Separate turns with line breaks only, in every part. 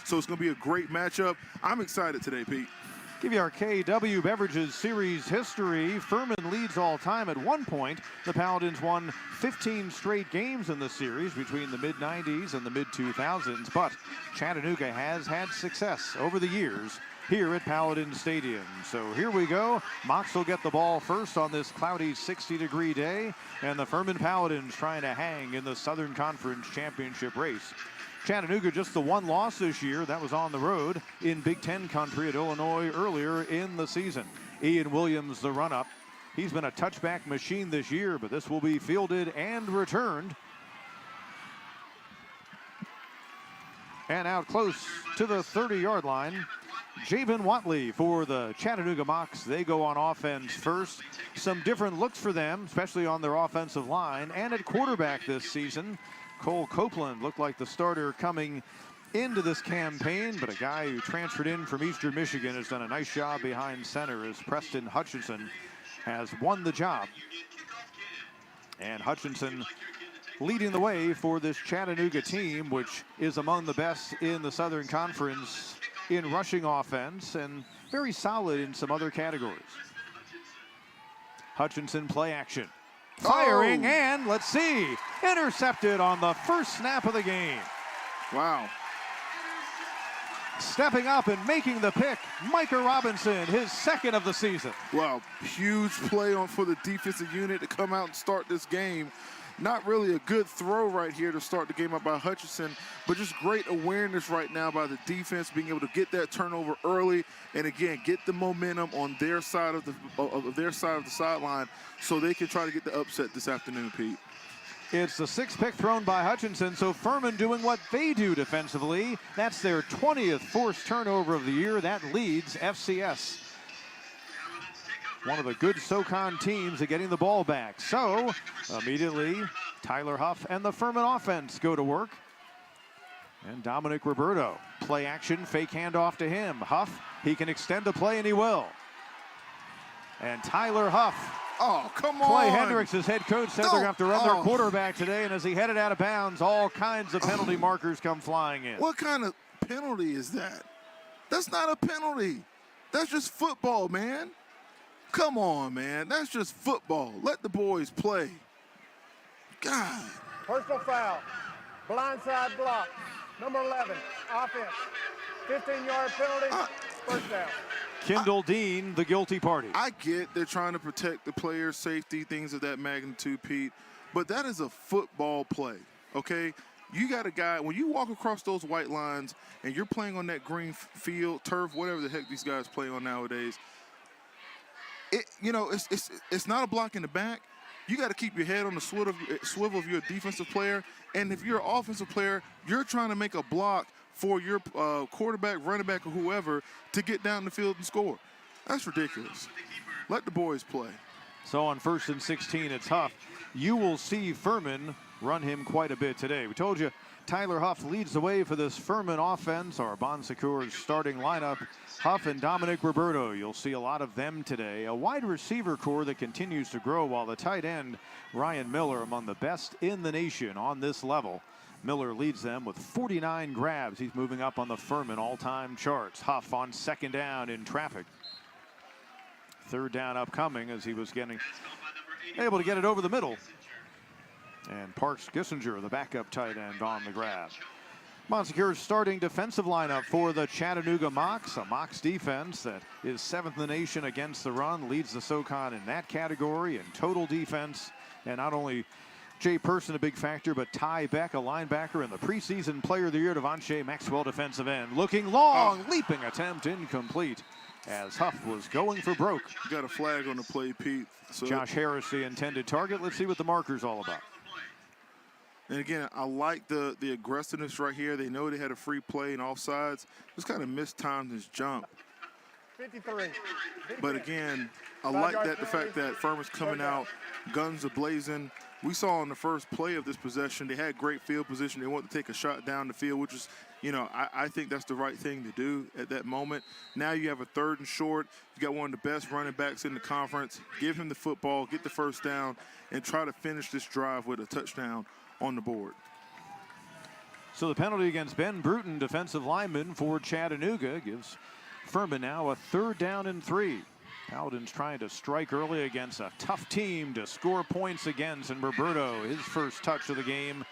So it's going to be a great matchup. I'm excited today, Pete.
Give you our KW Beverages Series history. Furman leads all time at 1 point. The Paladins won 15 straight games in the series between the mid-90s and the mid-2000s, but Chattanooga has had success over the years here at Paladin Stadium. So here we go. Mocs will get the ball first on this cloudy 60-degree day, and the Furman Paladins trying to hang in the Southern Conference Championship race. Chattanooga just the one loss this year. That was on the road in Big Ten country at Illinois earlier in the season. Ian Williams, the run-up. He's been a touchback machine this year, but this will be fielded and returned. And out close to the 30-yard line, Javen Watley for the Chattanooga Mocs. They go on offense first. Some different looks for them, especially on their offensive line and at quarterback this season. Cole Copeland looked like the starter coming into this campaign, but a guy who transferred in from Eastern Michigan has done a nice job behind center as Preston Hutchinson has won the job. And Hutchinson leading the way for this Chattanooga team, which is among the best in the Southern Conference in rushing offense and very solid in some other categories. Hutchinson play action. Firing, and let's see, intercepted on the first snap of the game.
Wow.
Stepping up and making the pick, Micah Robinson, his second of the season.
Wow, huge play for the defensive unit to come out and start this game. Not really a good throw right here to start the game out by Hutchinson, but just great awareness right now by the defense, being able to get that turnover early and again get the momentum on their side of the sideline so they can try to get the upset this afternoon, Pete.
It's the sixth pick thrown by Hutchinson, so Furman doing what they do defensively. That's their 20th forced turnover of the year. That leads FCS. One of the good SoCon teams at getting the ball back. So immediately Tyler Huff and the Furman offense go to work. And Dominic Roberto, play action, fake handoff to him. Huff, he can extend the play and he will. And Tyler Huff.
Oh, come on.
Clay Hendricks, his head coach, said they're going to have to run their quarterback today. And as he headed out of bounds, all kinds of penalty markers come flying in.
What kind of penalty is that? That's not a penalty. That's just football, man. Come on, man. That's just football. Let the boys play. God.
Personal foul. Blindside block. Number 11. Offense. 15-yard penalty. First down.
Kendall Dean, the guilty party.
I get they're trying to protect the player's safety, things of that magnitude, Pete. But that is a football play, okay? You got a guy, when you walk across those white lines and you're playing on that green field, turf, whatever the heck these guys play on nowadays, it's not a block in the back. You got to keep your head on the swivel of your defensive player. And if you're an offensive player, you're trying to make a block for your quarterback, running back, or whoever to get down the field and score. That's ridiculous. Let the boys play.
So on 1st and 16, it's Huff. You will see Furman run him quite a bit today. We told you Tyler Huff leads the way for this Furman offense, our Bon Secours starting lineup. Huff and Dominic Roberto, you'll see a lot of them today. A wide receiver core that continues to grow, while the tight end, Ryan Miller, among the best in the nation on this level. Miller leads them with 49 grabs. He's moving up on the Furman all-time charts. Huff on second down in traffic. Third down upcoming as he was able to get it over the middle. And Parks Kissinger, the backup tight end, on the grab. Monsecure's starting defensive lineup for the Chattanooga Mocs. A Mocs defense that is 7th in the nation against the run, leads the SoCon in that category in total defense. And not only Jay Person a big factor, but Ty Beck, a linebacker, and the preseason player of the year, Devontae Maxwell, defensive end. Looking long, leaping attempt incomplete as Huff was going for broke.
You got a flag on the play, Pete. So
Josh Harris, the intended target. Let's see what the marker's all about.
And again, I like the aggressiveness right here. They know they had a free play and offsides. Just kind of mistimed his jump.
53.
But again, I like the fact that Furman's coming out, guns are blazing. We saw on the first play of this possession, they had great field position. They wanted to take a shot down the field, which is, I think that's the right thing to do at that moment. Now you have a 3rd and short. You got one of the best running backs in the conference. Give him the football, get the first down, and try to finish this drive with a touchdown on the board.
So the penalty against Ben Bruton, defensive lineman for Chattanooga, gives Furman now a 3rd down and 3. Paladins trying to strike early against a tough team to score points against, and Roberto, his first touch of the game,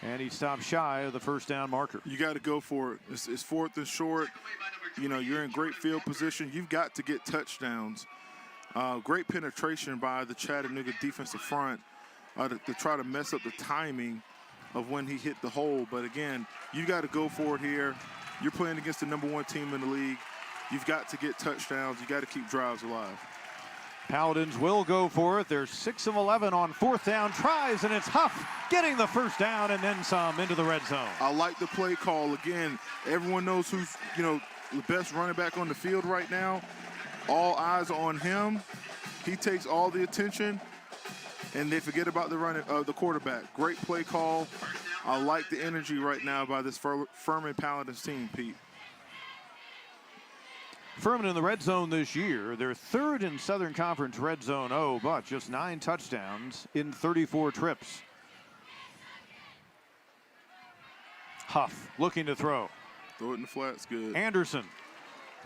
and he stopped shy of the 1st down marker.
You got to go for it. It's 4th and short. You know, you're in great field position. You've got to get touchdowns. Great penetration by the Chattanooga defensive front to try to mess up the timing of when he hit the hole. But again, you got to go for it here. You're playing against the #1 team in the league. You've got to get touchdowns. You got to keep drives alive.
Paladins will go for it. They're 6 of 11 on 4th down tries, and it's Huff getting the 1st down and then some into the red zone.
I like the play call. Again, everyone knows who's, you know, the best running back on the field right now. All eyes are on him. He takes all the attention, and they forget about the quarterback. Great play call. I like the energy right now by this Furman Paladins team, Pete.
Furman in the red zone this year. They're 3rd in Southern Conference red zone. Oh, but just 9 touchdowns in 34 trips. Huff looking to throw.
Throw it in the flats, good.
Anderson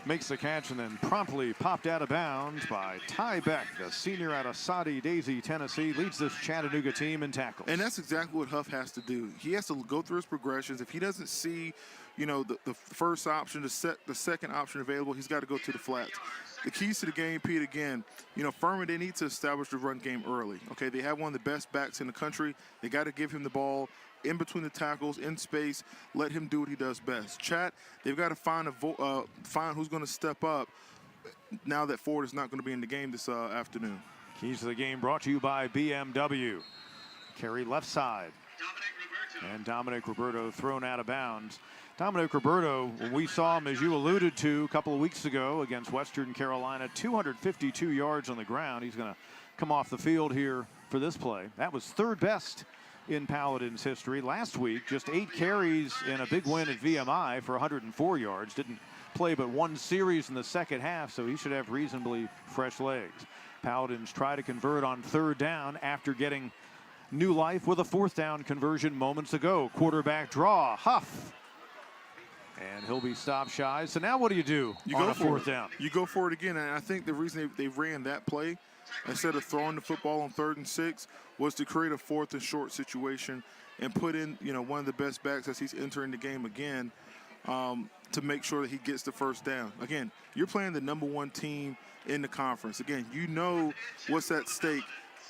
makes the catch and then promptly popped out of bounds by Ty Beck, the senior out of Soddy Daisy, Tennessee, leads this Chattanooga team in tackles.
And that's exactly what Huff has to do. He has to go through his progressions. If he doesn't see, you know, the first option, the second option available, he's got to go to the flats. The keys to the game, Pete, again, you know, Furman, they need to establish the run game early. Okay, they have one of the best backs in the country. They got to give him the ball in between the tackles, in space, let him do what he does best. Chat, they've got to find who's going to step up now that Ford is not going to be in the game this afternoon.
Keys to the game brought to you by BMW. Carry left side. And Dominic Roberto thrown out of bounds. Dominic Roberto, when we saw him, as you alluded to, a couple of weeks ago against Western Carolina, 252 yards on the ground. He's going to come off the field here for this play. That was 3rd best in Paladins history. Last week, just 8 carries in a big win at VMI for 104 yards. Didn't play but 1 series in the second half, so he should have reasonably fresh legs. Paladins try to convert on 3rd down after getting new life with a 4th down conversion moments ago. Quarterback draw, Huff. And he'll be stopped shy. So now what do you do on a 4th down?
You go for it again, and I think the reason they ran that play instead of throwing the football on 3rd and 6 was to create a 4th and short situation and put in, you know, one of the best backs as he's entering the game again to make sure that he gets the 1st down. Again, you're playing the #1 team in the conference. Again, you know what's at stake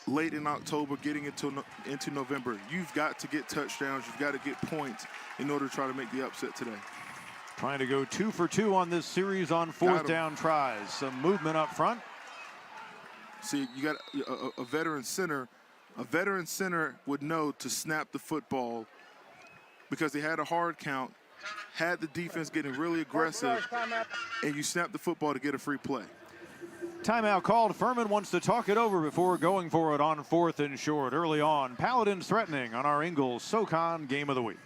late in October, getting into November. You've got to get touchdowns. You've got to get points in order to try to make the upset today.
Trying to go 2 for 2 on this series on 4th down tries. Some movement up front.
See, you got a veteran center. A veteran center would know to snap the football because they had a hard count, had the defense getting really aggressive, and you snap the football to get a free play.
Timeout called. Furman wants to talk it over before going for it on 4th and short. Early on, Paladins threatening on our Ingles SoCon Game of the Week.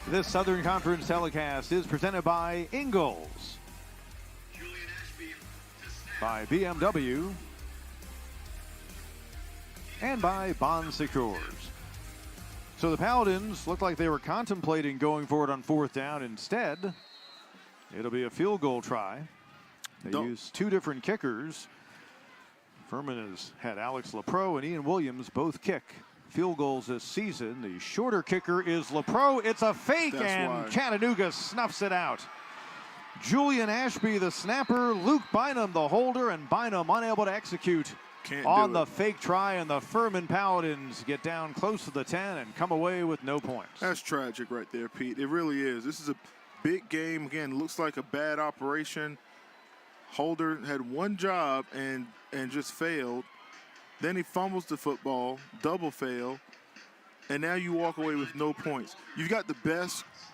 This Southern Conference telecast is presented by Ingles, by BMW, and by Bon Secures. So the Paladins looked like they were contemplating going for it on 4th down. Instead, it'll be a field goal try. They use 2 different kickers. Furman has had Alex LaPro and Ian Williams both kick field goals this season. The shorter kicker is LaPro. It's a fake, and Chattanooga snuffs it out. Julian Ashby, the snapper, Luke Bynum, the holder, and Bynum unable to execute on the fake try, and the Furman Paladins get down close to the 10 and come away with no points.
That's tragic right there, Pete. It really is. This is a big game. Again, looks like a bad operation. Holder had one job and just failed. Then he fumbles the football, double fail, and now you walk away with no points. You've got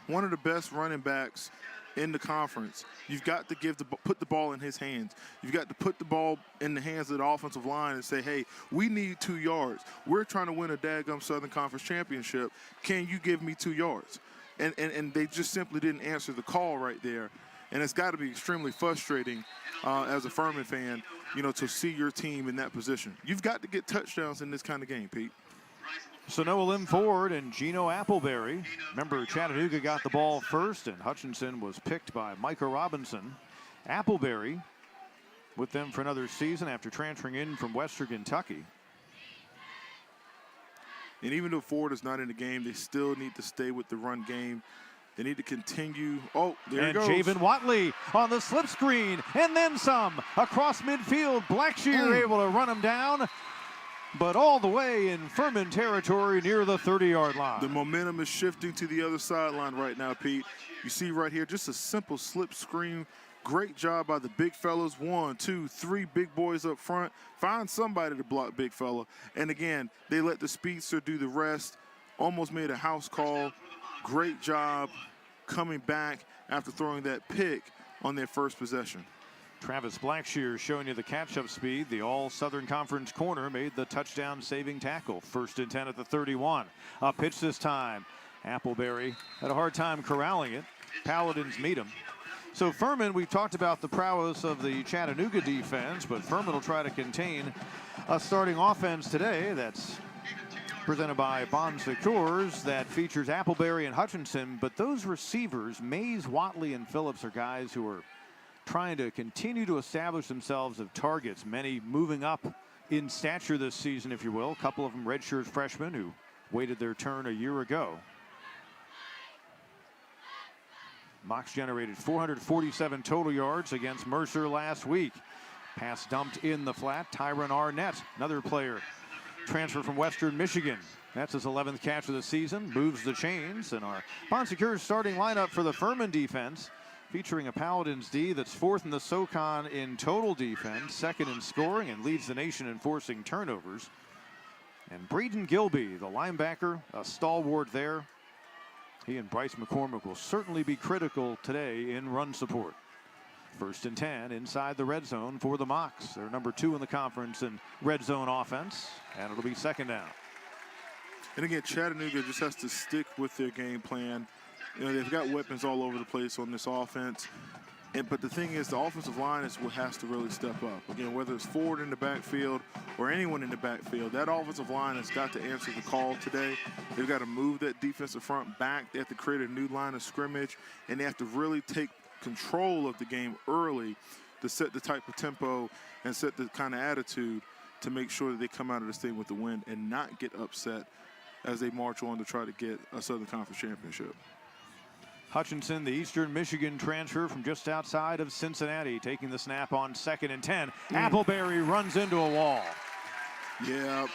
one of the best running backs in the conference. You've got to put the ball in his hands. You've got to put the ball in the hands of the offensive line and say, hey, we need 2 yards. We're trying to win a daggum Southern Conference championship. Can you give me 2 yards? And they just simply didn't answer the call right there. And it's got to be extremely frustrating as a Furman fan, to see your team in that position. You've got to get touchdowns in this kind of game, Pete.
So Noah Lim Ford and Gino Appleberry. Remember, Chattanooga got the ball first, and Hutchinson was picked by Micah Robinson. Appleberry with them for another season after transferring in from Western Kentucky.
And even though Ford is not in the game, they still need to stay with the run game. They need to continue. Oh, there it goes.
And Javen Watley on the slip screen, and then some. Across midfield, Blackshear able to run him down, but all the way in Furman territory near the 30-yard line.
The momentum is shifting to the other sideline right now, Pete. You see right here, just a simple slip screen. Great job by the big fellas. 1, 2, 3 big boys up front. Find somebody to block big fella. And again, they let the speedster do the rest. Almost made a house call. Great job coming back after throwing that pick on their first possession.
Travis Blackshear showing you the catch-up speed. The All-Southern Conference corner made the touchdown-saving tackle. 1st and 10 at the 31. A pitch this time. Appleberry had a hard time corralling it. Paladins meet him. So Furman, we've talked about the prowess of the Chattanooga defense, but Furman will try to contain a starting offense today that's presented by Bon Secours that features Appleberry and Hutchinson. But those receivers, Mays, Watley, and Phillips, are guys who are trying to continue to establish themselves as targets, many moving up in stature this season, if you will. A couple of them redshirt freshmen who waited their turn a year ago. Mox generated 447 total yards against Mercer last week. Pass dumped in the flat. Tyron Arnett, another player, transfer from Western Michigan. That's his 11th catch of the season. Moves the chains. And our Bon Secours starting lineup for the Furman defense, featuring a Paladins D that's 4th in the SoCon in total defense, 2nd in scoring, and leads the nation in forcing turnovers. And Braden Gilby, the linebacker, a stalwart there. He and Bryce McCormick will certainly be critical today in run support. 1st and 10 inside the red zone for the Mocs. They're number 2 in the conference in red zone offense, and it'll be 2nd down.
And again, Chattanooga just has to stick with their game plan. They've got weapons all over the place on this offense. But the thing is, the offensive line is what has to really step up. Again, whether it's Ford in the backfield or anyone in the backfield, that offensive line has got to answer the call today. They've got to move that defensive front back. They have to create a new line of scrimmage, and they have to really take control of the game early to set the type of tempo and set the kind of attitude to make sure that they come out of this thing with the win and not get upset as they march on to try to get a Southern Conference championship.
Hutchinson, the Eastern Michigan transfer from just outside of Cincinnati, taking the snap on 2nd and 10. Appleberry runs into a wall.
Yeah,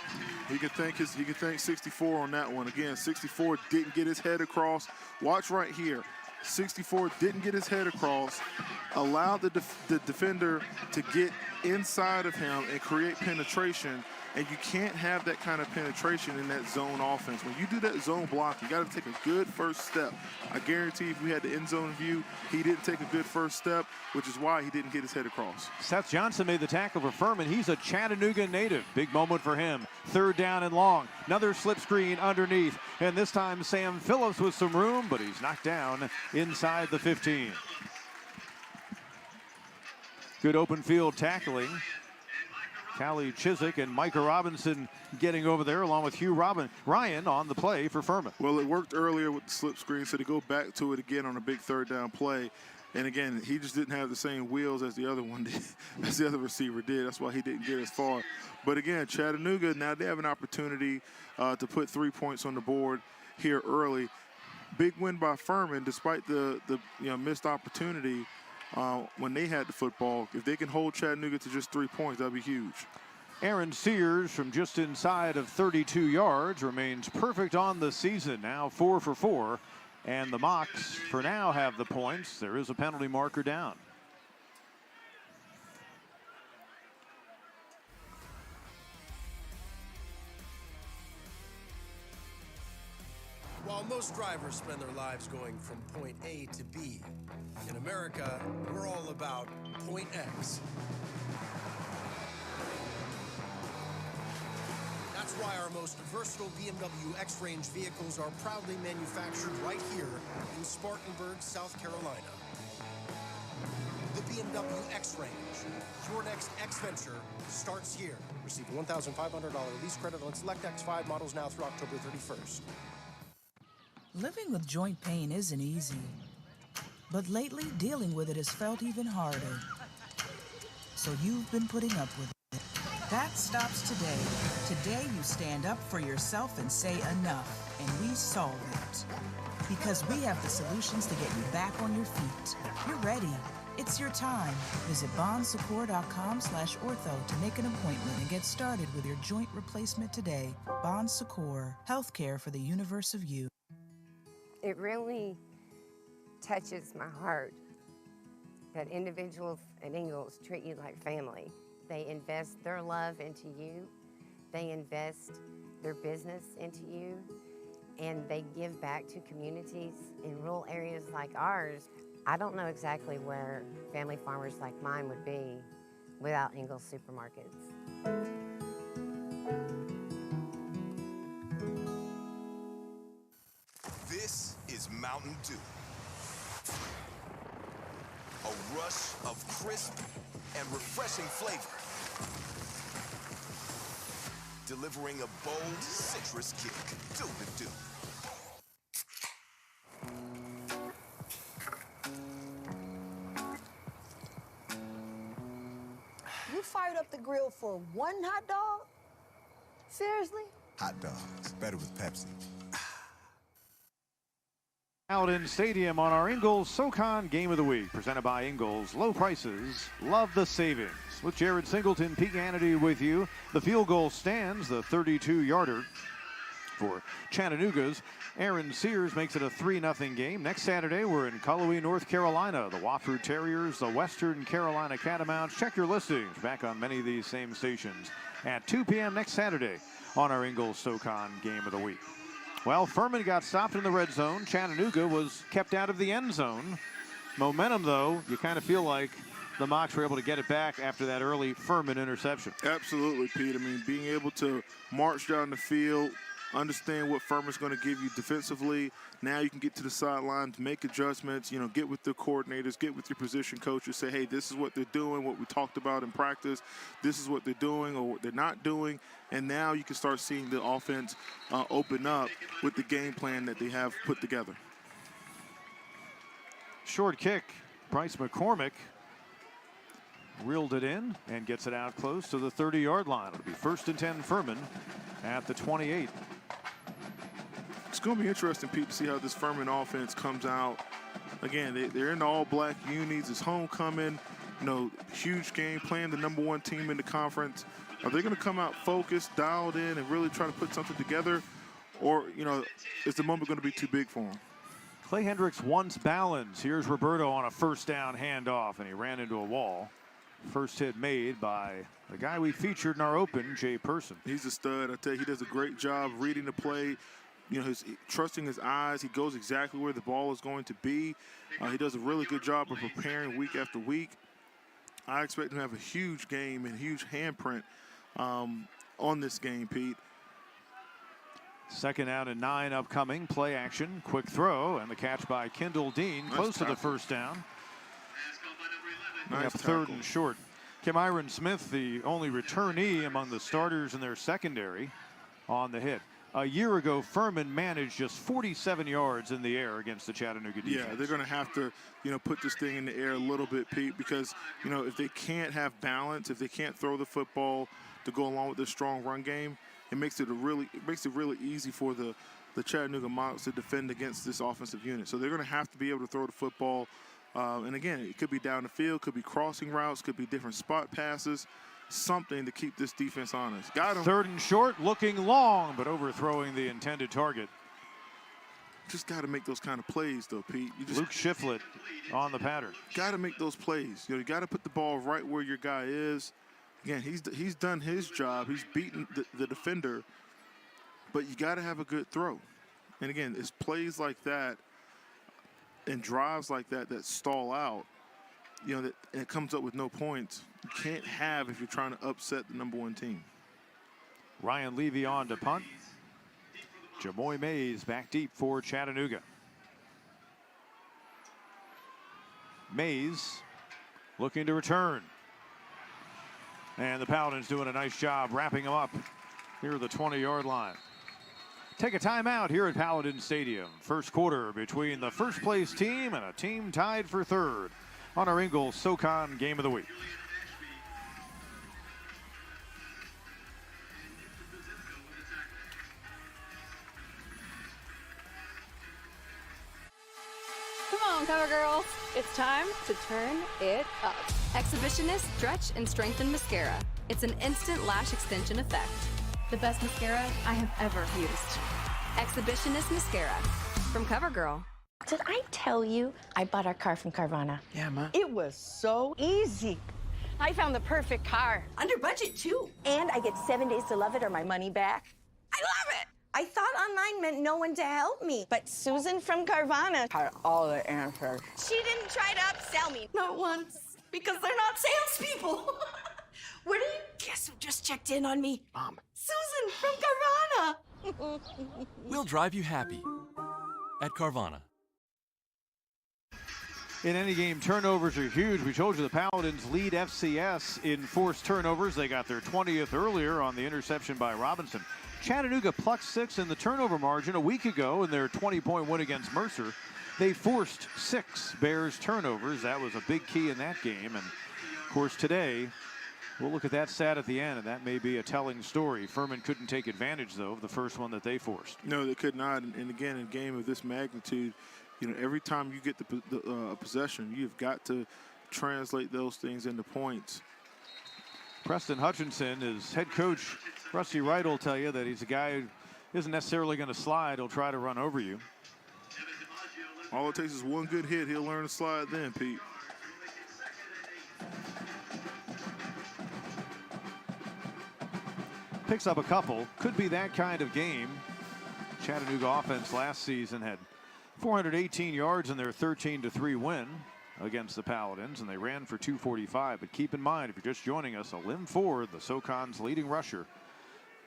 he could thank 64 on that one. Again, 64 didn't get his head across. Watch right here. 64 didn't get his head across, allowed the defender to get inside of him and create penetration. And you can't have that kind of penetration in that zone offense. When you do that zone block, you got to take a good first step. I guarantee if we had the end zone view, he didn't take a good first step, which is why he didn't get his head across.
Seth Johnson made the tackle for Furman. He's a Chattanooga native. Big moment for him. 3rd down and long. Another slip screen underneath. And this time Sam Phillips with some room, but he's knocked down inside the 15. Good open field tackling. Callie Chiswick and Micah Robinson getting over there, along with Hugh Ryan on the play for Furman.
Well, it worked earlier with the slip screen, so they go back to it again on a big 3rd down play. And again, he just didn't have the same wheels as the other one did, as the other receiver did. That's why he didn't get as far. But again, Chattanooga, now they have an opportunity to put 3 points on the board here early. Big win by Furman, despite the missed opportunity. When they had the football. If they can hold Chattanooga to just 3 points, that'd be huge.
Aaron Sears from just inside of 32 yards remains perfect on the season. Now 4 for 4. And the Mocs, for now, have the points. There is a penalty marker down.
While most drivers spend their lives going from point A to B, in America, we're all about point X. That's why our most versatile BMW X-Range vehicles are proudly manufactured right here in Spartanburg, South Carolina. BMW X Range. Your next X venture starts here. Receive a $1,500 lease credit on select X5 models now through October 31st.
Living with joint pain isn't easy, but lately dealing with it has felt even harder. So you've been putting up with it. That stops today. Today you stand up for yourself and say enough, and we solve it. Because we have the solutions to get you back on your feet. You're ready. It's your time. Visit bonsecours.com/ortho to make an appointment and get started with your joint replacement today. Bon Secours, healthcare for the universe of you.
It really touches my heart that individuals at Ingalls treat you like family. They invest their love into you. They invest their business into you. And they give back to communities in rural areas like ours. I don't know exactly where family farmers like mine would be without Ingalls supermarkets.
This is Mountain Dew. A rush of crisp and refreshing flavor. Delivering a bold citrus kick. Do the Dew.
You fired up the grill for one hot dog? Seriously?
Hot dogs. Better with Pepsi.
Out Stadium on our Ingalls SoCon Game of the Week, presented by Ingalls. Low prices, love the savings. With Jared Singleton, Pete Hannity with you. The field goal stands, the 32-yarder for Chattanooga's. Aaron Sears makes it a 3-0 game. Next Saturday, we're in Cullowhee, North Carolina. The Wofford Terriers, the Western Carolina Catamounts. Check your listings back on many of these same stations at 2 p.m. next Saturday on our Ingalls SoCon Game of the Week. Well, Furman got stopped in the red zone. Chattanooga was kept out of the end zone. Momentum, though, you kind of feel like the Mocs were able to get it back after that early Furman interception.
Absolutely, Pete. I mean, being able to march down the field, understand what Furman's going to give you defensively. Now you can get to the sidelines, make adjustments, you know, get with the coordinators, get with your position coaches, say, hey, this is what they're doing, what we talked about in practice. This is what they're doing or what they're not doing. And now you can start seeing the offense open up with the game plan that they have put together.
Short kick. Bryce McCormick reeled it in and gets it out close to the 30-yard line. It'll be 1st and 10 Furman at the 28.
It's going to be interesting, Pete, to see how this Furman offense comes out. Again, they're in the all-black unis. It's homecoming. You know, huge game, playing the #1 team in the conference. Are they going to come out focused, dialed in, and really try to put something together? Or, you know, is the moment going to be too big for them?
Clay Hendricks wants balance. Here's Roberto on a first down handoff, and he ran into a wall. First hit made by the guy we featured in our open, Jay Person.
He's a stud. I tell you, he does a great job reading the play. You know, trusting his eyes. He goes exactly where the ball is going to be. He does a really good job of preparing week after week. I expect him to have a huge game and huge handprint on this game, Pete.
2nd down and 9 upcoming. Play action, quick throw, and the catch by Kendall Dean,
Nice
close to
tackle.
the first down.
Nice
Up 3rd
tackle.
and short. Kyron Smith, the only returnee among the starters in their secondary, on the hit. A year ago, Furman managed just 47 yards in the air against the Chattanooga defense.
Yeah, they're going to have to, you know, put this thing in the air a little bit, Pete, because, you know, if they can't have balance, if they can't throw the football to go along with this strong run game, it makes it really easy for the Chattanooga Mocs to defend against this offensive unit. So they're going to have to be able to throw the football. And again, it could be down the field, could be crossing routes, could be different spot passes, something to keep this defense honest. Got him.
3rd and short, looking long, but overthrowing the intended target.
Just got to make those kind of plays, though, Pete. You just
Luke Shiflett on the pattern.
got to make those plays. You know, you got to put the ball right where your guy is. Again, he's done his job. He's beaten the defender, but you got to have a good throw. And again, it's plays like that and drives like that that stall out, you know, and it comes up with no points. You can't have if you're trying to upset the #1 team.
Ryan Levy on to punt. Jamoy Mays back deep for Chattanooga. Mays looking to return. And the Paladins doing a nice job wrapping him up here at the 20-yard line. Take a timeout here at Paladin Stadium. First quarter between the first place team and a team tied for third on our Ingles SoCon Game of the Week.
Come on, Cover Girls. It's time to turn it up. Exhibitionist Stretch and Strengthen Mascara. It's an instant lash extension effect. The best mascara I have ever used. Exhibitionist Mascara from CoverGirl.
Did I tell you I bought our car from Carvana?
Yeah, Ma.
It was so easy.
I found the perfect car.
Under budget, too.
And I get 7 days to love it or my money back.
I love it. I thought online meant no one to help me.
But Susan from Carvana
Had all the answers.
she didn't try to upsell me.
Not once. Because they're not salespeople. Where do you guess who just checked in on me?
Mom.
Susan from Carvana.
We'll drive you happy at Carvana.
In any game, turnovers are huge. We told you the Paladins lead FCS in forced turnovers. They got their 20th earlier on the interception by Robinson. Chattanooga plucked 6 in the turnover margin a week ago in their 20-point win against Mercer. They forced 6 Bears turnovers. That was a big key in that game. And, of course, today, we'll look at that stat at the end, and that may be a telling story. Furman couldn't take advantage, though, of the first one that they forced.
No, they could not. And again, in a game of this magnitude, you know, every time you get the possession, you've got to translate those things into points.
Preston Hutchinson, his head coach, Rusty Wright, will tell you that he's a guy who isn't necessarily going to slide. He'll try to run over you.
All it takes is one good hit. He'll learn to slide then, Pete.
Picks up a couple. Could be that kind of game. Chattanooga offense last season had 418 yards in their 13-3 win against the Paladins, and they ran for 245. But keep in mind, if you're just joining us, Alim Ford, the SoCon's leading rusher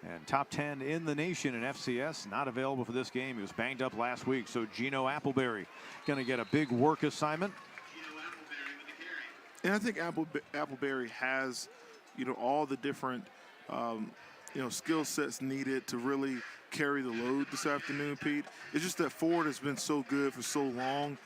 and top 10 in the nation in FCS, not available for this game. He was banged up last week, so Gino Appleberry going to get a big work assignment.
And I think Appleberry has, you know, all the different, you know, skill sets needed to really carry the load this afternoon, Pete. It's just that Ford has been so good for so long.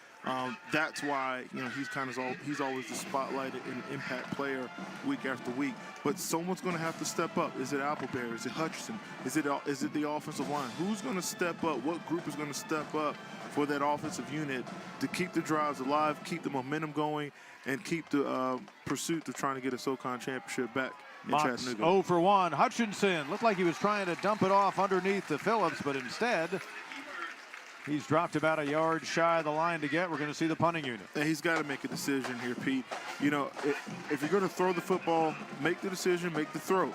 That's why, you know, he's always the spotlighted and impact player week after week. But someone's going to have to step up. Is it Appleberry? Is it Hutchinson? Is it the offensive line? Who's going to step up? What group is going to step up for that offensive unit to keep the drives alive, keep the momentum going, and keep the pursuit of trying to get a SoCon championship back in Chattanooga?
0 for 1. Hutchinson looked like he was trying to dump it off underneath the Phillips, but instead he's dropped about a yard shy of the line to get. We're going to see the punting unit.
And he's got to make a decision here, Pete. You know, if you're going to throw the football, make the decision, make the throw.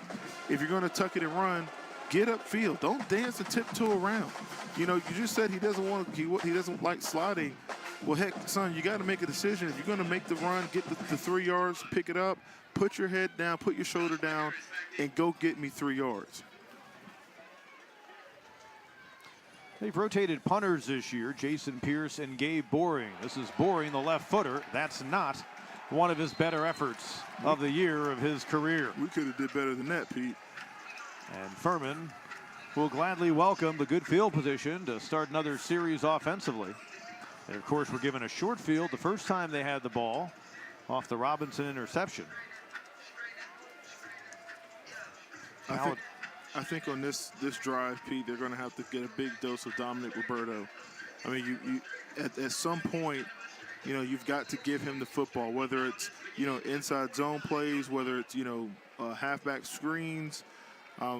If you're going to tuck it and run, get upfield. Don't dance and tiptoe around. You know, you just said he doesn't like sliding. Well, heck, son, you got to make a decision. If you're going to make the run, get the 3 yards, pick it up, put your head down, put your shoulder down, and go get me 3 yards.
They've rotated punters this year, Jason Pierce and Gabe Boring. This is Boring, the left footer. That's not one of his better efforts of the year of his career.
We could have did better than that, Pete.
And Furman will gladly welcome the good field position to start another series offensively. And of course, we're given a short field the first time they had the ball off the Robinson interception.
I think on this drive, Pete, they're going to have to get a big dose of Dominic Roberto. I mean, you at some point, you know, you've got to give him the football, whether it's, you know, inside zone plays, whether it's, you know, halfback screens,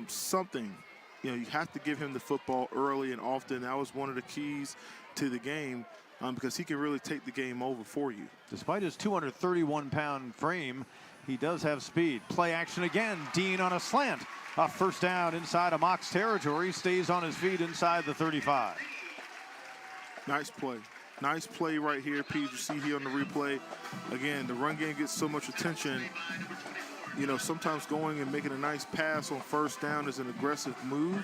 something. You know, you have to give him the football early and often. That was one of the keys to the game, because he can really take the game over for you.
Despite his 231-pound frame, he does have speed. Play action again. Dean on a slant. A first down inside of Mock's territory. Stays on his feet inside the 35.
Nice play. Nice play right here, Pete. You see here on the replay. Again, the run game gets so much attention. You know, sometimes going and making a nice pass on first down is an aggressive move.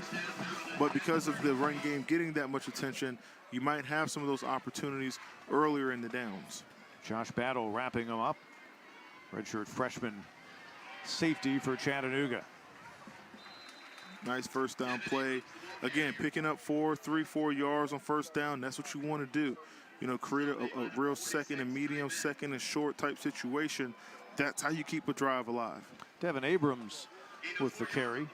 But because of the run game getting that much attention, you might have some of those opportunities earlier in the downs.
Josh Battle wrapping him up. redshirt freshman safety for Chattanooga.
Nice first down play. Again, picking up 4 yards on first down. That's what you want to do. You know, create a real second and medium, second and short type situation. That's how you keep a drive alive.
Devin Abrams with the carry.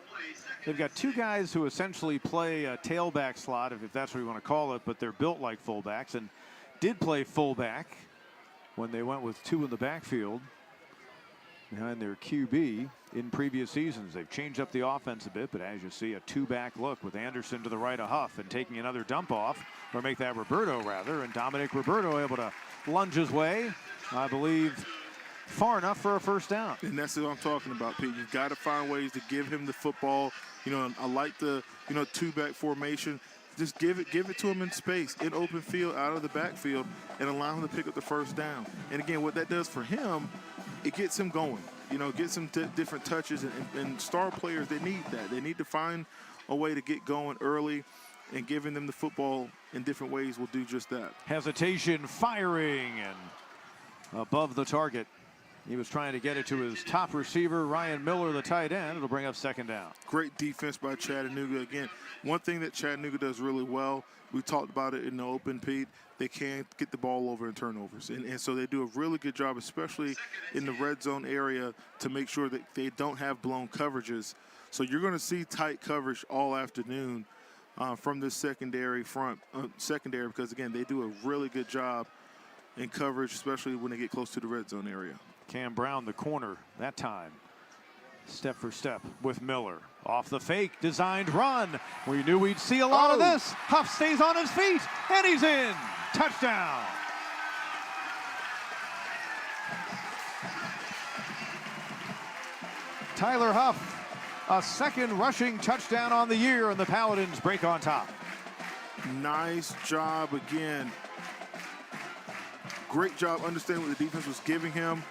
They've got two guys who essentially play a tailback slot, if that's what you want to call it, but they're built like fullbacks and did play fullback when they went with two in the backfield behind their QB in previous seasons. They've changed up the offense a bit, but as you see, a two-back look with Anderson to the right of Huff and taking another dump off, or make that Roberto rather, and Dominic Roberto able to lunge his way, I believe, far enough for a first down.
And that's what I'm talking about, Pete. You've got to find ways to give him the football. You know, I like the, you know, two-back formation. Just give it to him in space, in open field, out of the backfield, and allow him to pick up the first down. And again, what that does for him, it gets him going. You know, gets him different touches, and star players, they need that. They need to find a way to get going early, and giving them the football in different ways will do just that.
Hesitation, firing, and above the target. He was trying to get it to his top receiver, Ryan Miller, the tight end. It'll bring up second down.
Great defense by Chattanooga. Again, one thing that Chattanooga does really well, we talked about it in the open, Pete, they can't get the ball over in turnovers. And so they do a really good job, especially in the red zone area, to make sure that they don't have blown coverages. So you're going to see tight coverage all afternoon from this secondary front, because, again, they do a really good job in coverage, especially when they get close to the red zone area.
Cam Brown, the corner, that time. Step for step with Miller. Off the fake, designed run. We knew we'd see a lot of this. Huff stays on his feet, and he's in. Touchdown. Tyler Huff, a second rushing touchdown on the year, and the Paladins break on top.
Nice job again. Great job understanding what the defense was giving him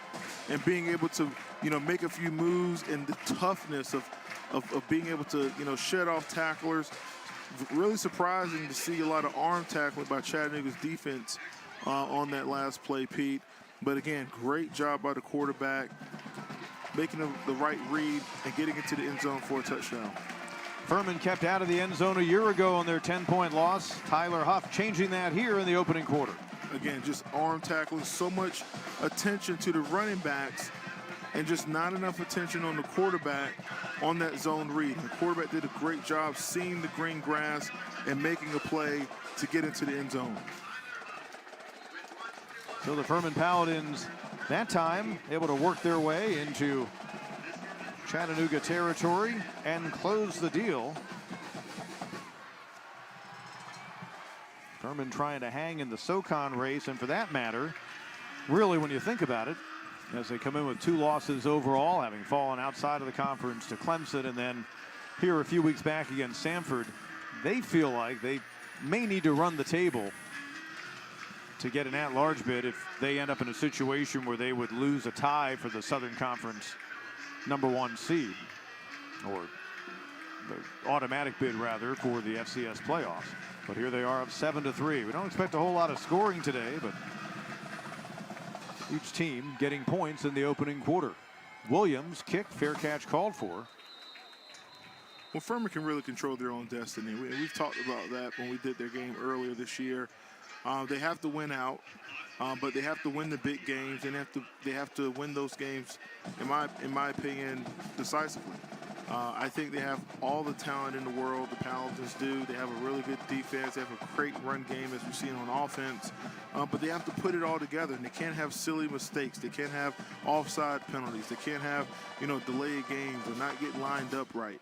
and being able to, you know, make a few moves, and the toughness of being able to, you know, shed off tacklers. Really surprising to see a lot of arm tackling by Chattanooga's defense on that last play, Pete. But again, great job by the quarterback, making the right read and getting into the end zone for a touchdown.
Furman kept out of the end zone a year ago on their 10-point loss. Tyler Huff changing that here in the opening quarter.
Again, just arm tackling, so much attention to the running backs and just not enough attention on the quarterback on that zone read. The quarterback did a great job seeing the green grass and making a play to get into the end zone.
So the Furman Paladins, that time, able to work their way into Chattanooga territory and close the deal. Furman trying to hang in the SoCon race, and for that matter, really when you think about it, as they come in with 2 losses overall, having fallen outside of the conference to Clemson, and then here a few weeks back against Samford, they feel like they may need to run the table to get an at-large bid if they end up in a situation where they would lose a tie for the Southern Conference #1 seed, or the automatic bid rather for the FCS playoffs. But here they are up 7-3. We don't expect a whole lot of scoring today, but each team getting points in the opening quarter. Williams kick, fair catch called for.
Well, Furman can really control their own destiny. We've talked about that when we did their game earlier this year. They have to win out, but they have to win the big games, and they have to win those games, in my opinion, decisively. I think they have all the talent in the world. The Paladins do. They have a really good defense. They have a great run game, as we've seen on offense. But they have to put it all together, and they can't have silly mistakes. They can't have offside penalties. They can't have, you know, delayed games or not getting lined up right.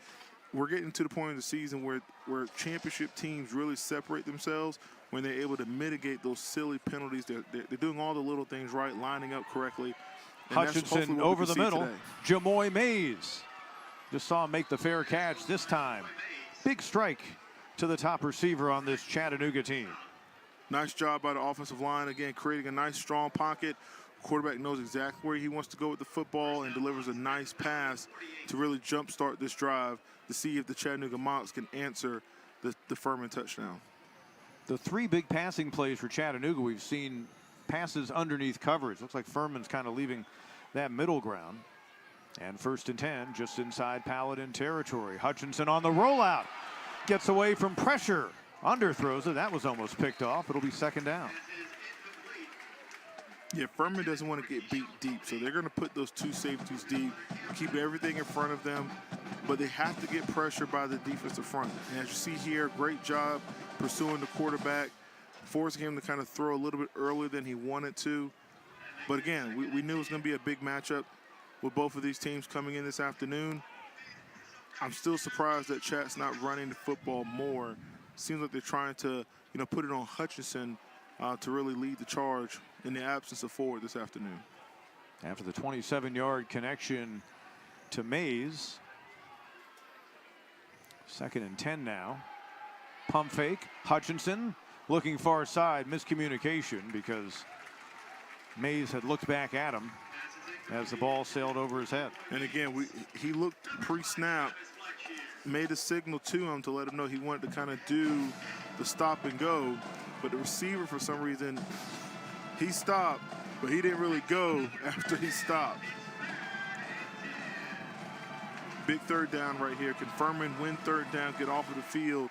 We're getting to the point of the season where championship teams really separate themselves when they're able to mitigate those silly penalties. They're doing all the little things right, lining up correctly. And
Hutchinson over the middle. Jamoy Mays. Just saw him make the fair catch this time. Big strike to the top receiver on this Chattanooga team.
Nice job by the offensive line. Again, creating a nice, strong pocket. Quarterback knows exactly where he wants to go with the football and delivers a nice pass to really jumpstart this drive to see if the Chattanooga Mocs can answer the Furman touchdown.
The 3 big passing plays for Chattanooga, we've seen passes underneath coverage. Looks like Furman's kind of leaving that middle ground. And 1st and 10 just inside Paladin territory. Hutchinson on the rollout. Gets away from pressure. Underthrows it. That was almost picked off. It'll be 2nd down.
Yeah, Furman doesn't want to get beat deep, so they're going to put those 2 safeties deep, keep everything in front of them, but they have to get pressure by the defensive front. And as you see here, great job pursuing the quarterback, forcing him to kind of throw a little bit earlier than he wanted to. But again, we knew it was going to be a big matchup with both of these teams coming in this afternoon. I'm still surprised that Chat's not running the football more. Seems like they're trying to, put it on Hutchinson to really lead the charge in the absence of Ford this afternoon.
After the 27-yard connection to Mays. 2nd and 10 now. Pump fake. Hutchinson looking far side. Miscommunication because Mays had looked back at him as the ball sailed over his head.
And again, he looked pre-snap, made a signal to him to let him know he wanted to kind of do the stop and go. But the receiver, for some reason, he stopped, but he didn't really go after he stopped. Big 3rd down right here. Can Furman win 3rd down, get off of the field,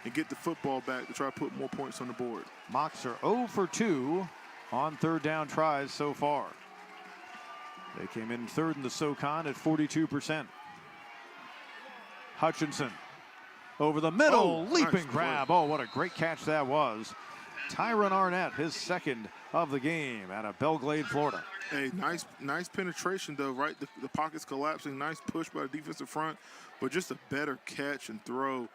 and get the football back to try to put more points on the board?
Mocs are 0 for 2 on 3rd down tries so far. They came in 3rd in the SoCon at 42%. Hutchinson over the middle, leaping
nice
grab.
play.
Oh, what a great catch that was. Tyron Arnett, his 2nd of the game out of Belglade, Florida.
Hey, nice penetration though, right? The pocket's collapsing. Nice push by the defensive front, but just a better catch and throw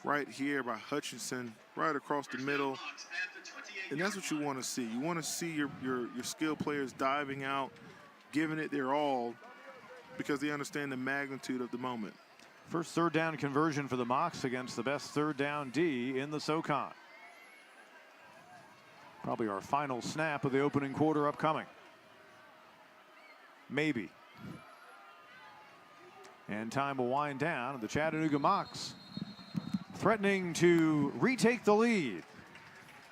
right here by Hutchinson, right across the middle. And that's what you want to see. You want to see your skilled players diving out, giving it their all, because they understand the magnitude of the moment.
First 3rd down conversion for the Mocs against the best 3rd down D in the SoCon. Probably our final snap of the opening quarter upcoming. Maybe. And time will wind down. The Chattanooga Mocs threatening to retake the lead.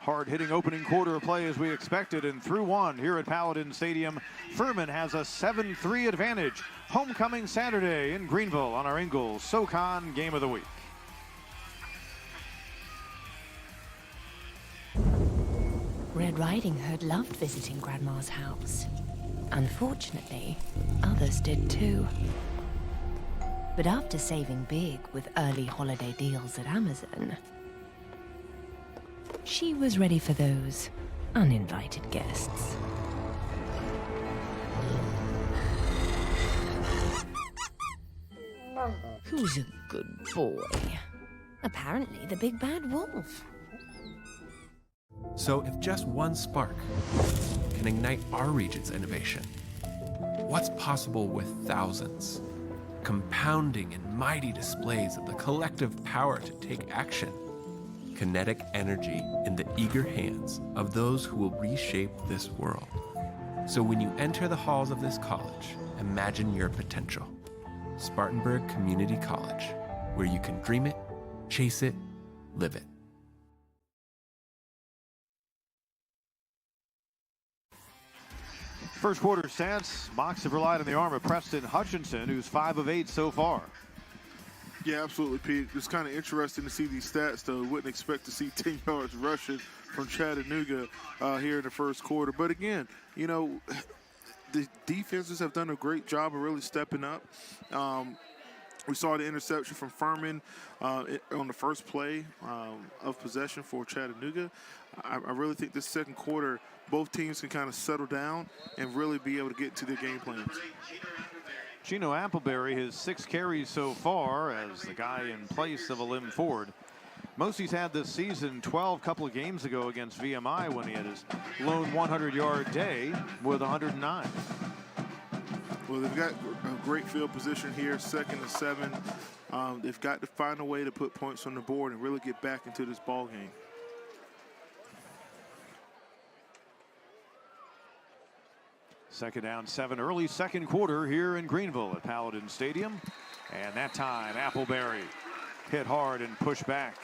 Hard-hitting opening quarter of play as we expected, and through 1 here at Paladin Stadium. Furman has a 7-3 advantage. Homecoming Saturday in Greenville on our Ingles SoCon Game of the Week.
Red Riding Hood loved visiting Grandma's house. Unfortunately, others did too. But after saving big with early holiday deals at Amazon, she was ready for those uninvited guests. Who's a good boy? Apparently the big bad wolf.
So if just one spark can ignite our region's innovation, what's possible with thousands? Compounding in mighty displays of the collective power to take action. Kinetic energy in the eager hands of those who will reshape this world. So when you enter the halls of this college, imagine your potential. Spartanburg Community College, where you can dream it, chase it, live it.
First quarter stats, Mocs have relied on the arm of Preston Hutchinson, who's 5 of 8 so far.
Yeah, absolutely, Pete. It's kind of interesting to see these stats, though. Wouldn't expect to see 10 yards rushing from Chattanooga here in the first quarter. But again, the defenses have done a great job of really stepping up. We saw the interception from Furman on the first play of possession for Chattanooga. I really think this second quarter, both teams can kind of settle down and really be able to get to their game plans.
Gino Appleberry, his 6 carries so far as the guy in place of Alim Ford. Most he's had this season, 12 couple of games ago against VMI when he had his lone 100-yard day with 109.
Well, they've got a great field position here, 2nd and 7. They've got to find a way to put points on the board and really get back into this ball game.
Second down 7, early second quarter here in Greenville at Paladin Stadium. And that time, Appleberry hit hard and pushed back.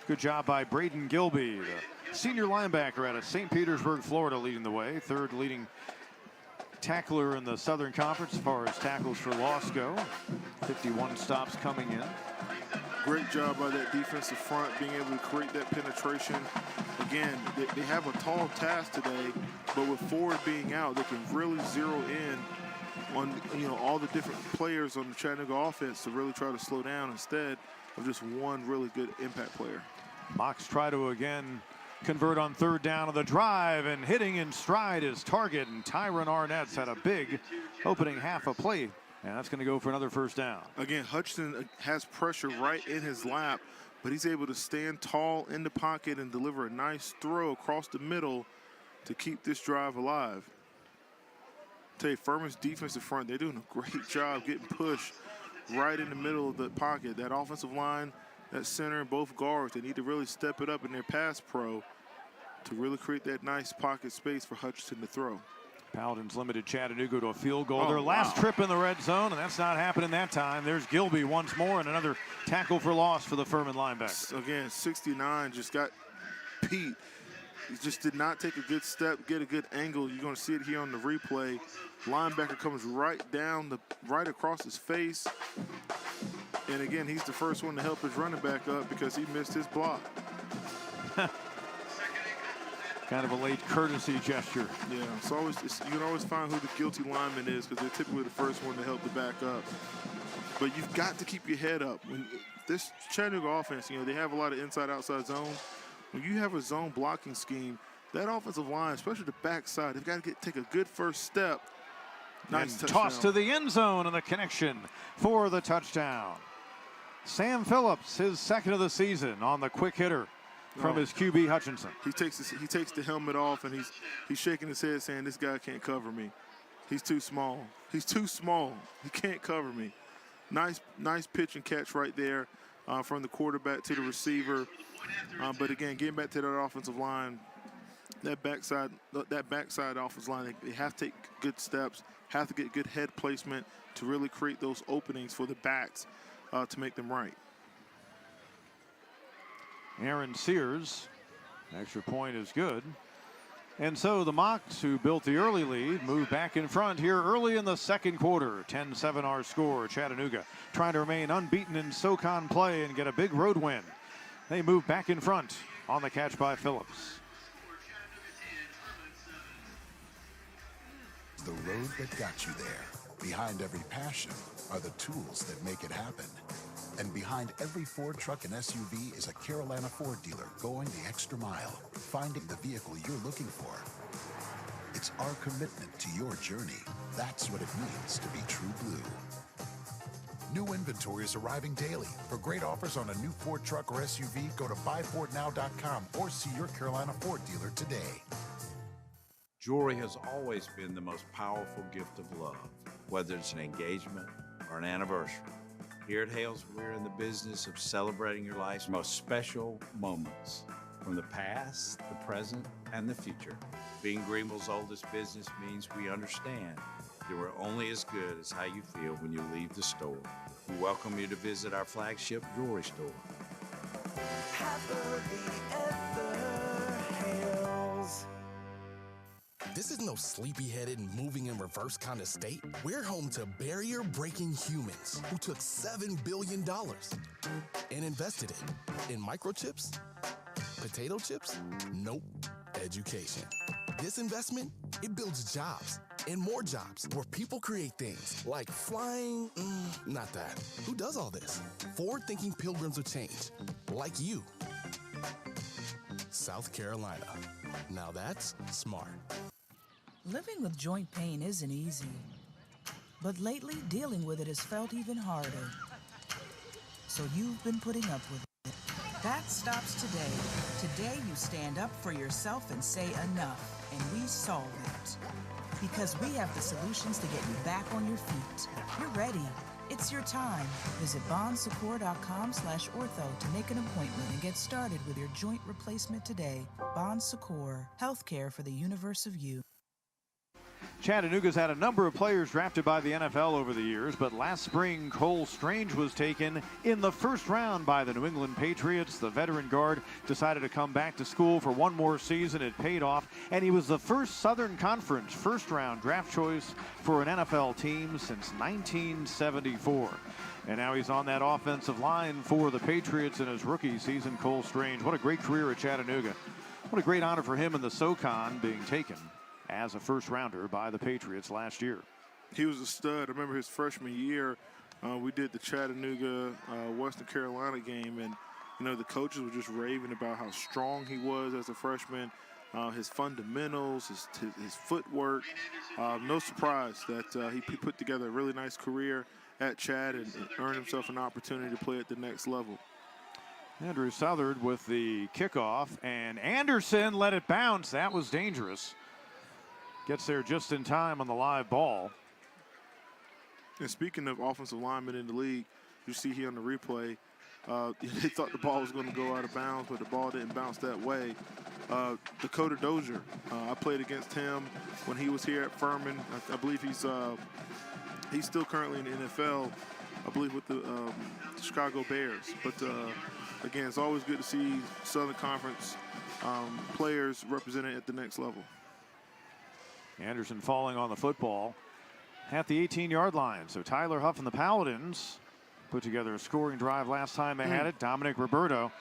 Good job by Braden Gilby, the senior linebacker out of St. Petersburg, Florida, leading the way. Third leading tackler in the Southern Conference as far as tackles for loss go. 51 stops coming in.
Great job by that defensive front being able to create that penetration. Again, they have a tall task today, but with Ford being out, they can really zero in on all the different players on the Chattanooga offense to really try to slow down instead of just one really good impact player.
Mocs try to again convert on third down of the drive, and hitting in stride is target, and Tyron Arnett's had a big opening half a play, and that's going to go for another first down.
Again, Hutchinson has pressure right in his lap, but he's able to stand tall in the pocket and deliver a nice throw across the middle to keep this drive alive. I tell you, Furman's defensive front, they're doing a great job getting pushed right in the middle of the pocket. That offensive line, that center, and both guards, they need to really step it up in their pass pro to really create that nice pocket space for Hutchinson to throw.
Paladins limited Chattanooga to a field goal. Their last trip in the red zone, and that's not happening that time. There's Gilby once more, and another tackle for loss for the Furman linebacker.
Again, 69 just got Pete. He just did not take a good step, get a good angle. You're going to see it here on the replay. Linebacker comes right across his face. And again, he's the first one to help his running back up because he missed his block.
Kind of a late courtesy gesture.
Yeah, you can always find who the guilty lineman is because they're typically the first one to help the back up. But you've got to keep your head up. When this Chattanooga offense, they have a lot of inside-outside zones. When you have a zone blocking scheme, that offensive line, especially the backside, they've got to take a good first step. Nice
toss to the end zone, and the connection for the touchdown. Sam Phillips, his second of the season on the quick hitter from his QB Hutchinson.
He takes the helmet off, and he's shaking his head saying, this guy can't cover me. He's too small. He's too small. He can't cover me. Nice pitch and catch right there from the quarterback to the receiver. But again, getting back to that offensive line, that backside offensive line, they have to take good steps, have to get good head placement to really create those openings for the backs to make them right.
Aaron Sears, extra point is good. And so the Mocs, who built the early lead, move back in front here early in the second quarter. 10-7 our score. Chattanooga trying to remain unbeaten in SoCon play and get a big road win. They move back in front on the catch by Phillips.
The road that got you there. Behind every passion are the tools that make it happen. And behind every Ford truck and SUV is a Carolina Ford dealer going the extra mile, finding the vehicle you're looking for. It's our commitment to your journey. That's what it means to be True Blue. New inventory is arriving daily. For great offers on a new Ford truck or SUV, go to buyfordnow.com or see your Carolina Ford dealer today.
Jewelry has always been the most powerful gift of love, whether it's an engagement or an anniversary. Here at Hales, we're in the business of celebrating your life's most special moments, from the past, the present, and the future. Being Greenville's oldest business means we understand that we're only as good as how you feel when you leave the store. We welcome you to visit our flagship jewelry store.
This is no sleepy-headed, moving in reverse kind of state. We're home to barrier-breaking humans who took $7 billion and invested it in microchips, potato chips, nope, education. This investment, it builds jobs and more jobs where people create things like flying, not that. Who does all this? Forward-thinking pilgrims of change, like you. South Carolina. Now that's smart.
Living with joint pain isn't easy, but lately dealing with it has felt even harder. So you've been putting up with it. That stops today. Today you stand up for yourself and say enough, and we solve it. Because we have the solutions to get you back on your feet. You're ready. It's your time. Visit bonsecours.com/ortho to make an appointment and get started with your joint replacement today. Bon Secours, healthcare for the universe of you.
Chattanooga's had a number of players drafted by the NFL over the years, but last spring, Cole Strange was taken in the first round by the New England Patriots. The veteran guard decided to come back to school for one more season. It paid off, and he was the first Southern Conference first-round draft choice for an NFL team since 1974. And now he's on that offensive line for the Patriots in his rookie season. Cole Strange, what a great career at Chattanooga. What a great honor for him in the SoCon, being taken as a first-rounder by the Patriots last year.
He was a stud. I remember his freshman year, we did the Chattanooga, Western Carolina game, and, you know, the coaches were just raving about how strong he was as a freshman, his fundamentals, his footwork. No surprise that he put together a really nice career at Chad and earned himself an opportunity to play at the next level.
Andrew Southard with the kickoff, and Anderson let it bounce. That was dangerous. Gets there just in time on the live ball.
And speaking of offensive linemen in the league, you see here on the replay, they thought the ball was going to go out of bounds, but the ball didn't bounce that way. Dakota Dozier, I played against him when he was here at Furman. I believe he's still currently in the NFL, I believe with the Chicago Bears. But again, it's always good to see Southern Conference players represented at the next level.
Anderson falling on the football at the 18-yard line. So Tyler Huff and the Paladins put together a scoring drive last time they had it. Dominic Roberto.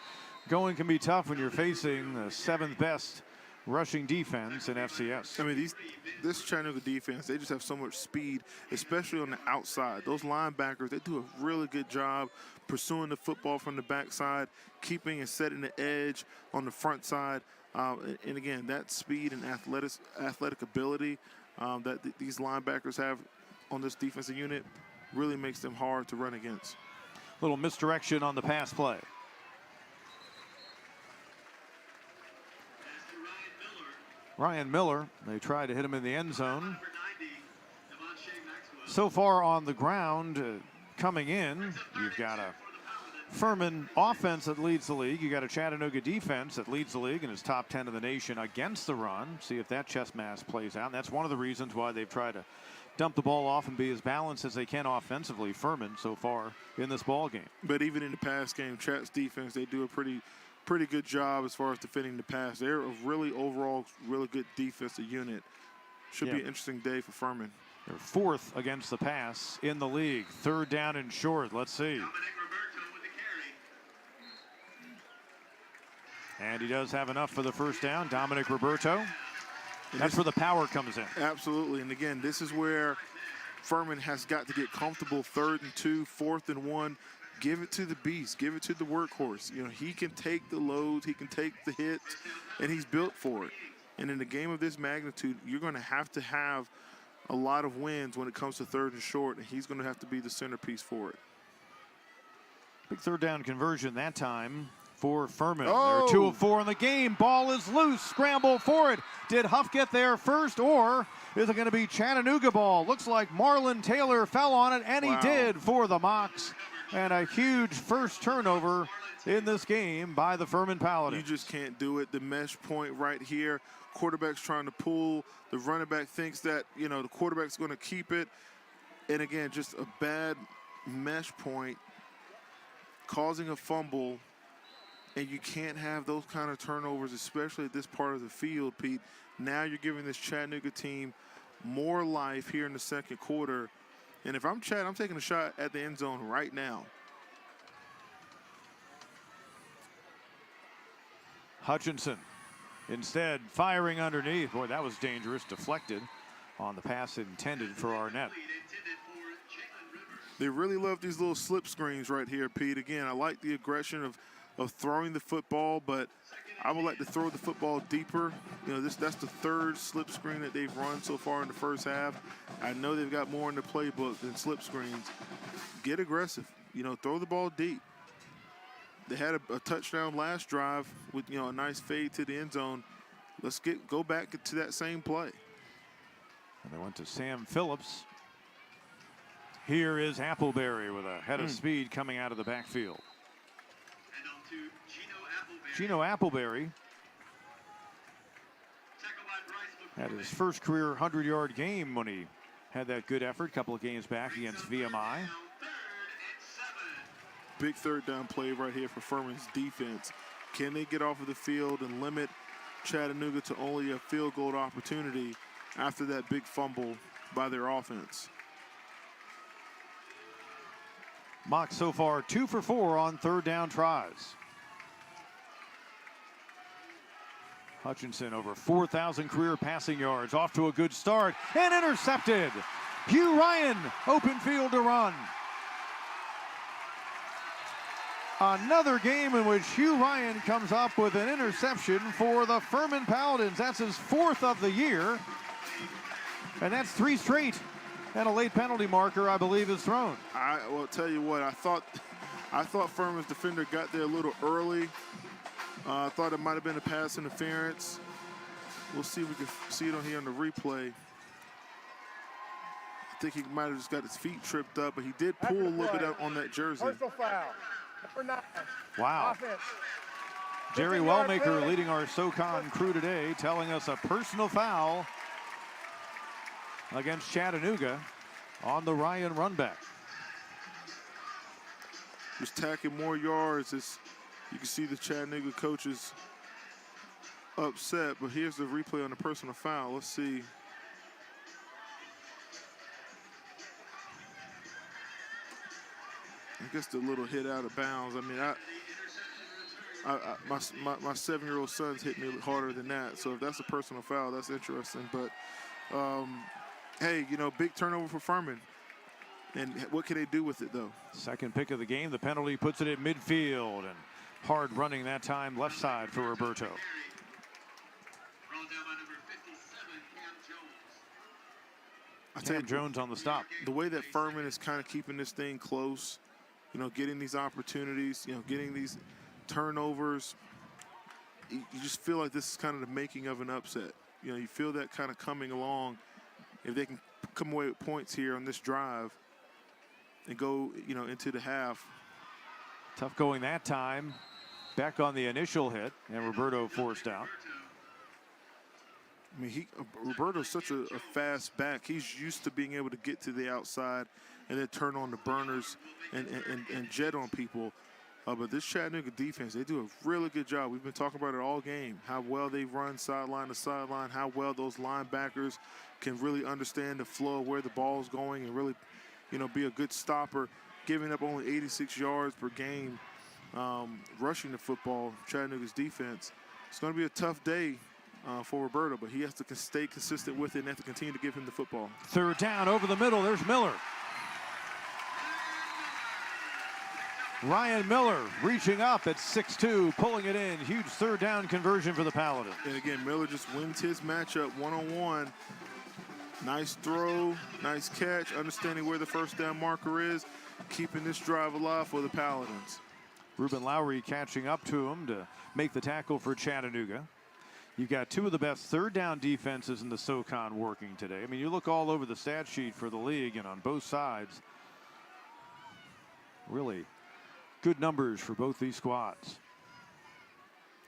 Going can be tough when you're facing the 7th best rushing defense in FCS.
I mean, this Chattanooga defense, they just have so much speed, especially on the outside. Those linebackers, they do a really good job pursuing the football from the backside, keeping and setting the edge on the front side. And again, that speed and athletic ability that these linebackers have on this defensive unit really makes them hard to run against.
Little misdirection on the pass play. Ryan Miller, they tried to hit him in the end zone. So far on the ground, coming in, you've got a Furman offense that leads the league. You got a Chattanooga defense that leads the league and is top 10 in the nation against the run. See if that chess match plays out. And that's one of the reasons why they've tried to dump the ball off and be as balanced as they can offensively, Furman, so far in this ball game.
But even in the pass game, Chat's defense, they do a pretty good job as far as defending the pass. They're a really overall really good defensive unit. Should be an interesting day for Furman.
They're 4th against the pass in the league. 3rd down and short. Let's see. And he does have enough for the first down. Dominic Roberto. That's where the power comes in.
Absolutely. And again, this is where Furman has got to get comfortable. 3rd and 2, 4th and 1. Give it to the beast. Give it to the workhorse. You know, he can take the loads. He can take the hits, and he's built for it. And in a game of this magnitude, you're going to have a lot of wins when it comes to 3rd and short, and he's going to have to be the centerpiece for it.
Big 3rd down conversion that time for Furman. They're 2 of 4 in the game. Ball is loose. Scramble for it. Did Huff get there first, or is it going to be Chattanooga ball? Looks like Marlon Taylor fell on it, and he did for the Mocs. And a huge first turnover in this game by the Furman Paladins.
You just can't do it. The mesh point right here. Quarterback's trying to pull. The running back thinks that, you know, the quarterback's going to keep it. And again, just a bad mesh point causing a fumble. And you can't have those kind of turnovers, especially at this part of the field, Pete. Now you're giving this Chattanooga team more life here in the second quarter. And if I'm Chad, I'm taking a shot at the end zone right now.
Hutchinson instead firing underneath. Boy, that was dangerous. Deflected on the pass intended for Arnett.
They really love these little slip screens right here, Pete. Again, I like the aggression of throwing the football, but I would like to throw the football deeper. You know, that's the 3rd slip screen that they've run so far in the first half. I know they've got more in the playbook than slip screens. Get aggressive. You know, throw the ball deep. They had a touchdown last drive with, you know, a nice fade to the end zone. Let's go back to that same play.
And they went to Sam Phillips. Here is Appleberry with a head of speed coming out of the backfield. Gino Appleberry. Had his first career 100-yard game when he had that good effort a couple of games back against VMI.
Big third down play right here for Furman's defense. Can they get off of the field and limit Chattanooga to only a field goal opportunity after that big fumble by their offense?
Mock so far 2 for 4 on third down tries. Hutchinson over 4,000 career passing yards, off to a good start and intercepted. Hugh Ryan, open field to run. Another game in which Hugh Ryan comes up with an interception for the Furman Paladins. That's his 4th of the year. And that's 3 straight. And a late penalty marker, I believe, is thrown.
I will tell you what, I thought Furman's defender got there a little early. I thought it might have been a pass interference. We'll see if we can see it on here on the replay. I think he might have just got his feet tripped up, but he did pull a little bit out on that jersey.
Personal foul. Number 9.
Wow.
Offense.
Jerry
15-yard
Wellmaker
penalty.
leading our SoCon crew today, telling us a personal foul against Chattanooga on the Ryan runback.
Just tacking more yards. As you can see the Chattanooga coaches upset, but here's the replay on the personal foul. Let's see. I guess the little hit out of bounds. I mean, my 7-year-old son's hit me harder than that. So if that's a personal foul, that's interesting. But hey, you know, big turnover for Furman. And what can they do with it, though?
Second pick of the game. The penalty puts it at midfield, and hard running that time left side for Roberto. Cam Jones on the stop.
The way that Furman is kind of keeping this thing close, you know, getting these opportunities, you know, getting these turnovers, you just feel like this is kind of the making of an upset. You know, you feel that kind of coming along. If they can come away with points here on this drive and go, you know, into the half.
Tough going that time. Back on the initial hit, and Roberto forced out.
I mean, Roberto's such a fast back. He's used to being able to get to the outside and then turn on the burners and jet on people. But this Chattanooga defense, they do a really good job. We've been talking about it all game, how well they run sideline to sideline, how well those linebackers can really understand the flow of where the ball's going and really, you know, be a good stopper, giving up only 86 yards per game, rushing the football, Chattanooga's defense. It's going to be a tough day for Roberto, but he has to stay consistent with it and have to continue to give him the football.
Third down over the middle. There's Miller. Ryan Miller reaching up at 6'2", pulling it in. Huge third down conversion for the Paladins.
And again, Miller just wins his matchup one-on-one. Nice throw, nice catch, understanding where the first down marker is, keeping this drive alive for the Paladins.
Ruben Lowry catching up to him to make the tackle for Chattanooga. You've got two of the best third down defenses in the SoCon working today. I mean, you look all over the stat sheet for the league, and on both sides, really good numbers for both these squads.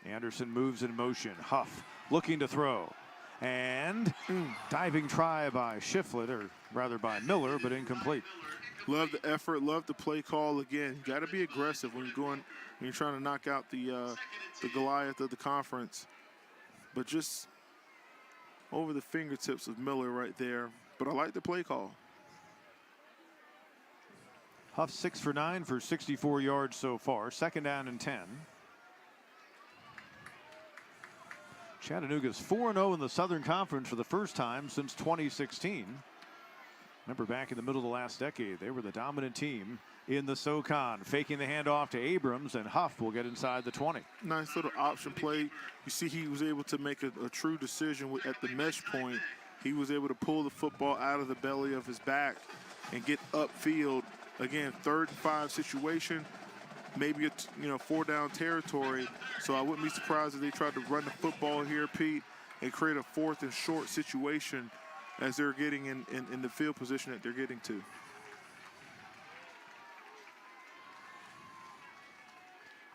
Anderson moves in motion. Huff looking to throw. And diving try by Shiflett, or rather by Miller, but incomplete.
Love the effort, love the play call again. Got to be aggressive when you're trying to knock out the Goliath of the conference. But just over the fingertips of Miller right there. But I like the play call.
Huff 6 for 9 for 64 yards so far. Second down and 10. Chattanooga's 4-0 in the Southern Conference for the first time since 2016. Remember, back in the middle of the last decade, they were the dominant team in the SoCon. Faking the handoff to Abrams, and Huff will get inside the 20.
Nice little option play. You see he was able to make a true decision at the mesh point. He was able to pull the football out of the belly of his back and get upfield. Again, 3rd and 5 situation, maybe a 4-down territory. So I wouldn't be surprised if they tried to run the football here, Pete, and create a 4th and short situation as they're getting in the field position that they're getting to.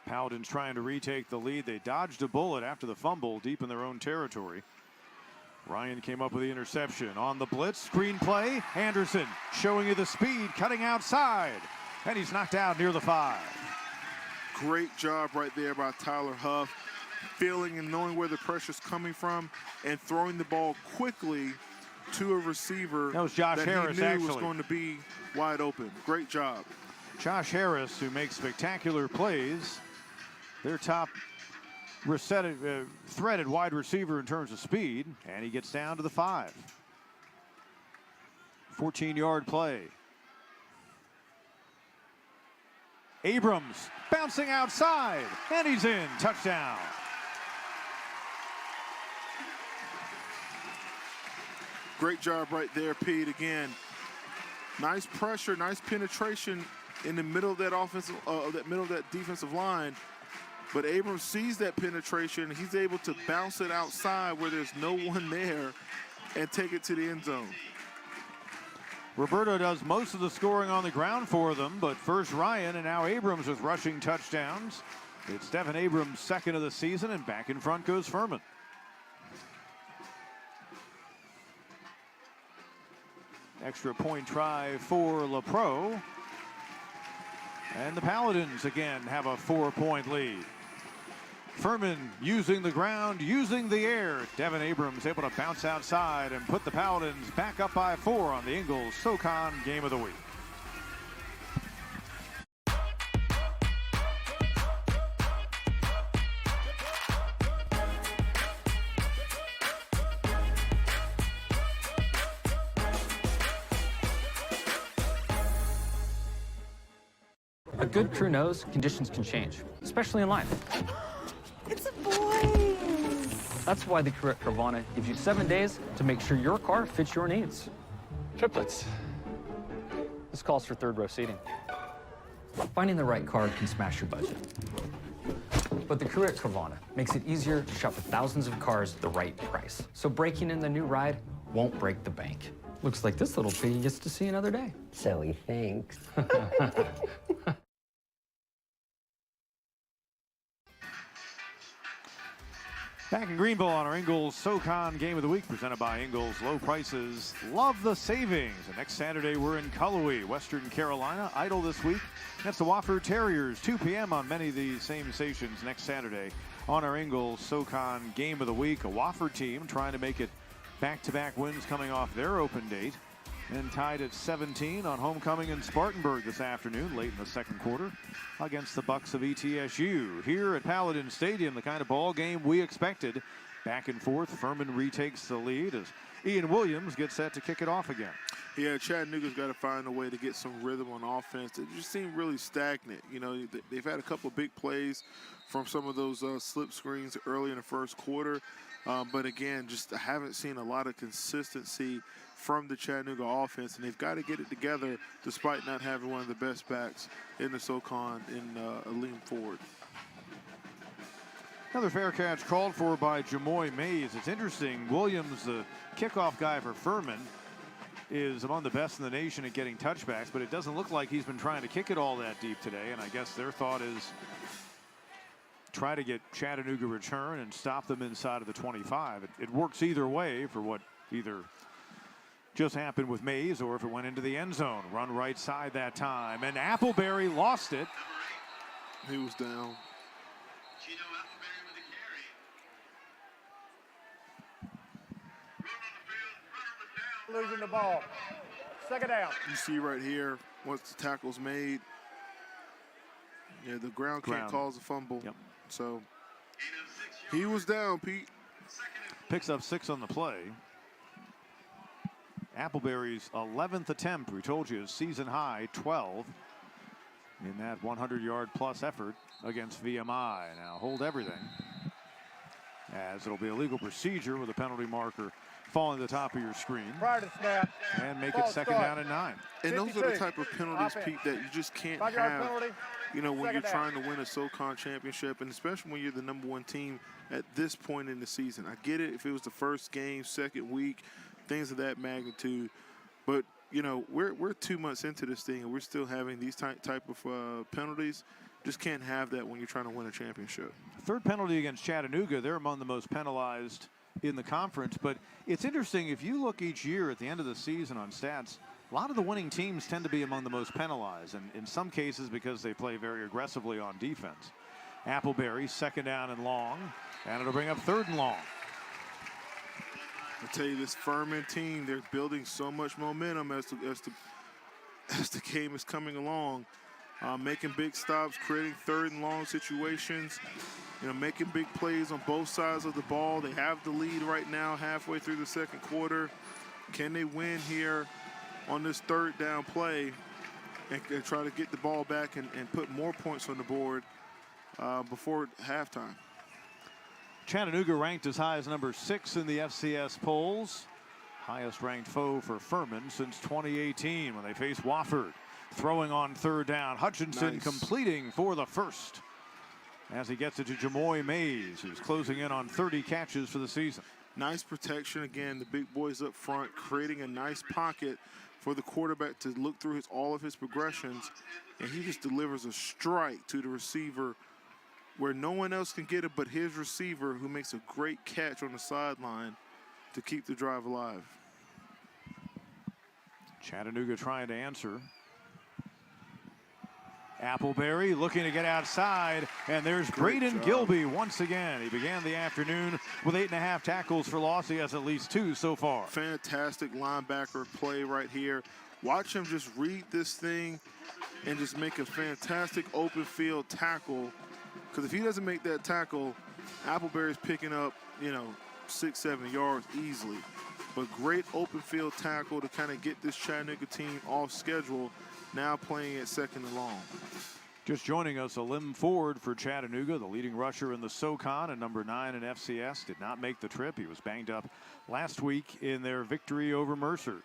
Paladins trying to retake the lead. They dodged a bullet after the fumble deep in their own territory. Ryan came up with the interception. On the blitz, screen play. Anderson showing you the speed, cutting outside. And he's knocked out near the 5.
Great job right there by Tyler Huff, feeling and knowing where the pressure's coming from and throwing the ball quickly to a receiver
that was Josh Harris,
he knew
actually
was going to be wide open. Great job.
Josh Harris, who makes spectacular plays, their top threaded wide receiver in terms of speed, and he gets down to the 5. 14-yard play. Abrams bouncing outside, and he's in. Touchdown.
Great job right there, Pete. Again, nice pressure, nice penetration in the middle of that defensive line. But Abrams sees that penetration. He's able to bounce it outside where there's no one there and take it to the end zone.
Roberto does most of the scoring on the ground for them, but first Ryan and now Abrams with rushing touchdowns. It's Devin Abrams' second of the season, and back in front goes Furman. Extra point try for LaPro. And the Paladins again have a 4-point lead. Furman using the ground, using the air. Devin Abrams able to bounce outside and put the Paladins back up by 4 on the Ingles SoCon Game of the Week.
A good crew knows conditions can change, especially in life.
It's a boy.
That's why the crew at Carvana gives you 7 days to make sure your car fits your needs. Triplets. This calls for third row seating. Finding the right car can smash your budget. But the crew at Carvana makes it easier to shop with thousands of cars at the right price. So breaking in the new ride won't break the bank. Looks like this little piggy gets to see another day.
So he thinks.
Back in Greenville on our Ingles SoCon Game of the Week, presented by Ingles. Low prices, love the savings. And next Saturday, we're in Cullowhee, Western Carolina. Idle this week. That's the Wofford Terriers, 2 p.m. on many of these same stations next Saturday on our Ingles SoCon Game of the Week. A Wofford team trying to make it back-to-back wins coming off their open date. And tied at 17 on homecoming in Spartanburg this afternoon, late in the second quarter, against the Bucks of ETSU. Here at Paladin Stadium, the kind of ball game we expected. Back and forth, Furman retakes the lead as Ian Williams gets set to kick it off again.
Yeah, Chattanooga's got to find a way to get some rhythm on offense. It just seemed really stagnant. You know, they've had a couple big plays from some of those slip screens early in the first quarter. But again, just I haven't seen a lot of consistency from the Chattanooga offense, and they've got to get it together despite not having one of the best backs in the SoCon in Aleem Ford.
Another fair catch called for by Jamoy Mays. It's interesting, Williams, the kickoff guy for Furman, is among the best in the nation at getting touchbacks, but it doesn't look like he's been trying to kick it all that deep today, and I guess their thought is try to get Chattanooga return and stop them inside of the 25. It works either way for what either just happened with Mays or if it went into the end zone. Run right side that time, and Appleberry lost it.
He was down.
Losing the ball. Second down.
You see right here, once the tackle's made, yeah, the ground can't cause a fumble.
Yep.
So he was down, Pete.
Picks up 6 on the play. Appleberry's 11th attempt, we told you, is season high, 12 in that 100-yard plus effort against VMI. Now hold everything, as it'll be a legal procedure with a penalty marker falling to the top of your screen.
Prior to snap.
And make it second down and 9.
And those are the type of penalties, Pete, that you just can't have, you know, when you're trying to win a SoCon championship, and especially when you're the #1 team at this point in the season. I get it if it was the first game, second week, things of that magnitude. But, you know, we're 2 months into this thing, and we're still having these type of penalties. Just can't have that when you're trying to win a championship.
Third penalty against Chattanooga. They're among the most penalized in the conference. But it's interesting, if you look each year at the end of the season on stats, a lot of the winning teams tend to be among the most penalized, and in some cases because they play very aggressively on defense. Appleberry, second down and long, and it'll bring up third and long.
I tell you, this Furman team, they're building so much momentum as the game is coming along, making big stops, creating third and long situations, making big plays on both sides of the ball. They have the lead right now, halfway through the second quarter. Can they win here on this third down play and try to get the ball back and put more points on the board before halftime?
Chattanooga ranked as high as number 6 in the FCS polls. Highest ranked foe for Furman since 2018 when they faced Wofford. Throwing on third down. Hutchinson completing for the first as he gets it to Jamoy Mays, who's closing in on 30 catches for the season.
Nice protection again. The big boys up front creating a nice pocket for the quarterback to look through all of his progressions, and he just delivers a strike to the receiver where no one else can get it but his receiver, who makes a great catch on the sideline to keep the drive alive.
Chattanooga trying to answer. Appleberry looking to get outside, and there's Braden Gilby once again. He began the afternoon with 8.5 tackles for loss. He has at least 2 so far.
Fantastic linebacker play right here. Watch him just read this thing and just make a fantastic open field tackle. Because if he doesn't make that tackle, Appleberry's picking up, 6-7 yards easily. But great open field tackle to kind of get this Chattanooga team off schedule, now playing at second and long.
Just joining us, Alim Ford for Chattanooga, the leading rusher in the SoCon and number 9 in FCS, did not make the trip. He was banged up last week in their victory over Mercer.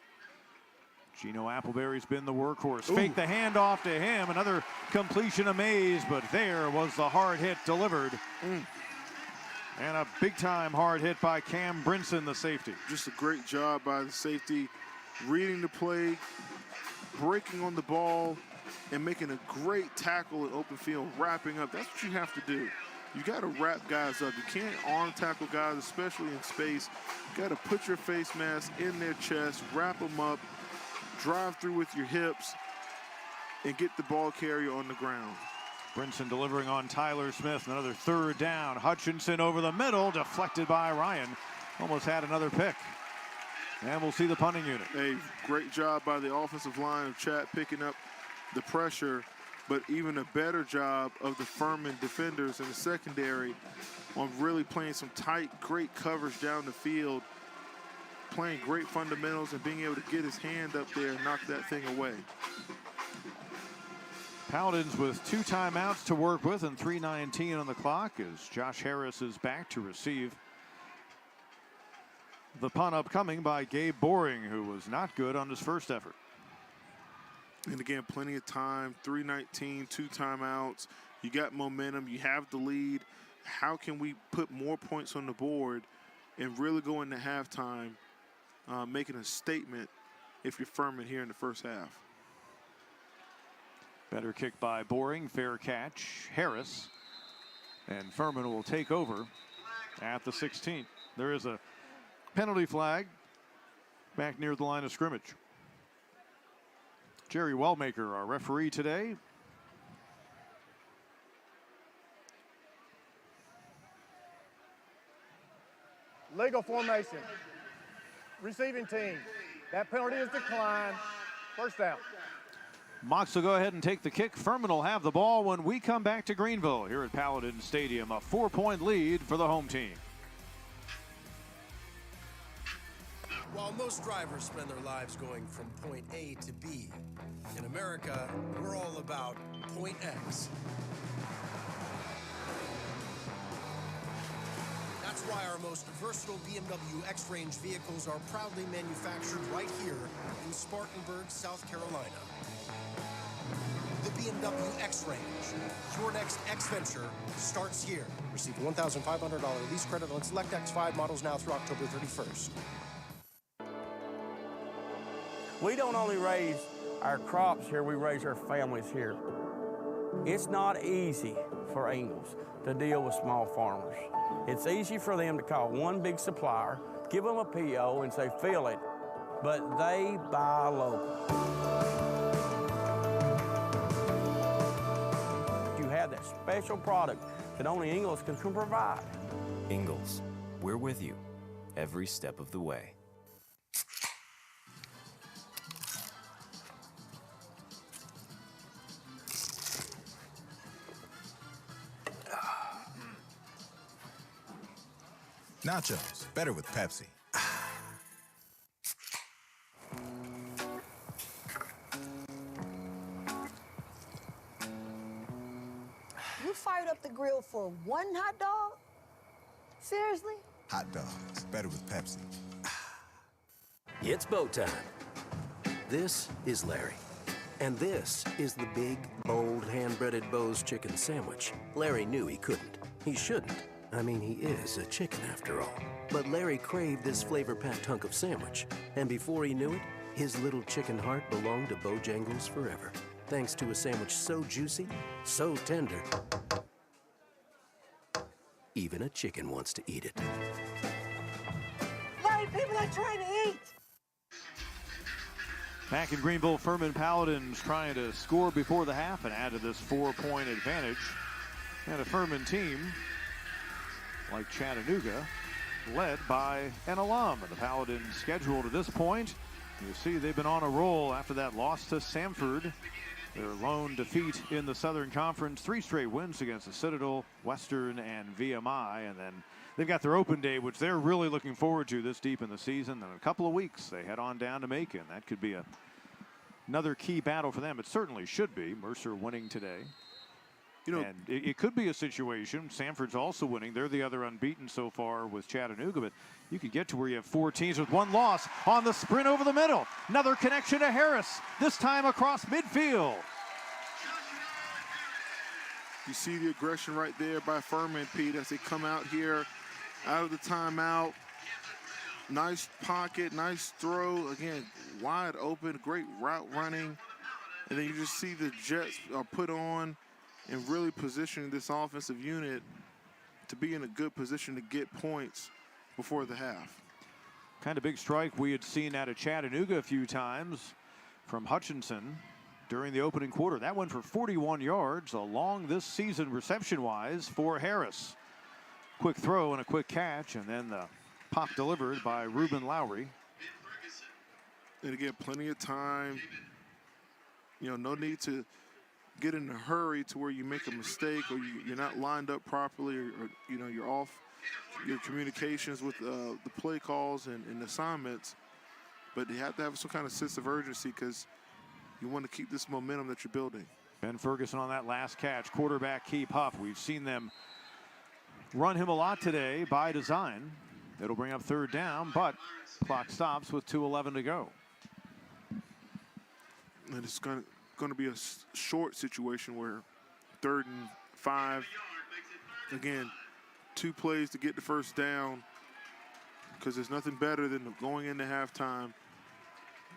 Gino Appleberry's been the workhorse.
Ooh.
Fake the handoff to him. Another completion of Mays, but there was the hard hit delivered. And a big-time hard hit by Cam Brinson, the safety.
Just a great job by the safety, reading the play, breaking on the ball, and making a great tackle in open field, wrapping up. That's what you have to do. You got to wrap guys up. You can't arm tackle guys, especially in space. You got to put your face mask in their chest, wrap them up, drive through with your hips, and get the ball carrier on the ground.
Brinson delivering on Tyler Smith. Another third down. Hutchinson over the middle, deflected by Ryan. Almost had another pick. And we'll see the punting unit.
A great job by the offensive line of Chat picking up the pressure, but even a better job of the Furman defenders in the secondary on really playing some tight, great coverage down the field, playing great fundamentals and being able to get his hand up there and knock that thing away.
Paladins with 2 timeouts to work with and 3:19 on the clock as Josh Harris is back to receive. The punt upcoming by Gabe Boring, who was not good on his first effort.
And again, plenty of time, 3:19, 2 timeouts. You got momentum, you have the lead. How can we put more points on the board and really go into halftime making a statement if you're Furman here in the first half?
Better kick by Boring, fair catch. Harris, and Furman will take over at the 16. There is a penalty flag back near the line of scrimmage. Jerry Wellmaker, our referee today.
Legal formation. Receiving team. That penalty is declined. First down.
Mox will go ahead and take the kick. Furman will have the ball when we come back to Greenville here at Paladin Stadium. A 4-point lead for the home team.
While most drivers spend their lives going from point A to B, in America, we're all about point X. That's why our most versatile BMW X-Range vehicles are proudly manufactured right here in Spartanburg, South Carolina. The BMW X-Range, your next X-Venture, starts here. Receive a $1,500 lease credit on select X5 models now through October 31st.
We don't only raise our crops here, we raise our families here. It's not easy for Ingalls to deal with small farmers. It's easy for them to call one big supplier, give them a PO, and say, fill it, but they buy local. You have that special product that only Ingles can provide.
Ingles, we're with you every step of the way.
Nachos, better with Pepsi.
You fired up the grill for one hot dog? Seriously?
Hot dogs, better with Pepsi.
It's bow time. This is Larry. And this is the big, bold, hand-breaded Bo's chicken sandwich. Larry knew he couldn't. He shouldn't. I mean, he is a chicken after all. But Larry craved this flavor-packed hunk of sandwich. And before he knew it, his little chicken heart belonged to Bojangles forever. Thanks to a sandwich so juicy, so tender, even a chicken wants to eat it.
Larry, people are trying to eat.
Back in Greenville, Furman Paladins trying to score before the half and add to this 4-point advantage. And a Furman team like Chattanooga, led by an alum. And the Paladins schedule to this point, you see they've been on a roll after that loss to Samford. Their lone defeat in the Southern Conference, 3 straight wins against the Citadel, Western, and VMI. And then they've got their open day, which they're really looking forward to this deep in the season. In a couple of weeks, they head on down to Macon. That could be another key battle for them. It certainly should be. Mercer winning today. You know, and it could be a situation. Samford's also winning. They're the other unbeaten so far with Chattanooga, but you could get to where you have 4 teams with 1 loss on the sprint over the middle. Another connection to Harris, this time across midfield.
You see the aggression right there by Furman, Pete, as they come out here out of the timeout. Nice pocket, nice throw. Again, wide open, great route running. And then you just see the Jets are put on and really positioning this offensive unit to be in a good position to get points before the half.
Kind of big strike we had seen out of Chattanooga a few times from Hutchinson during the opening quarter. That went for 41 yards, a long this season reception-wise for Harris. Quick throw and a quick catch, and then the pop delivered by Ruben Lowry.
And again, plenty of time. You know, no need to get in a hurry to where you make a mistake or you're not lined up properly, or you know, you're off your communications with the play calls and assignments. But you have to have some kind of sense of urgency because you want to keep this momentum that you're building.
Ben Ferguson on that last catch, quarterback keep Huff. We've seen them run him a lot today by design. It'll bring up 3rd down, but clock stops with 2:11 to go.
And it's going to be a short situation where 3rd and 5. Again, 2 plays to get the 1st down, because there's nothing better than going into halftime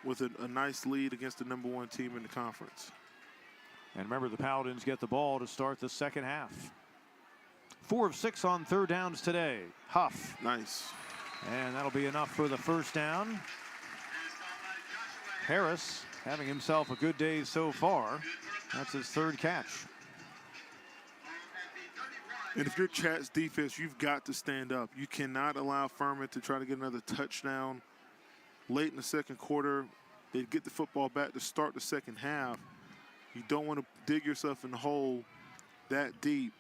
with a nice lead against the #1 team in the conference.
And remember, the Paladins get the ball to start the second half. 4 of 6 on 3rd downs today. Huff.
Nice.
And that'll be enough for the 1st down. Harris having himself a good day so far. That's his 3rd catch.
And if you're Chat's defense, you've got to stand up. You cannot allow Furman to try to get another touchdown late in the 2nd quarter. They get the football back to start the 2nd half. You don't want to dig yourself in the hole that deep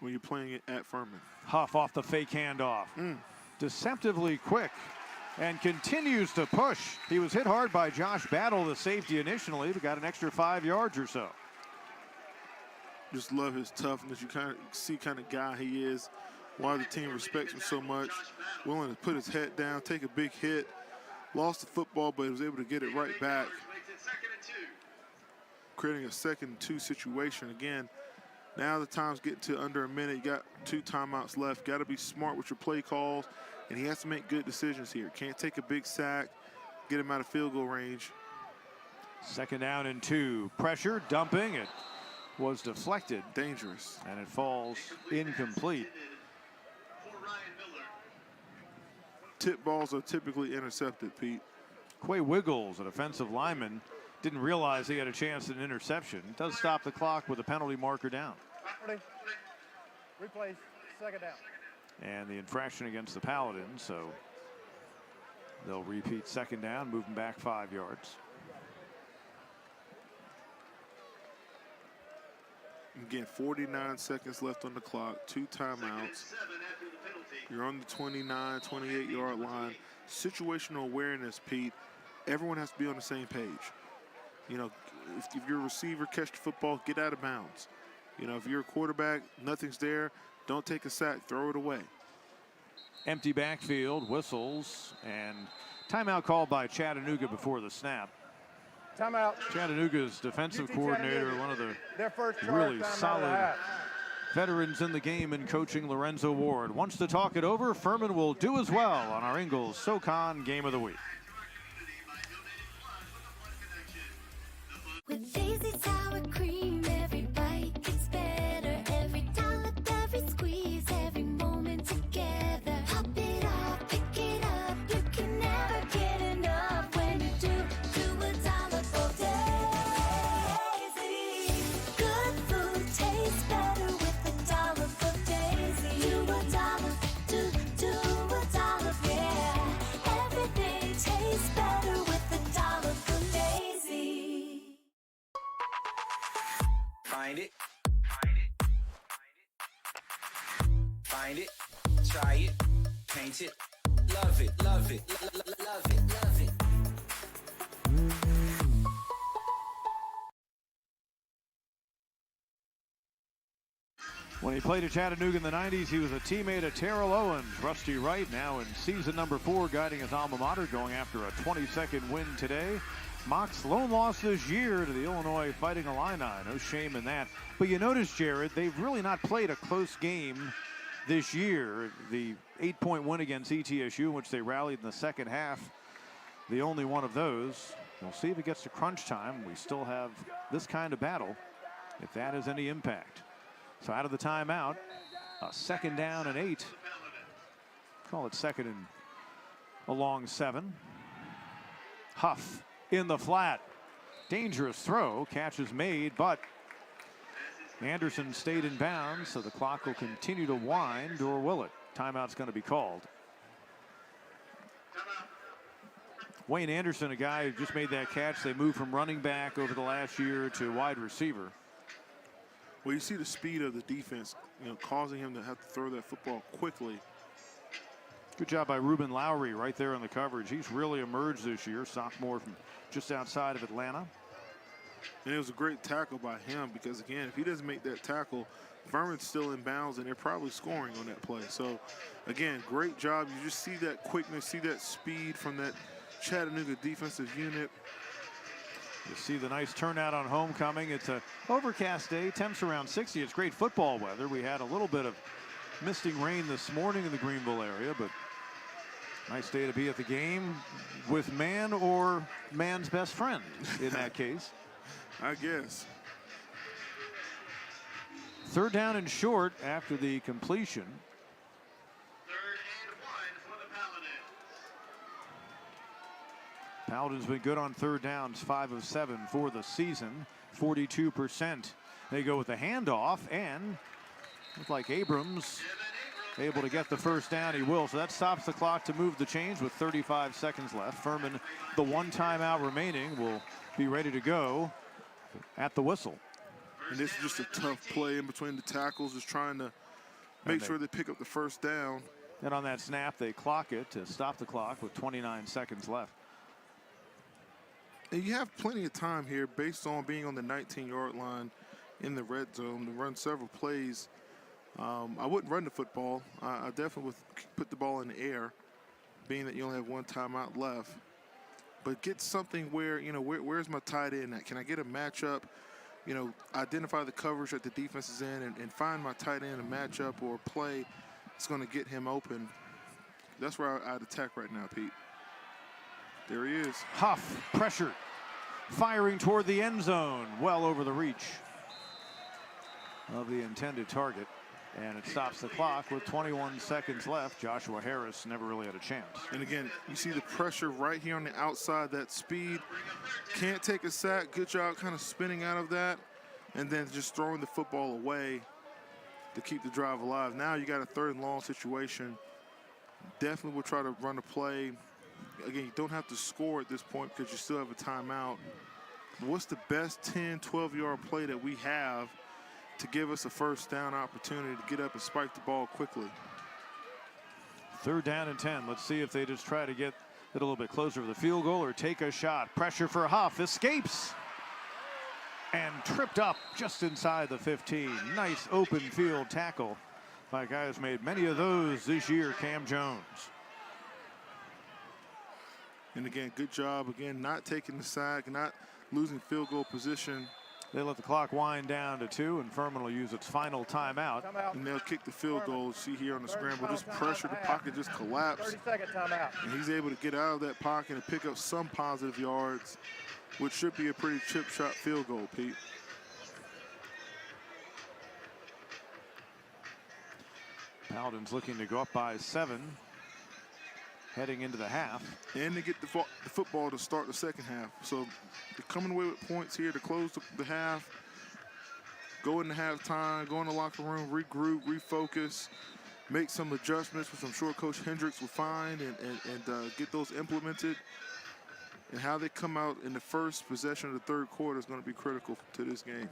when you're playing it at Furman.
Huff off the fake handoff. Deceptively quick and continues to push. He was hit hard by Josh Battle, the safety initially, but got an extra 5 yards or so.
Just love his toughness. You kind of see kind of guy he is, why the team respects him so much. Willing to put his head down, take a big hit. Lost the football, but was able to get it right back. Creating a 2nd and 2 situation. Again, now the time's getting to under a minute. You got 2 timeouts left. Got to be smart with your play calls, and he has to make good decisions here. Can't take a big sack, get him out of field goal range.
2nd down and 2. Pressure, dumping. It was deflected.
Dangerous.
And it falls incomplete.
tip balls are typically intercepted, Pete.
Quay Wiggles, a defensive lineman, didn't realize he had a chance at an interception. It does stop the clock with a penalty marker down.
Replays, second down.
And the infraction against the Paladins, so they'll repeat second down, moving back 5 yards.
Again, 49 seconds left on the clock, 2 timeouts. You're on the 29, 28-yard line. Situational awareness, Pete. Everyone has to be on the same page. You know, if you're a receiver, catch the football, get out of bounds. You know, if you're a quarterback, nothing's there, don't take a sack, throw it away.
Empty backfield, whistles, and timeout called by Chattanooga before the snap.
Timeout.
Chattanooga's defensive coordinator, one of the
Their first charge,
really
timeout
solid veterans in the game in coaching, Lorenzo Ward, wants to talk it over. Furman will do as well on our Ingles SoCon Game of the Week.
With Daisy sour cream, every bite gets better. Every dollop, every squeeze, every moment together. Pop it off, pick it up. You can never get enough when you do a dollar for Daisy. Good food tastes better with a dollar for Daisy. Do a dollar, do a dollar, yeah. Everything tastes better with a dollar for Daisy.
Find it, find it, try it, paint it, love it, love it, love it, love it.
When he played at Chattanooga in the 90s, he was a teammate of Terrell Owens. Rusty Wright now in season number 4, guiding his alma mater, going after a 22nd win today. Mock's lone loss this year to the Illinois Fighting Illini. No shame in that. But you notice, Jared, they've really not played a close game this year. The 8-point win against ETSU, in which they rallied in the second half, the only one of those. We'll see if it gets to crunch time. We still have this kind of battle, if that has any impact. So out of the timeout, a second down and 8. Call it second and a long 7. Huff in the flat. Dangerous throw. Catch is made, but Anderson stayed in bounds, so the clock will continue to wind, or will it? Timeout's going to be called. Wayne Anderson, a guy who just made that catch. They moved from running back over the last year to wide receiver.
Well, you see the speed of the defense, you know, causing him to have to throw that football quickly.
Good job by Ruben Lowry right there on the coverage. He's really emerged this year, sophomore from just outside of Atlanta.
And it was a great tackle by him because, again, if he doesn't make that tackle, Furman's still in bounds, and they're probably scoring on that play. So, again, great job. You just see that quickness, see that speed from that Chattanooga defensive unit.
You see the nice turnout on homecoming. It's an overcast day, temps around 60. It's great football weather. We had a little bit of misting rain this morning in the Greenville area, but nice day to be at the game with man or man's best friend in that case.
I guess.
Third down and short after the completion. Paladin's been good on third downs, 5 of 7 for the season, 42%. They go with the handoff, and looks like Abrams able to get the first down. He will, so that stops the clock to move the chains with 35 seconds left. Furman, the 1 timeout remaining, will be ready to go at the whistle.
And this is just a tough play in between the tackles, just trying to make sure they pick up the first down.
And on that snap, they clock it to stop the clock with 29 seconds left.
And you have plenty of time here based on being on the 19-yard line in the red zone to run several plays. I wouldn't run the football. I definitely would put the ball in the air, being that you only have 1 timeout left. But get something where, you know, where's my tight end at? Can I get a matchup? You know, identify the coverage that the defense is in and find my tight end a matchup or a play that's going to get him open. That's where I'd attack right now, Pete. There he is.
Huff, pressured, firing toward the end zone, well over the reach of the intended target. And it stops the clock with 21 seconds left. Joshua Harris never really had a chance.
And again, you see the pressure right here on the outside, that speed. Can't take a sack. Good job kind of spinning out of that. And then just throwing the football away to keep the drive alive. Now you got a 3rd and long situation. Definitely will try to run a play. Again, you don't have to score at this point because you still have a timeout. What's the best 10, 12-yard play that we have to give us a 1st down opportunity to get up and spike the ball quickly?
3rd down and 10. Let's see if they just try to get it a little bit closer to the field goal or take a shot. Pressure for Huff. Escapes. And tripped up just inside the 15. Nice open field tackle by a guy who's made many of those this year, Cam Jones.
And again, good job. Again, not taking the sack, not losing field goal position.
They let the clock wind down to 2, and Furman will use its final timeout.
And they'll kick the field goal. See here on the scramble, just pressure, the pocket just collapsed.
30-second timeout.
And he's able to get out of that pocket and pick up some positive yards, which should be a pretty chip shot field goal, Pete.
Paladins looking to go up by 7. Heading into the half.
And to get the football to start the second half. So they're coming away with points here to close the half. Go into halftime, go in the locker room, regroup, refocus, make some adjustments, which I'm sure Coach Hendricks will find and get those implemented. And how they come out in the first possession of the 3rd quarter is going to be critical to this game.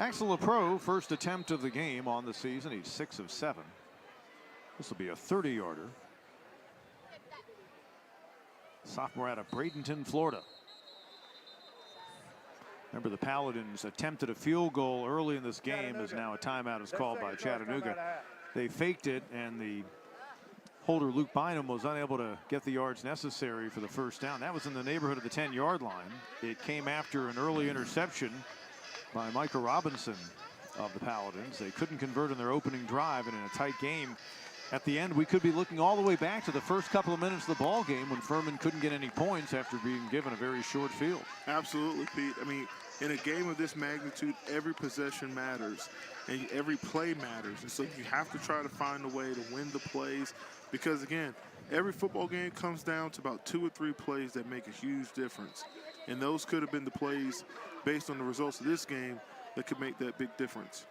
Axel LaPro, first attempt of the game on the season. He's 6 of 7. This will be a 30-yarder. Sophomore out of Bradenton, Florida. Remember, the Paladins attempted a field goal early in this game, as now a timeout is called by Chattanooga. They faked it, and the holder, Luke Bynum, was unable to get the yards necessary for the 1st down. That was in the neighborhood of the 10-yard line. It came after an early interception by Micah Robinson of the Paladins. They couldn't convert in their opening drive, and in a tight game at the end, we could be looking all the way back to the first couple of minutes of the ball game when Furman couldn't get any points after being given a very short field.
Absolutely, Pete. I mean, in a game of this magnitude, every possession matters and every play matters. And so you have to try to find a way to win the plays because, again, every football game comes down to about 2 or 3 plays that make a huge difference. And those could have been the plays based on the results of this game that could make that big difference.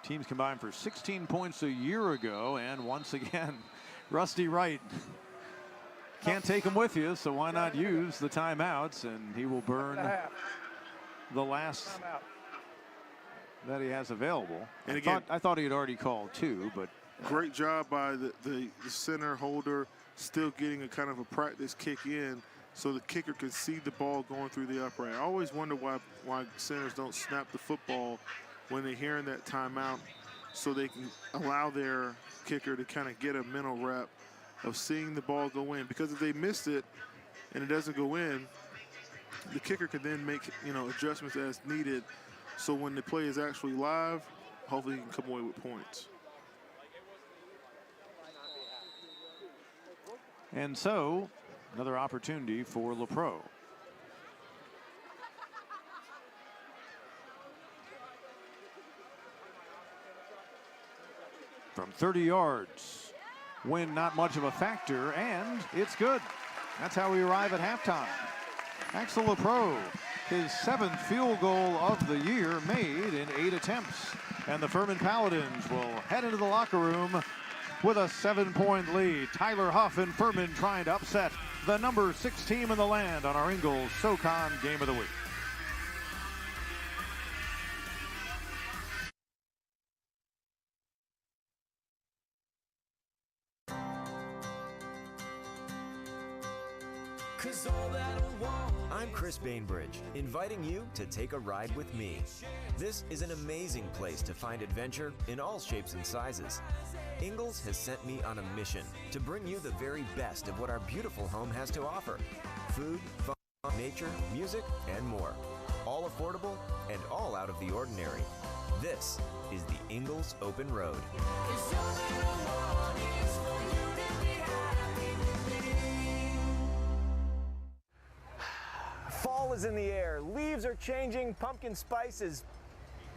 Teams combined for 16 points a year ago, and once again, Rusty Wright can't take them with you, so why not use the timeouts, and he will burn the last that he has available.
And again,
I thought he had already called 2, but
great job by the center holder, still getting a kind of a practice kick in so the kicker can see the ball going through the upright. I always wonder why centers don't snap the football when they're hearing that timeout so they can allow their kicker to kind of get a mental rep of seeing the ball go in. Because if they missed it and it doesn't go in, the kicker can then make adjustments as needed so when the play is actually live, hopefully he can come away with points.
And so, another opportunity for LaPro. From 30 yards, win not much of a factor, and it's good. That's how we arrive at halftime. Axel LaPro, his 7th field goal of the year, made in 8 attempts. And the Furman Paladins will head into the locker room with a 7-point lead. Tyler Huff and Furman trying to upset the number 6 team in the land on our Ingles SoCon Game of the Week.
I'm Chris Bainbridge, inviting you to take a ride with me. This is an amazing place to find adventure in all shapes and sizes. Ingles has sent me on a mission to bring you the very best of what our beautiful home has to offer. Food, fun, nature, music, and more. All affordable and all out of the ordinary. This is the Ingles Open Road.
Fall is is in the air. Leaves are changing. Pumpkin spice is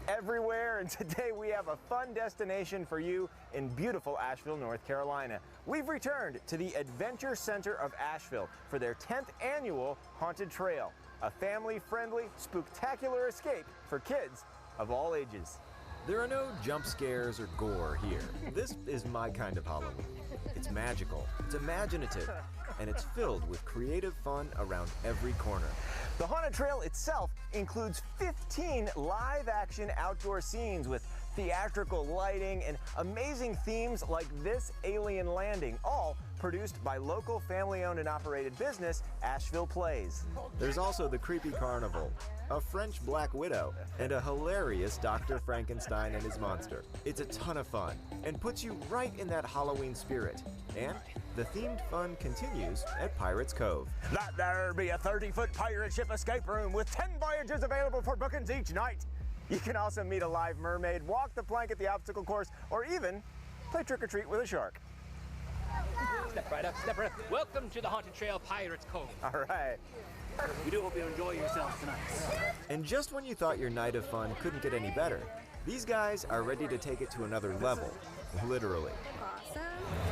everywhere. And today we have a fun destination for you in beautiful Asheville, North Carolina. We've returned to the Adventure Center of Asheville for their 10th annual Haunted Trail, a family-friendly, spooktacular escape for kids of all ages.
There are no jump scares or gore here. This is my kind of Halloween. It's magical, it's imaginative, and it's filled with creative fun around every corner.
The Haunted Trail itself includes 15 live-action outdoor scenes with theatrical lighting and amazing themes like this alien landing, all produced by local family-owned and operated business, Asheville Plays.
There's also the creepy carnival, a French Black Widow, and a hilarious Dr. Frankenstein and his monster. It's a ton of fun and puts you right in that Halloween spirit. And the themed fun continues at Pirates Cove.
That there be a 30-foot pirate ship escape room with 10 voyages available for bookings each night. You can also meet a live mermaid, walk the plank at the obstacle course, or even play trick-or-treat with a shark.
Step right up, step right up. Welcome to the Haunted Trail Pirates Cove.
All right.
We do hope you enjoy yourselves tonight.
And just when you thought your night of fun couldn't get any better, these guys are ready to take it to another level, literally.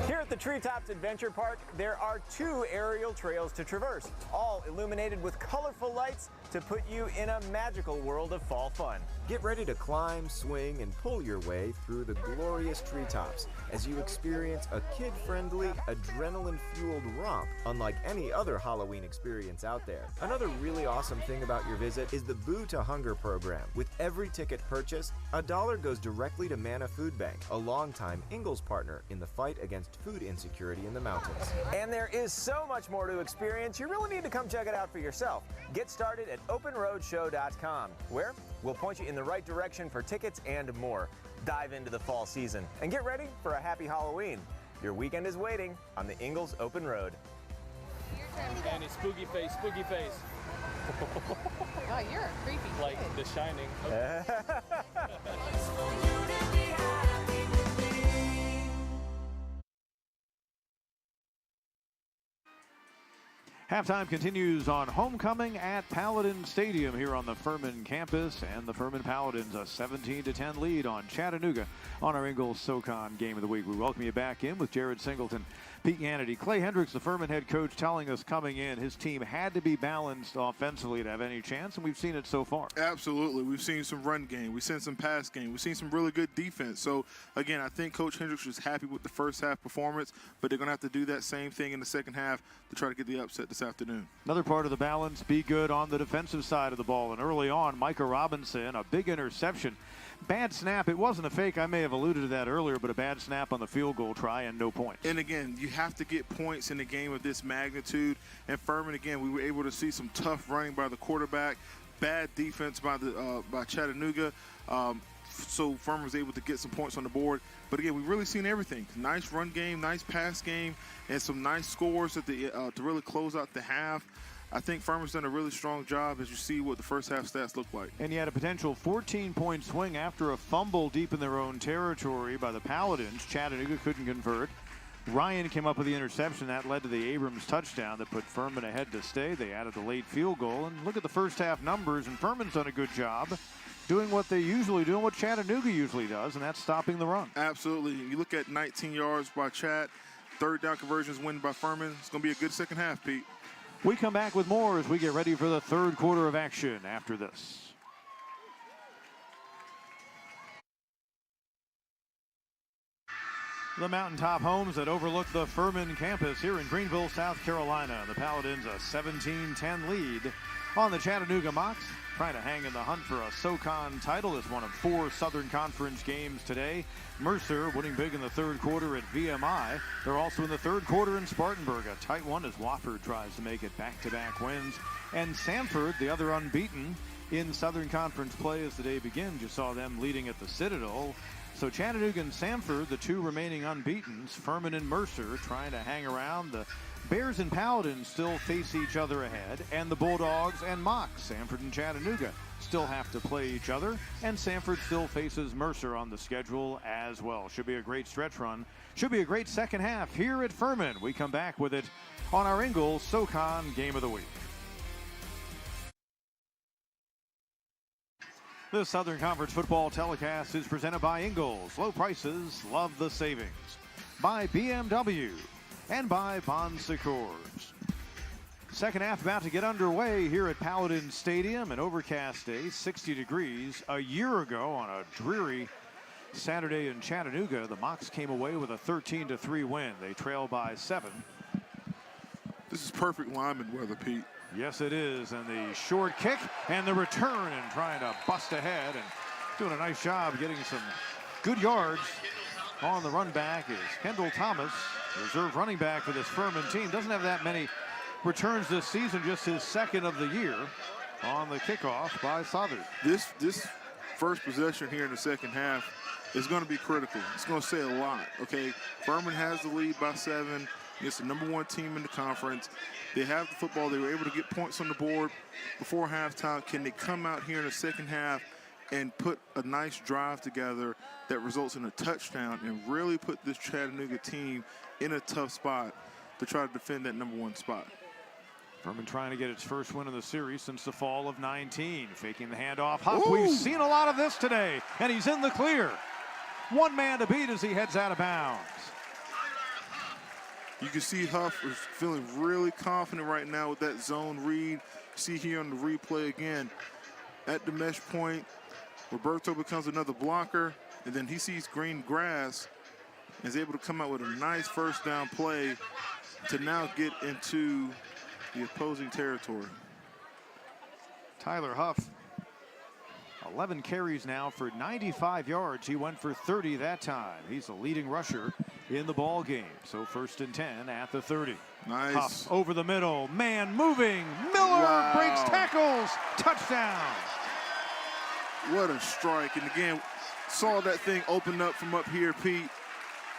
Here at the Treetops Adventure Park, there are 2 aerial trails to traverse, all illuminated with colorful lights to put you in a magical world of fall fun.
Get ready to climb, swing, and pull your way through the glorious treetops as you experience a kid-friendly, adrenaline-fueled romp unlike any other Halloween experience out there. Another really awesome thing about your visit is the Boo to Hunger program. With every ticket purchase, $1 goes directly to Manna Food Bank, a longtime Ingalls partner in the fight against food insecurity in the mountains.
And there is so much more to experience, you really need to come check it out for yourself. Get started at openroadshow.com, where we'll point you in the right direction for tickets and more. Dive into the fall season and get ready for a happy Halloween. Your weekend is waiting on the Ingalls Open Road.
And it's spooky face, spooky face.
Oh, you're a creepy kid.
Like The Shining.
Halftime continues on homecoming at Paladin Stadium here on the Furman campus, and the Furman Paladins a 17-10 lead on Chattanooga on our Ingalls SoCon Game of the Week. We welcome you back in with Jared Singleton, Pete Hannity. Clay Hendricks, the Furman head coach, telling us coming in his team had to be balanced offensively to have any chance, and we've seen it so far.
Absolutely. We've seen some run game. We've seen some pass game. We've seen some really good defense. So, again, I think Coach Hendricks was happy with the first half performance, but they're going to have to do that same thing in the second half to try to get the upset this afternoon.
Another part of the balance, be good on the defensive side of the ball. And early on, Micah Robinson, a big interception. Bad snap. It wasn't a fake. I may have alluded to that earlier, but a bad snap on the field goal try and no points.
And again, you have to get points in a game of this magnitude. And Furman, again, we were able to see some tough running by the quarterback, bad defense by Chattanooga. So Furman was able to get some points on the board. But again, we've really seen everything. Nice run game, nice pass game, and some nice scores at the to really close out the half. I think Furman's done a really strong job as you see what the first half stats look like.
And you had a potential 14-point swing after a fumble deep in their own territory by the Paladins. Chattanooga couldn't convert. Ryan came up with the interception. That led to the Abrams touchdown that put Furman ahead to stay. They added the late field goal. And look at the first half numbers, and Furman's done a good job doing what they usually do and what Chattanooga usually does, and that's stopping the run.
Absolutely. You look at 19 yards by Chat, third down conversions win by Furman. It's going to be a good second half, Pete.
We come back with more as we get ready for the third quarter of action after this. The mountaintop homes that overlook the Furman campus here in Greenville, South Carolina. The Paladins a 17-10 lead on the Chattanooga Mocs, trying to hang in the hunt for a SoCon title. It's one of 4 Southern Conference games today. Mercer winning big in the third quarter at VMI. They're also in the third quarter in Spartanburg. A tight one as Wofford tries to make it back-to-back wins. And Sanford, the other unbeaten in Southern Conference play as the day begins. You saw them leading at the Citadel. So Chattanooga and Sanford, the 2 remaining unbeatens. Furman and Mercer trying to hang around. The Bears and Paladins still face each other ahead, and the Bulldogs and Mocs, Sanford and Chattanooga, still have to play each other, and Sanford still faces Mercer on the schedule as well. Should be a great stretch run. Should be a great second half here at Furman. We come back with it on our Ingalls SoCon Game of the Week. This Southern Conference football telecast is presented by Ingalls. Low prices, love the savings. By BMW and by Bon Secours. Second half about to get underway here at Paladin Stadium. An overcast day, 60 degrees. A year ago on a dreary Saturday in Chattanooga, the Mocs came away with a 13-3 win. They trail by 7.
This is perfect lineman weather, Pete.
Yes, it is. And the short kick and the return and trying to bust ahead and doing a nice job getting some good yards on the run back is Kendall Thomas, reserve running back for this Furman team. Doesn't have that many returns this season, just his second of the year on the kickoff by Southern.
This first possession here in the second half is going to be critical. It's going to say a lot, okay? Furman has the lead by 7. It's the #1 team in the conference. They have the football. They were able to get points on the board before halftime. Can they come out here in the second half and put a nice drive together that results in a touchdown and really put this Chattanooga team in a tough spot to try to defend that #1 spot?
Furman trying to get its first win of the series since the fall of 19. Faking the handoff. Huff, we've seen a lot of this today, and he's in the clear. One man to beat as he heads out of bounds.
You can see Huff is feeling really confident right now with that zone read. See here on the replay again. At the mesh point, Roberto becomes another blocker, and then he sees green grass and is able to come out with a nice first down play to now get into the opposing territory.
Tyler Huff, 11 carries now for 95 yards. He went for 30 that time. He's the leading rusher in the ball game. So 1st and 10 at the 30.
Nice.
Huff over the middle. Man moving. Miller breaks tackles. Touchdown.
What a strike. And again, saw that thing open up from up here, Pete.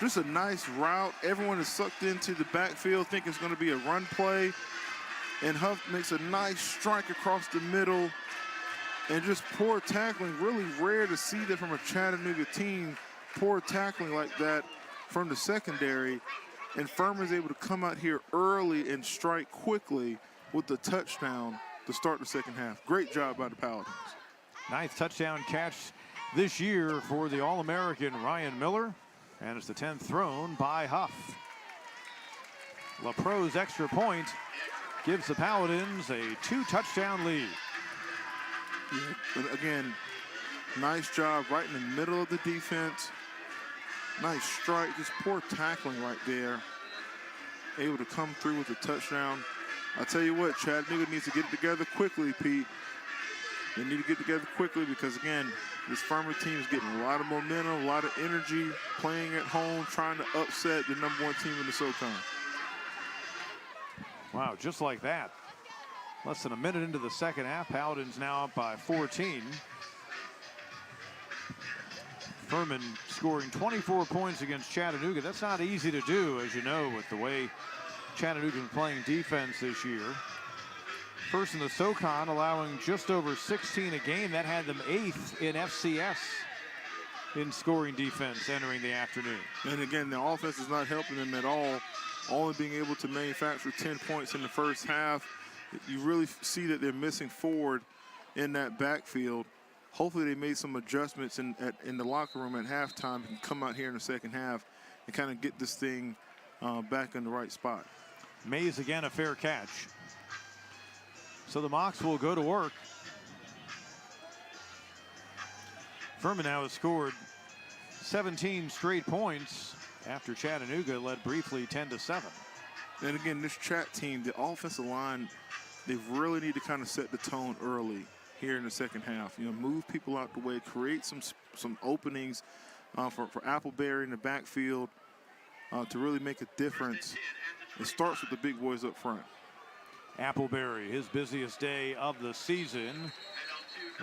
Just a nice route. Everyone is sucked into the backfield, thinking it's going to be a run play. And Huff makes a nice strike across the middle. And just poor tackling. Really rare to see that from a Chattanooga team. Poor tackling like that from the secondary. And Furman's able to come out here early and strike quickly with the touchdown to start the second half. Great job by the Paladins.
9th touchdown catch this year for the All-American Ryan Miller. And it's the 10th thrown by Huff. LaPro's extra point gives the Paladins a 2-touchdown lead.
Yeah, but again, nice job right in the middle of the defense. Nice strike, just poor tackling right there. Able to come through with a touchdown. I tell you what, Chattanooga needs to get it together quickly, Pete. They need to get together quickly because, again, this Furman team is getting a lot of momentum, a lot of energy, playing at home, trying to upset the #1 team in the SoCon.
Wow, just like that. Less than a minute into the second half. Paladins now up by 14. Furman scoring 24 points against Chattanooga. That's not easy to do, as you know, with the way Chattanooga's been playing defense this year. First in the SoCon, allowing just over 16 a game. That had them 8th in FCS in scoring defense entering the afternoon.
And again, the offense is not helping them at all. Only being able to manufacture 10 points in the first half. You really see that they're missing forward in that backfield. Hopefully they made some adjustments in the locker room at halftime and come out here in the second half and kind of get this thing back in the right spot.
Mays again a fair catch. So the Mocs will go to work. Furman now has scored 17 straight points after Chattanooga led briefly 10-7.
And again, this Chat team, the offensive line, they really need to kind of set the tone early here in the second half. You know, move people out the way, create some openings for Appleberry in the backfield to really make a difference. It starts with the big boys up front.
Appleberry, his busiest day of the season,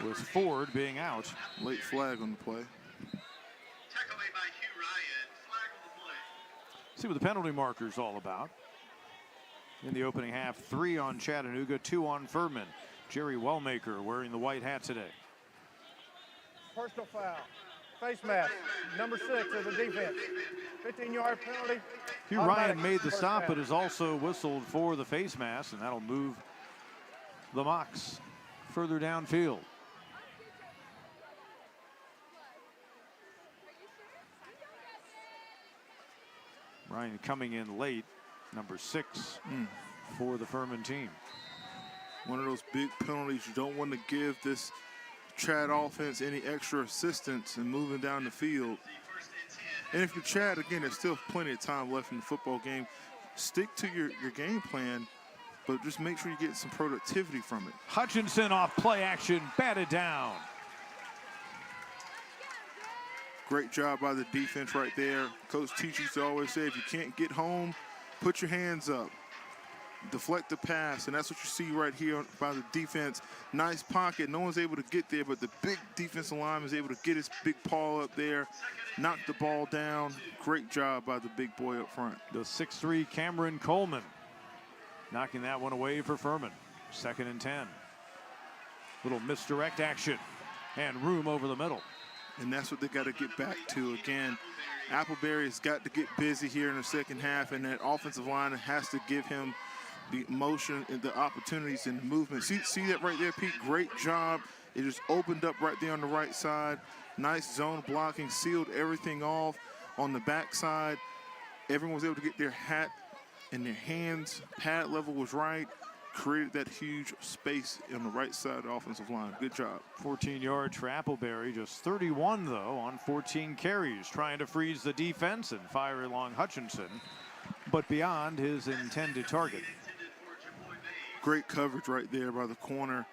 with Ford being out.
Late flag on the play.
See what the penalty marker's all about. In the opening half, 3 on Chattanooga, 2 on Furman. Jerry Wellmaker wearing the white hat today.
Personal foul. Face mask. Number 6 of the defense. 15-yard penalty.
Hugh Ryan made the stop, but is also whistled for the face mask, and that'll move the Mocs further downfield. Ryan coming in late, number 6 for the Furman team.
One of those big penalties. You don't want to give this Chad offense any extra assistance in moving down the field. And if you're Chad, again, there's still plenty of time left in the football game. Stick to your game plan, but just make sure you get some productivity from it.
Hutchinson off play action, batted down.
Great job by the defense right there. Coach Teach used to always say, if you can't get home, put your hands up. Deflect the pass, and that's what you see right here by the defense. Nice pocket. No one's able to get there, but the big defensive lineman is able to get his big paw up there, knock the ball down. Great job by the big boy up front.
The 6'3" Cameron Coleman knocking that one away for Furman. 2nd and 10. Little misdirect action and room over the middle.
And that's what they got to get back to. Again, Appleberry's got to get busy here in the second half, and that offensive line has to give him the motion and the opportunities and the movement. See that right there, Pete? Great job. It just opened up right there on the right side. Nice zone blocking, sealed everything off on the backside. Everyone was able to get their hat in their hands. Pad level was right. Created that huge space on the right side of the offensive line. Good job.
14 yards for Appleberry, just 31 though on 14 carries, trying to freeze the defense and fire along Hutchinson, but beyond his intended target.
Great coverage right there by the corner.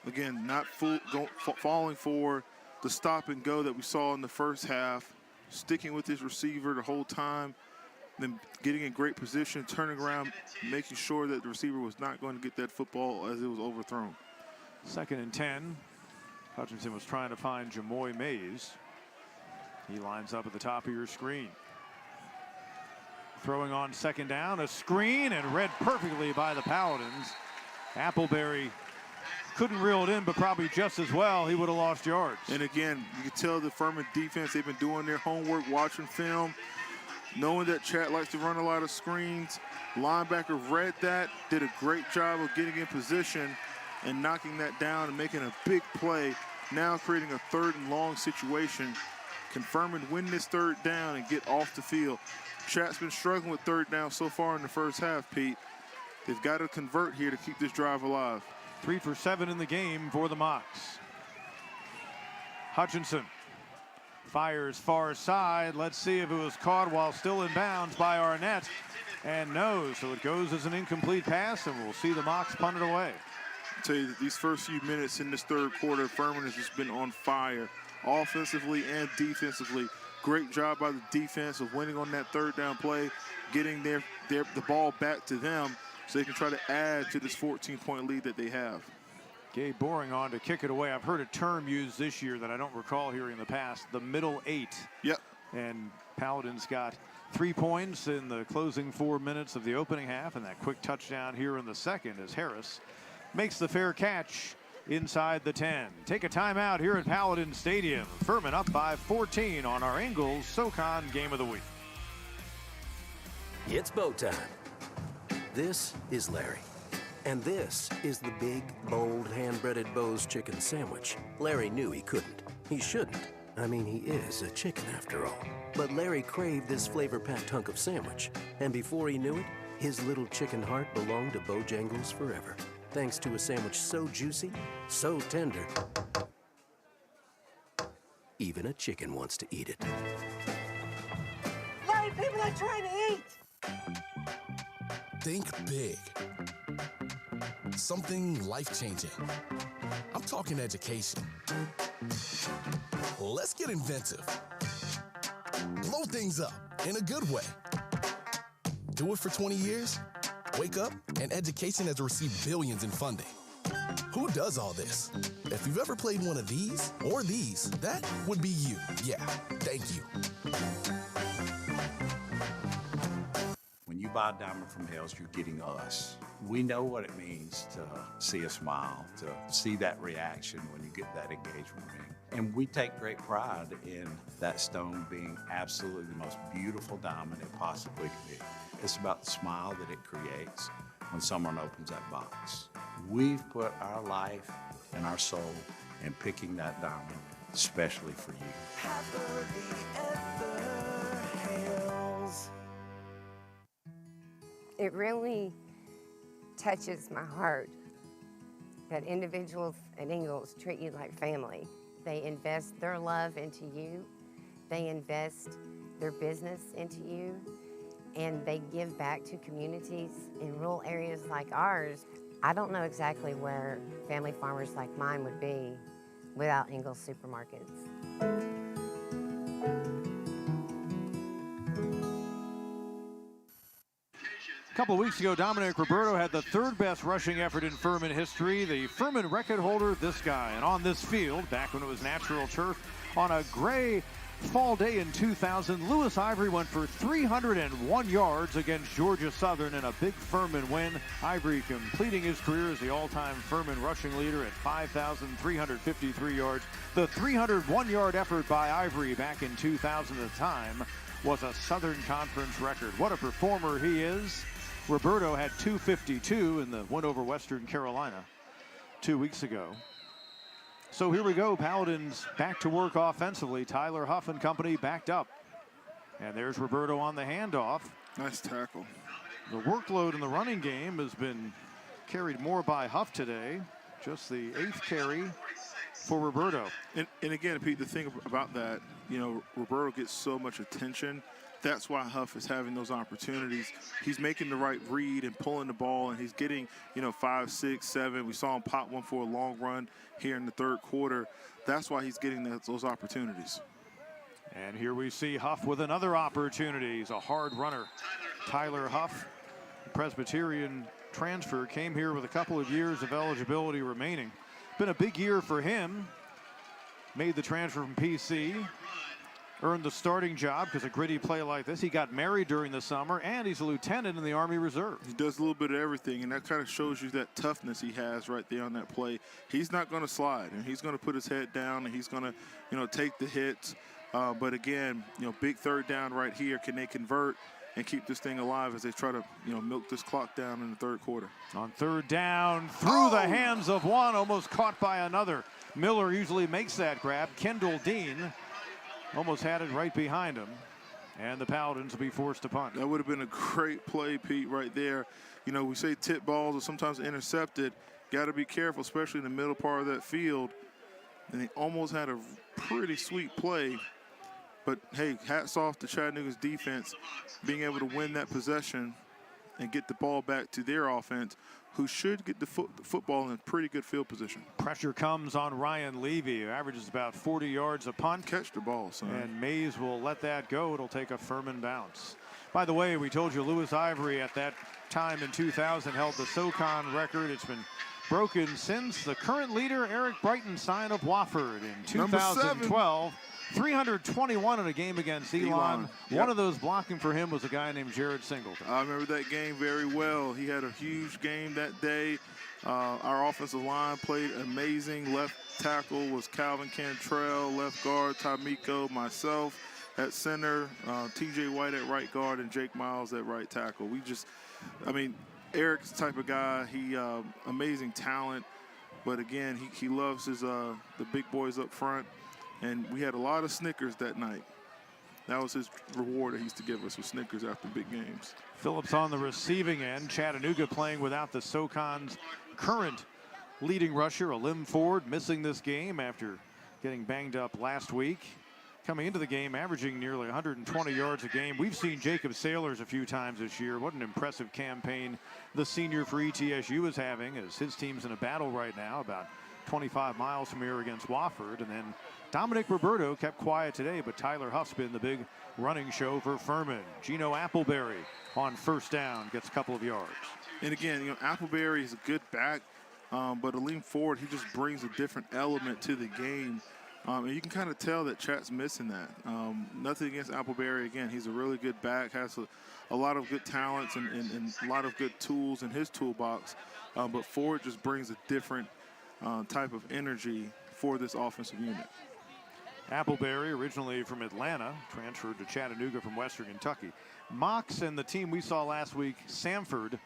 Again, not falling for the stop and go that we saw in the first half. Sticking with his receiver the whole time. Then getting in great position, turning around, making sure that the receiver was not going to get that football as it was overthrown.
2nd and 10. Hutchinson was trying to find Jamoy Mays. He lines up at the top of your screen. Throwing on 2nd down, a screen, and read perfectly by the Paladins. Appleberry couldn't reel it in, but probably just as well, he would have lost yards.
And again, you can tell the Furman defense, they've been doing their homework, watching film, knowing that Chat likes to run a lot of screens. Linebacker read that, did a great job of getting in position and knocking that down and making a big play. Now creating a 3rd and long situation. Can Furman win this 3rd down and get off the field? Chat's been struggling with 3rd down so far in the first half, Pete. They've got to convert here to keep this drive alive.
3 for 7 in the game for the Mocs. Hutchinson fires far side. Let's see if it was caught while still in bounds by Arnett. And no, so it goes as an incomplete pass, and we'll see the Mocs punt it away.
I'll tell you that these first few minutes in this 3rd quarter, Furman has just been on fire, offensively and defensively. Great job by the defense of winning on that 3rd down play, getting the ball back to them so they can try to add to this 14-point lead that they have.
Gabe Boring on to kick it away. I've heard a term used this year that I don't recall hearing in the past, the middle 8.
Yep.
And Paladins got 3 points in the closing 4 minutes of the opening half, and that quick touchdown here in the second as Harris makes the fair catch inside the 10. Take a timeout here at Paladin Stadium. Furman up by 14 on our Ingles SoCon Game of the Week.
It's bow time. This is Larry. And this is the big, bold, hand-breaded Bo's chicken sandwich. Larry knew he couldn't. He shouldn't. I mean, he is a chicken after all. But Larry craved this flavor-packed hunk of sandwich. And before he knew it, his little chicken heart belonged to Bojangles forever. Thanks to a sandwich so juicy, so tender, even a chicken wants to eat it.
Larry, people are trying to eat.
Think big. Something life-changing. I'm talking education. Let's get inventive. Blow things up in a good way. Do it for 20 years? Wake up and education has received billions in funding. Who does all this? If you've ever played one of these or these, that would be you. Yeah, thank you.
When you buy a diamond from Hales, you're getting us. We know what it means to see a smile, to see that reaction when you get that engagement ring. And we take great pride in that stone being absolutely the most beautiful diamond it possibly could be. It's about the smile that it creates when someone opens that box. We've put our life and our soul in picking that diamond, especially for you.
Happily ever Hales.
It really touches my heart that individuals at Ingalls treat you like family. They invest their love into you, they invest their business into you, and they give back to communities in rural areas like ours. I don't know exactly where family farmers like mine would be without Ingalls supermarkets.
A couple of weeks ago, Dominic Roberto had the third best rushing effort in Furman history. The Furman record holder, this guy. And on this field, back when it was natural turf, on a gray fall day in 2000, Lewis Ivory went for 301 yards against Georgia Southern in a big Furman win. Ivory completing his career as the all-time Furman rushing leader at 5,353 yards. The 301-yard effort by Ivory back in 2000 at the time was a Southern Conference record. What a performer he is. Roberto had 252 in the win over Western Carolina 2 weeks ago. So here we go, Paladins back to work offensively. Tyler Huff and company backed up. And there's Roberto on the handoff.
Nice tackle.
The workload in the running game has been carried more by Huff today. Just the 8th carry for Roberto.
And again, Pete, the thing about that, you know, Roberto gets so much attention. That's why Huff is having those opportunities. He's making the right read and pulling the ball, and he's getting, you know, 5, 6, 7. We saw him pop one for a long run here in the third quarter. That's why he's getting those opportunities.
And here we see Huff with another opportunity. He's a hard runner. Tyler Huff, Presbyterian transfer, came here with a couple of years of eligibility remaining. Been a big year for him. Made the transfer from PC. Earned the starting job because a gritty play like this. He got married during the summer, and he's a lieutenant in the Army Reserve.
He does a little bit of everything, and that kind of shows you that toughness he has right there on that play. He's not going to slide, and he's going to put his head down, and he's going to, you know, take the hits. But again, you know, big third down right here. Can they convert and keep this thing alive as they try to, you know, milk this clock down in the third quarter?
On third down, through the hands of one, almost caught by another. Miller usually makes that grab. Kendall Dean almost had it right behind him, and the Paladins will be forced to punt.
That would have been a great play, Pete, right there. You know, we say tip balls are sometimes intercepted. Got to be careful, especially in the middle part of that field. And he almost had a pretty sweet play. But, hey, hats off to Chattanooga's defense being able to win that possession and get the ball back to their offense, who should get the football in pretty good field position.
Pressure comes on Ryan Levy, who averages about 40 yards a punt.
Catch the ball, son.
And Mays will let that go. It'll take a Furman bounce. By the way, we told you Lewis Ivory at that time in 2000 held the SoCon record. It's been broken since. The current leader, Eric Breitenstein of Wofford, in 2012. 321 in a game against Elon.
Yep.
One of those blocking for him was a guy named Jared Singleton.
I remember that game very well. He had a huge game that day. Our offensive line played amazing. Left tackle was Calvin Cantrell. Left guard, Tamiko, myself at center. TJ White at right guard, and Jake Miles at right tackle. I mean, Eric's the type of guy. He amazing talent. But again, he loves his the big boys up front. And we had a lot of Snickers that night. That was his reward that he used to give us, with Snickers after big games.
Phillips on the receiving end. Chattanooga playing without the SoCon's current leading rusher, Alim Ford, missing this game after getting banged up last week. Coming into the game, averaging nearly 120 yards a game. We've seen Jacob Sailors a few times this year. What an impressive campaign the senior for ETSU is having, as his team's in a battle right now, about 25 miles from here against Wofford. And then Dominic Roberto kept quiet today, but Tyler Huff's been the big running show for Furman. Gino Appleberry on first down gets a couple of yards.
And again, you know, Appleberry is a good back, but Alim Ford, he just brings a different element to the game. And you can kind of tell that Chat's missing that. Nothing against Appleberry. Again, he's a really good back, has a lot of good talents and a lot of good tools in his toolbox. But Ford just brings a different type of energy for this offensive unit.
Appleberry, originally from Atlanta, transferred to Chattanooga from Western Kentucky. Mox and the team we saw last week, Samford,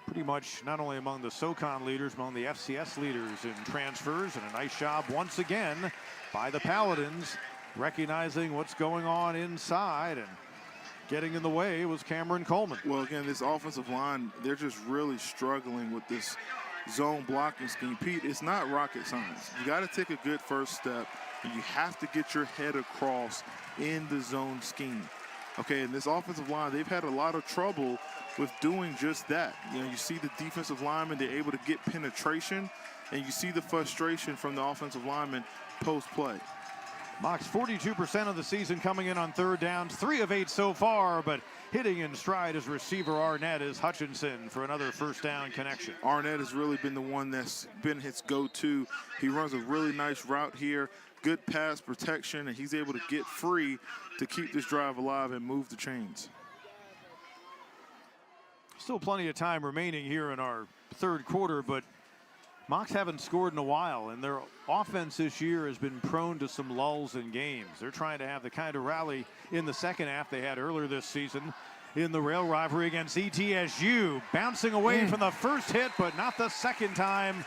pretty much not only among the SoCon leaders, among the FCS leaders in transfers, and a nice job once again by the Paladins, recognizing what's going on inside and Getting in the way was Cameron Coleman.
Well, again, this offensive line, they're just really struggling with this zone blocking scheme. Pete, it's not rocket science. You got to take a good first step, and you have to get your head across in the zone scheme. Okay, and this offensive line, they've had a lot of trouble with doing just that. You know, you see the defensive linemen, they're able to get penetration, and you see the frustration from the offensive linemen post-play.
Mocs 42% of the season coming in on third downs, 3 of 8 so far, but hitting in stride as receiver Arnett is Hutchinson for another first down connection.
Arnett has really been the one that's been his go-to. He runs a really nice route here, good pass protection, and he's able to get free to keep this drive alive and move the chains.
Still plenty of time remaining here in our third quarter, but Mocs haven't scored in a while, and their offense this year has been prone to some lulls in games. They're trying to have the kind of rally in the second half they had earlier this season in the rail rivalry against ETSU. Bouncing away from the first hit, but not the second time,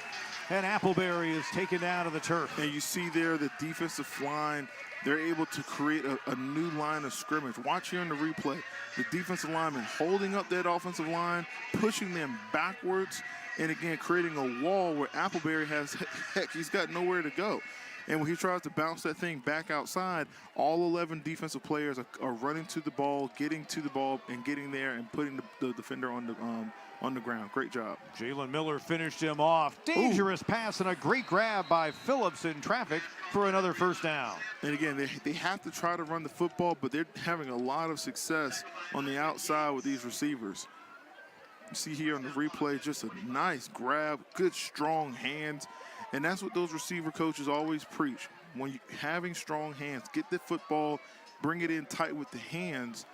and Appleberry is taken down to the turf.
And you see there the defensive line, they're able to create a new line of scrimmage. Watch here in the replay. The defensive lineman holding up that offensive line, pushing them backwards, and again, creating a wall where Appleberry has, heck, he's got nowhere to go. And when he tries to bounce that thing back outside, all 11 defensive players are running to the ball, getting to the ball, and getting there and putting the defender on the ground. Great job.
Jalen Miller finished him off. Dangerous pass and a great grab by Phillips in traffic for another first down.
And again, they have to try to run the football, but they're having a lot of success on the outside with these receivers. You see here on the replay, just a nice grab, good strong hands. And that's what those receiver coaches always preach. When you're having strong hands, get the football, bring it in tight with the hands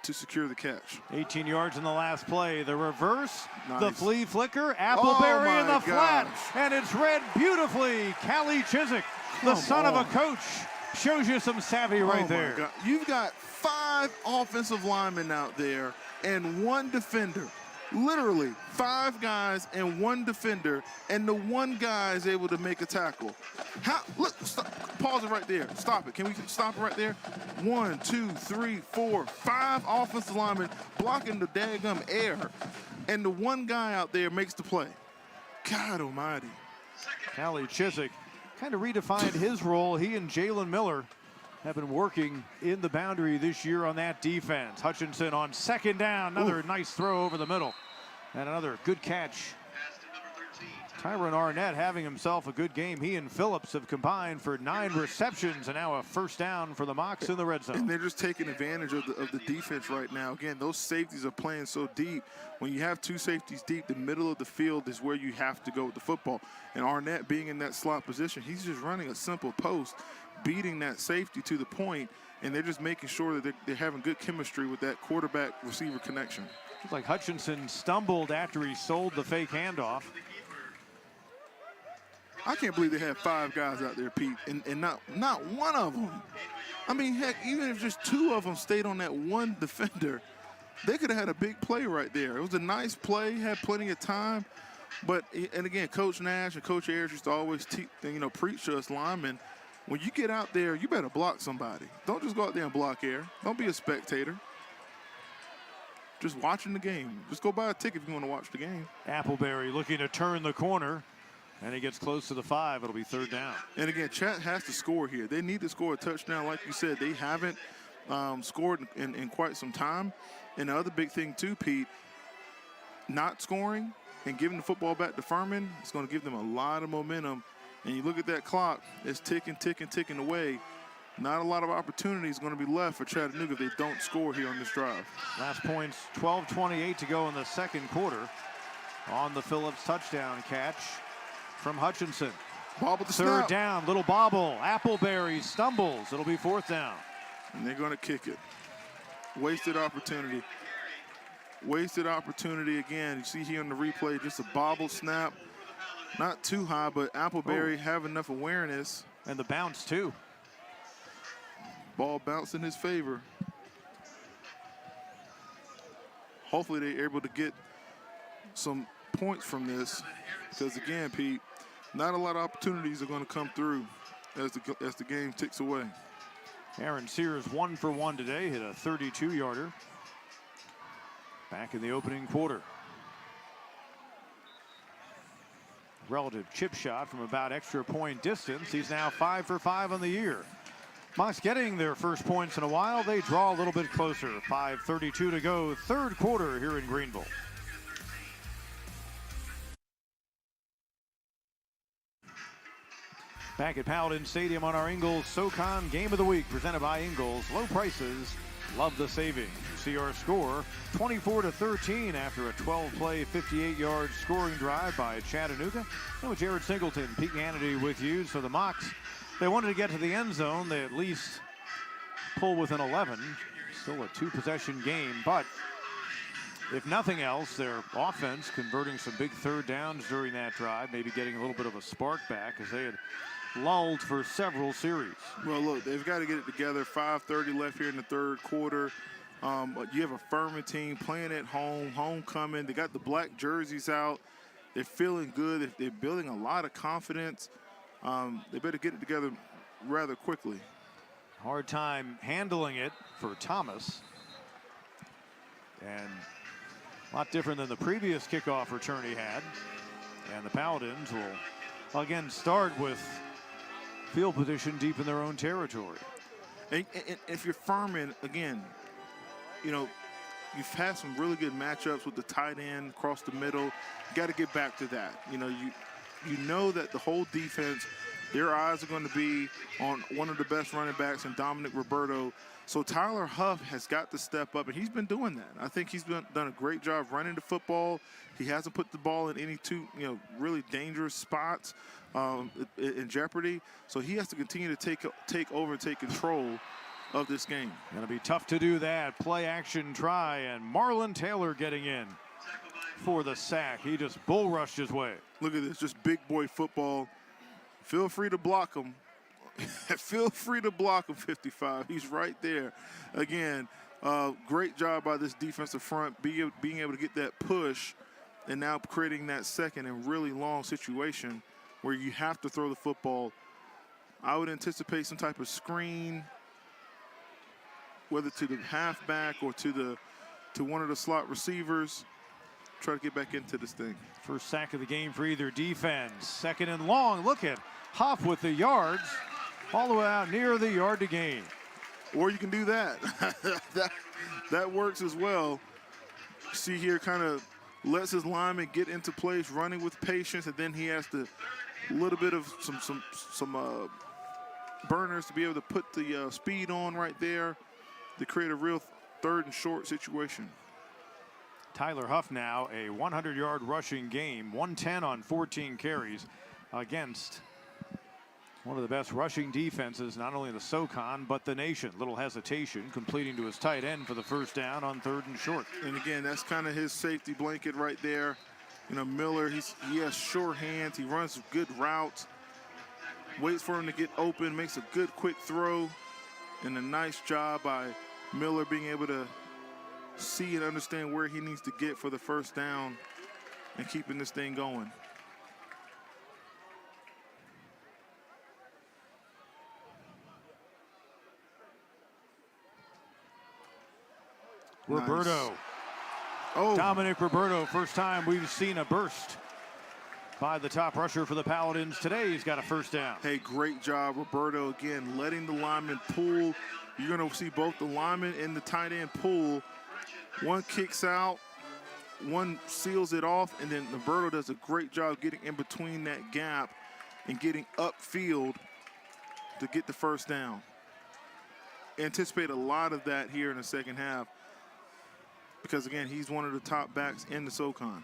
to secure the catch.
18 yards in the last play. The reverse,
nice.
The flea flicker, Appleberry in the flat,
gosh.
and it's read beautifully. Callie Chiswick, the son of a coach, shows you some savvy right there.
God. You've got 5 offensive linemen out there and 1 defender. Literally 5 guys and 1 defender, and the 1 guy is able to make a tackle. Look, stop, pause it right there. Stop it. Can we stop it right there? 1, 2, 3, 4, 5 offensive linemen blocking the daggum air, and the 1 guy out there makes the play. God almighty.
Callie Chiswick kind of redefined his role. He and Jalen Miller have been working in the boundary this year on that defense. Hutchinson on second down, another nice throw over the middle, and another good catch. Tyron Arnett having himself a good game. He and Phillips have combined for 9 receptions, and now a first down for the Mocs in the red zone.
And they're just taking advantage of the defense right now. Again, those safeties are playing so deep. When you have 2 safeties deep, the middle of the field is where you have to go with the football. And Arnett being in that slot position, he's just running a simple post, beating that safety to the point, and they're just making sure that they're having good chemistry with that quarterback-receiver connection.
Looks like Hutchinson stumbled after he sold the fake handoff.
I can't believe they had 5 guys out there, Pete, and not one of them. I mean, heck, even if just 2 of them stayed on that 1 defender, they could have had a big play right there. It was a nice play, had plenty of time. But, and again, Coach Nash and Coach Ayers used to always preach to us linemen, when you get out there, you better block somebody. Don't just go out there and block air. Don't be a spectator. Just watching the game. Just go buy a ticket if you want to watch the game.
Appleberry looking to turn the corner, and he gets close to the 5. It'll be third down.
And again, Chat has to score here. They need to score a touchdown. Like you said, they haven't scored in quite some time. And the other big thing too, Pete, not scoring and giving the football back to Furman, it's going to give them a lot of momentum. And you look at that clock, it's ticking, ticking, ticking away. Not a lot of opportunities going to be left for Chattanooga if they don't score here on this drive.
Last points, 12:28 to go in the second quarter on the Phillips touchdown catch from Hutchinson.
Bobble the
Third
snap.
down, little bobble. Appleberry stumbles. It'll be 4th down.
And they're going to kick it. Wasted opportunity. Wasted opportunity again. You see here on the replay, just a bobble snap. Not too high, but Appleberry have enough awareness.
And the bounce, too.
Ball bounced in his favor. Hopefully they're able to get some points from this. Because, again, Pete, not a lot of opportunities are going to come through as the game ticks away.
Aaron Sears 1 for 1 today, hit a 32-yarder back in the opening quarter. Relative chip shot from about extra point distance. He's now 5 for 5 on the year. Mocs getting their first points in a while. They draw a little bit closer. 5:32 to go, third quarter here in Greenville. Back at Paladin Stadium on our Ingles SoCon Game of the Week, presented by Ingles. Low prices, love the savings. You see our score, 24-13 after a 12-play, 58-yard scoring drive by Chattanooga. And with Jared Singleton, Pete Hannity with you. So the Mocs, they wanted to get to the end zone. They at least pull within 11. Still a two-possession game, but if nothing else, their offense converting some big third downs during that drive, maybe getting a little bit of a spark back as they had lulled for several series.
Well, look, they've got to get it together. 5:30 left here in the third quarter. You have a Furman team playing at home, homecoming. They got the black jerseys out. They're feeling good. They're building a lot of confidence. They better get it together rather quickly.
Hard time handling it for Thomas. And a lot different than the previous kickoff return he had. And the Paladins will again start with field position deep in their own territory.
And if you're Furman, again, you know, you've had some really good matchups with the tight end across the middle. You got to get back to that. You know, you know that the whole defense, their eyes are going to be on one of the best running backs in Dominic Roberto. So Tyler Huff has got to step up, and he's been doing that. I think he's done a great job running the football. He hasn't put the ball in any really dangerous spots in jeopardy. So he has to continue to take over and take control of this game.
Going to be tough to do that. Play action try, and Marlon Taylor getting in for the sack. He just bull rushed his way.
Look at this, just big boy football. Feel free to block him. Feel free to block him, 55. He's right there. Again, great job by this defensive front, being able to get that push and now creating that second and really long situation where you have to throw the football. I would anticipate some type of screen, whether to the halfback or to one of the slot receivers. Try to get back into this thing.
First sack of the game for either defense. Second and long. Look at Huff with the yards all the way out near the yard to gain.
Or you can do that. that works as well. See here, kind of lets his lineman get into place, running with patience, and then he has to a little bit of some burners to be able to put the speed on right there to create a real third and short situation.
Tyler Huff now a 100-yard rushing game, 110 on 14 carries against one of the best rushing defenses, not only in the SoCon, but the nation. Little hesitation, completing to his tight end for the first down on third and short.
And again, that's kind of his safety blanket right there. You know, Miller, he has sure hands. He runs good routes, waits for him to get open, makes a good quick throw, and a nice job by Miller being able to see and understand where he needs to get for the first down and keeping this thing going.
Roberto.
Nice. Oh.
Dominic Roberto, first time we've seen a burst by the top rusher for the Paladins. Today he's got a first down.
Hey, great job, Roberto. Again, letting the lineman pull. You're going to see both the lineman and the tight end pull. One kicks out, one seals it off, and then Roberto does a great job getting in between that gap and getting upfield to get the first down. Anticipate a lot of that here in the second half because, again, he's one of the top backs in the SoCon.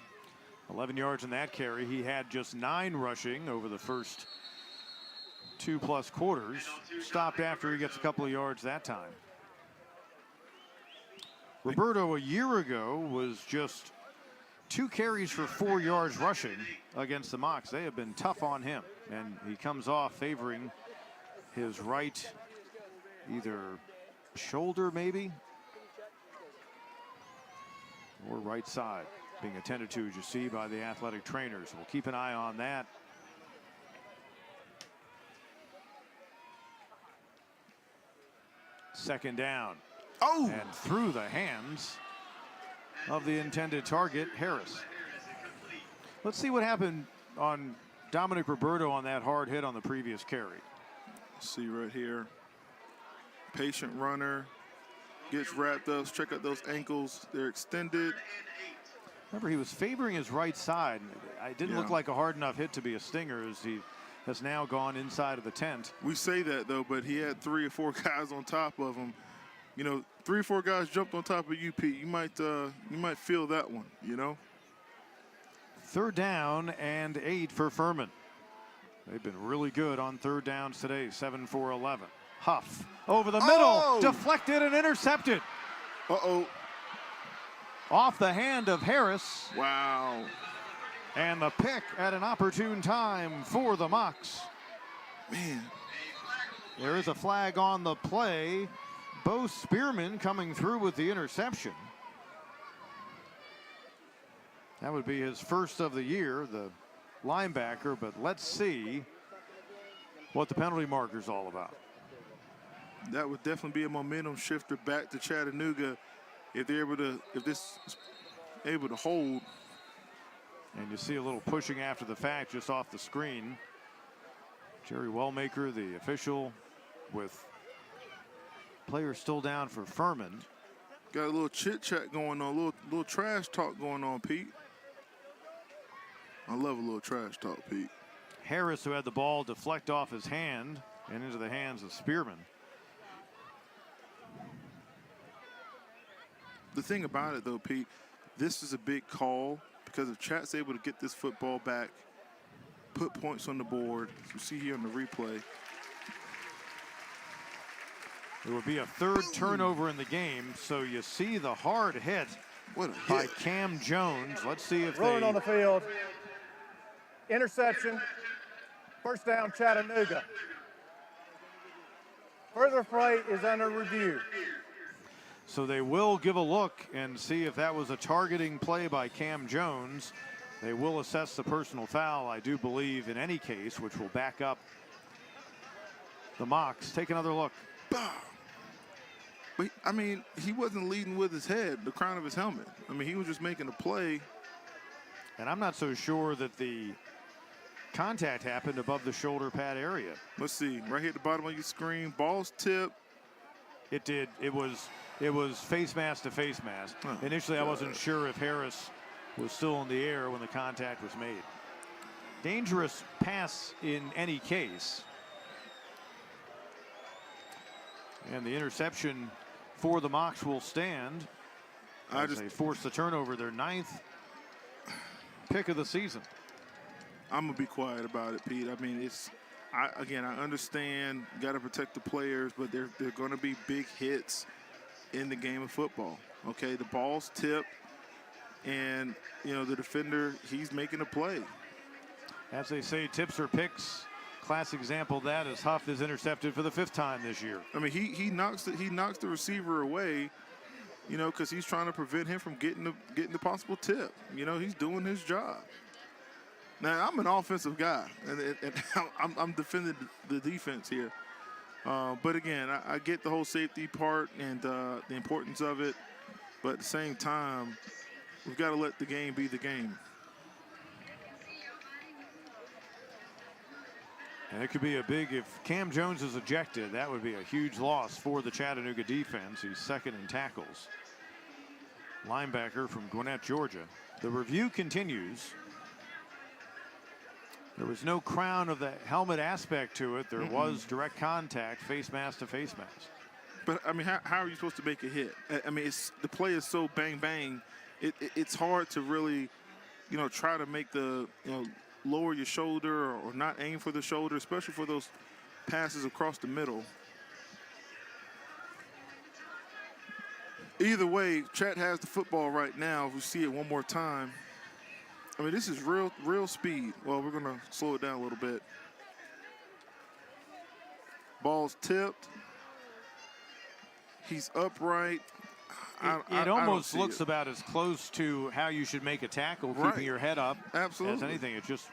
11 yards in that carry. He had just 9 rushing over the first 2+ quarters. Stopped after he gets a couple of yards that time. Roberto a year ago was just 2 carries for 4 yards rushing against the Mocs. They have been tough on him, and he comes off favoring his right either shoulder maybe or right side, being attended to, as you see, by the athletic trainers. We'll keep an eye on that. Second down.
Oh!
And through the hands of the intended target, Harris. Let's see what happened on Dominic Roberto on that hard hit on the previous carry.
See right here. Patient runner. Gets wrapped up. Check out those ankles. They're extended.
Remember, he was favoring his right side. It didn't look like a hard enough hit to be a stinger, as he has now gone inside of the tent.
We say that, though, but he had 3 or 4 guys on top of him. You know, 3 or 4 guys jumped on top of you, Pete. You might feel that one, you know?
Third down and 8 for Furman. They've been really good on third downs today, 7 for 11. Huff over the middle, deflected and intercepted.
Uh-oh.
Off the hand of Harris.
Wow.
And the pick at an opportune time for the Mocs.
Man.
There is a flag on the play. Bo Spearman coming through with the interception. That would be his first of the year, the linebacker, but let's see what the penalty marker's all about.
That would definitely be a momentum shifter back to Chattanooga if they're able to, if this is able to hold.
And you see a little pushing after the fact just off the screen. Jerry Wellmaker, the official, with players still down for Furman.
Got a little chit chat going on, a little trash talk going on, Pete. I love a little trash talk, Pete.
Harris, who had the ball deflect off his hand and into the hands of Spearman.
The thing about it, though, Pete, this is a big call because if Chat's able to get this football back, put points on the board, as you see here on the replay.
It would be a third turnover in the game, so you see the hard hit by Cam Jones. Let's see if
Rolling on the field. Interception. First down, Chattanooga. Further play is under review.
So they will give a look and see if that was a targeting play by Cam Jones. They will assess the personal foul, I do believe, in any case, which will back up the Mocs. Take another look.
But, I mean, he wasn't leading with his head, the crown of his helmet. I mean, he was just making a play.
And I'm not so sure that the contact happened above the shoulder pad area.
Let's see, right here at the bottom of your screen, ball's tip.
It did. It was face mask to face mask. Initially, I wasn't sure if Harris was still in the air when the contact was made. Dangerous pass in any case. And the interception for the Mocs will stand as they force the turnover, their 9th pick of the season.
I'm going to be quiet about it, Pete. I mean, again, I understand, got to protect the players, but they're going to be big hits in the game of football. Okay, the ball's tipped, and, you know, the defender, he's making a play.
As they say, tips or picks. Classic example of that is Huff is intercepted for the 5th time this year.
I mean, he knocks the receiver away, you know, because he's trying to prevent him from getting the possible tip. You know, he's doing his job. Now, I'm an offensive guy, and I'm defending the defense here. But again, I get the whole safety part and the importance of it. But at the same time, we've got to let the game be the game.
And it could be a big, if Cam Jones is ejected, that would be a huge loss for the Chattanooga defense. He's 2nd in tackles. Linebacker from Gwinnett, Georgia. The review continues. There was no crown of the helmet aspect to it. There was direct contact, face mask to face mask.
But, I mean, how are you supposed to make a hit? I mean, the play is so bang, bang. It's hard to really, you know, try to make the, you know, lower your shoulder or not aim for the shoulder, especially for those passes across the middle. Either way, Chat has the football right now. If we see it one more time, I mean, this is real speed. Well, we're going to slow it down a little bit. Ball's tipped. He's upright.
It almost looks about as close to how you should make a tackle, keeping your head up as anything. It's just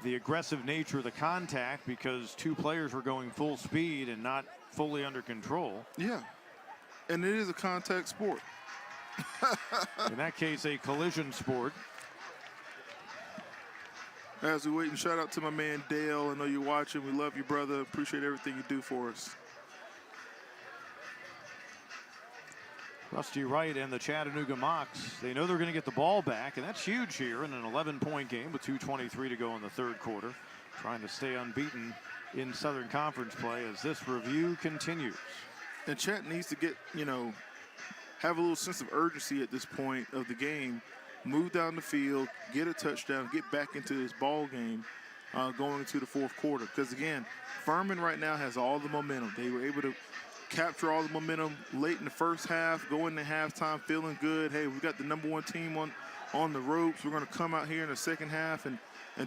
the aggressive nature of the contact because 2 players were going full speed and not fully under control.
Yeah, and it is a contact sport.
In that case, a collision sport.
As we wait, and shout out to my man Dale. I know you're watching. We love you, brother. Appreciate everything you do for us.
Rusty Wright and the Chattanooga Mocs, they know they're going to get the ball back, and that's huge here in an 11-point game with 2:23 to go in the third quarter. Trying to stay unbeaten in Southern Conference play as this review continues.
And Chat needs to get, have a little sense of urgency at this point of the game. Move down the field, get a touchdown, get back into this ball game going into the fourth quarter. Because, again, Furman right now has all the momentum. They were able to capture all the momentum late in the first half, go into halftime feeling good. Hey, we've got the #1 team on the ropes. We're going to come out here in the second half and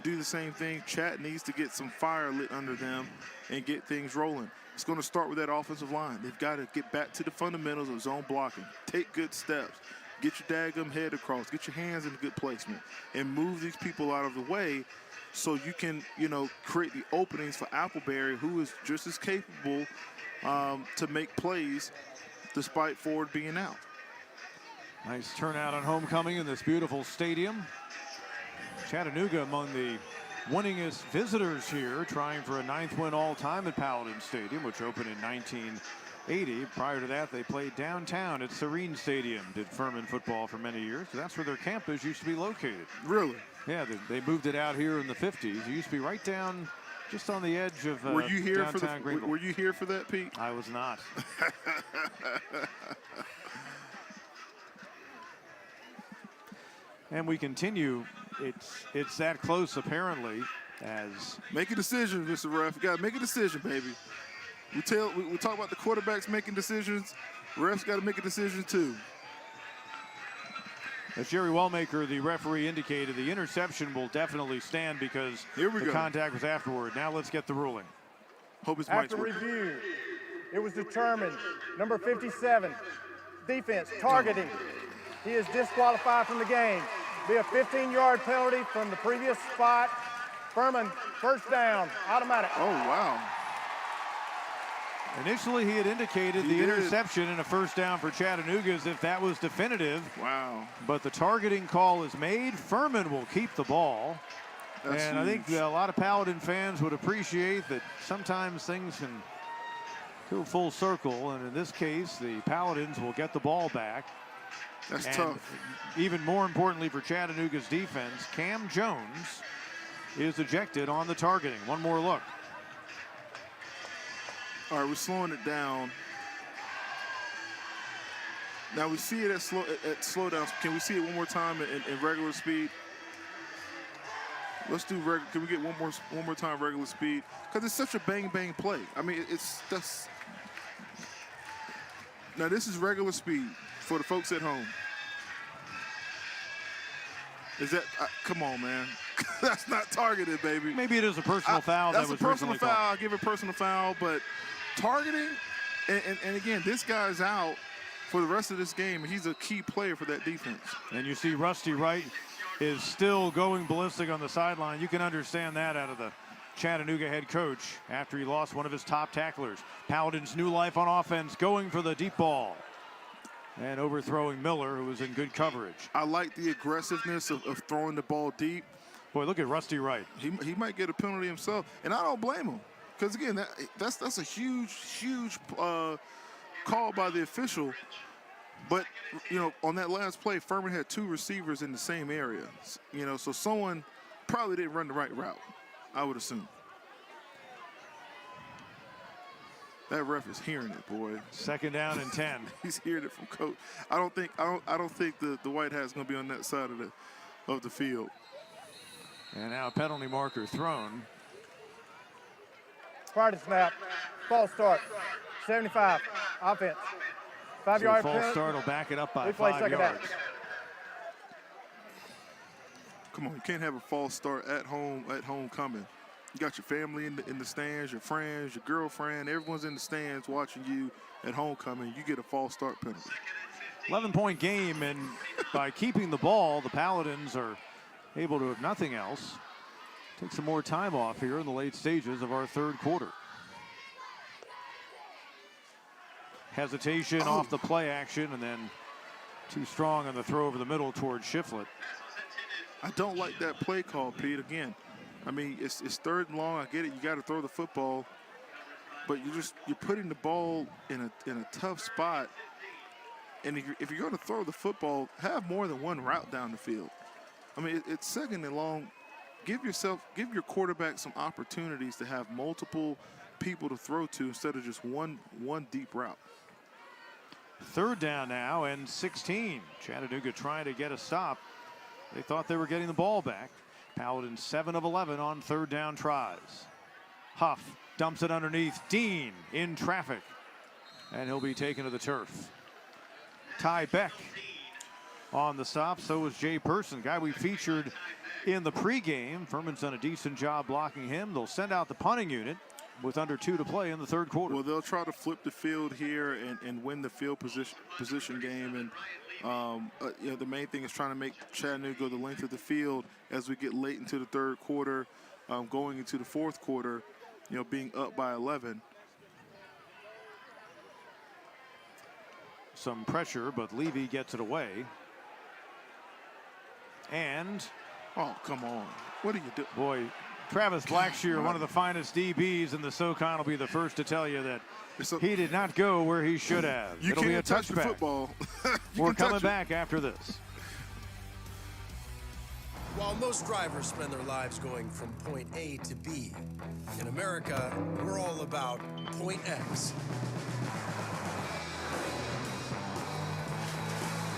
do the same thing. Chat needs to get some fire lit under them and get things rolling. It's going to start with that offensive line. They've got to get back to the fundamentals of zone blocking. Take good steps. Get your daggum head across. Get your hands in good placement. And move these people out of the way so you can, create the openings for Appleberry, who is just as capable to make plays despite Ford being out.
Nice turnout on homecoming in this beautiful stadium. Chattanooga among the winningest visitors here, trying for a 9th win all-time at Paladin Stadium, which opened in 1980. Prior to that, they played downtown at Serene Stadium, did Furman football for many years. So that's where their campus used to be located.
Really?
Yeah, they moved it out here in the 50s. It used to be right down just on the edge of
were you here
downtown Greenville.
Were you here for that, Pete?
I was not. And we continue. It's that close apparently. As
make a decision, Mr. Ref. You got to make a decision, baby. We talk about the quarterbacks making decisions. Refs got to make a decision too.
As Jerry Wellmaker, the referee, indicated, the interception will definitely stand because the contact was afterward. Now let's get the ruling.
Hope it's
after review. It was determined. Number 57, defense targeting. He is disqualified from the game. Be a 15-yard penalty from the previous spot. Furman, first down, automatic.
Oh, wow.
Initially, he had indicated the interception and a first down for Chattanooga as if that was definitive.
Wow.
But the targeting call is made. Furman will keep the ball.
That's
and
huge.
I think a lot of Paladin fans would appreciate that sometimes things can go full circle. And in this case, the Paladins will get the ball back.
That's
and
tough.
Even more importantly for Chattanooga's defense, Cam Jones is ejected on the targeting. One more look.
All right, we're slowing it down. Now we see it at slow down. Can we see it one more time in regular speed? Let's do regular. Can we get one more time regular speed? Because it's such a bang play. I mean, that's. Now this is regular speed for the folks at home. Is that? Come on, man. That's not targeted, baby.
Maybe it is a personal foul.
That's
that was
a personal foul.
Called.
I'll give it a personal foul, but targeting, and again, this guy's out for the rest of this game. He's a key player for that defense.
And you see Rusty Wright is still going ballistic on the sideline. You can understand that out of the Chattanooga head coach after he lost one of his top tacklers. Paladin's new life on offense, going for the deep ball. And overthrowing Miller, who was in good coverage.
I like the aggressiveness of throwing the ball deep.
Boy, look at Rusty Wright.
He might get a penalty himself, and I don't blame him. Because, again, that's a huge call by the official. But, on that last play, Furman had 2 receivers in the same area. So someone probably didn't run the right route, I would assume. That ref is hearing it, boy.
Second down and 10.
He's hearing it from coach. I don't think the white hat's going to be on that side of the field.
And now a penalty marker thrown.
Prior to snap, false start, 75, offense. 5-yard
false
penalty.
start will back it up by
Replay
5
second
yards.
down.
Come on, you can't have a false start at homecoming. You got your family in the stands, your friends, your girlfriend, everyone's in the stands watching you at homecoming. You get a false start penalty.
11-point game, and by keeping the ball, the Paladins are able to, if nothing else, take some more time off here in the late stages of our third quarter. Hesitation off the play action, and then too strong on the throw over the middle towards Shiflett.
I don't like that play call, Pete. Again, I mean, it's 3rd and long. I get it. You got to throw the football, but you're putting the ball in a tough spot. And if you're going to throw the football, have more than one route down the field. I mean, it's 2nd and long. Give your quarterback some opportunities to have multiple people to throw to instead of just one deep route.
3rd down now and 16. Chattanooga trying to get a stop. They thought they were getting the ball back. Paladin 7 of 11 on 3rd down tries. Huff dumps it underneath. Dean in traffic, and he'll be taken to the turf. Ty Beck on the stop. So is Jay Person, guy we featured in the pregame. Furman's done a decent job blocking him. They'll send out the punting unit with under 2 to play in the 3rd quarter.
Well, they'll try to flip the field here and win the field position game. And the main thing is trying to make Chattanooga go the length of the field as we get late into the 3rd quarter, going into the 4th quarter, being up by 11.
Some pressure, but Levy gets it away. And
oh, come on. What are you doing?
Boy, Travis Blackshear, one of the finest DBs in the SoCon, will be the first to tell you that he did not go where he should have.
You
It'll be a
can't touch the
touchback.
football.
We're coming back after this.
While most drivers spend their lives going from point A to B, in America, we're all about point X.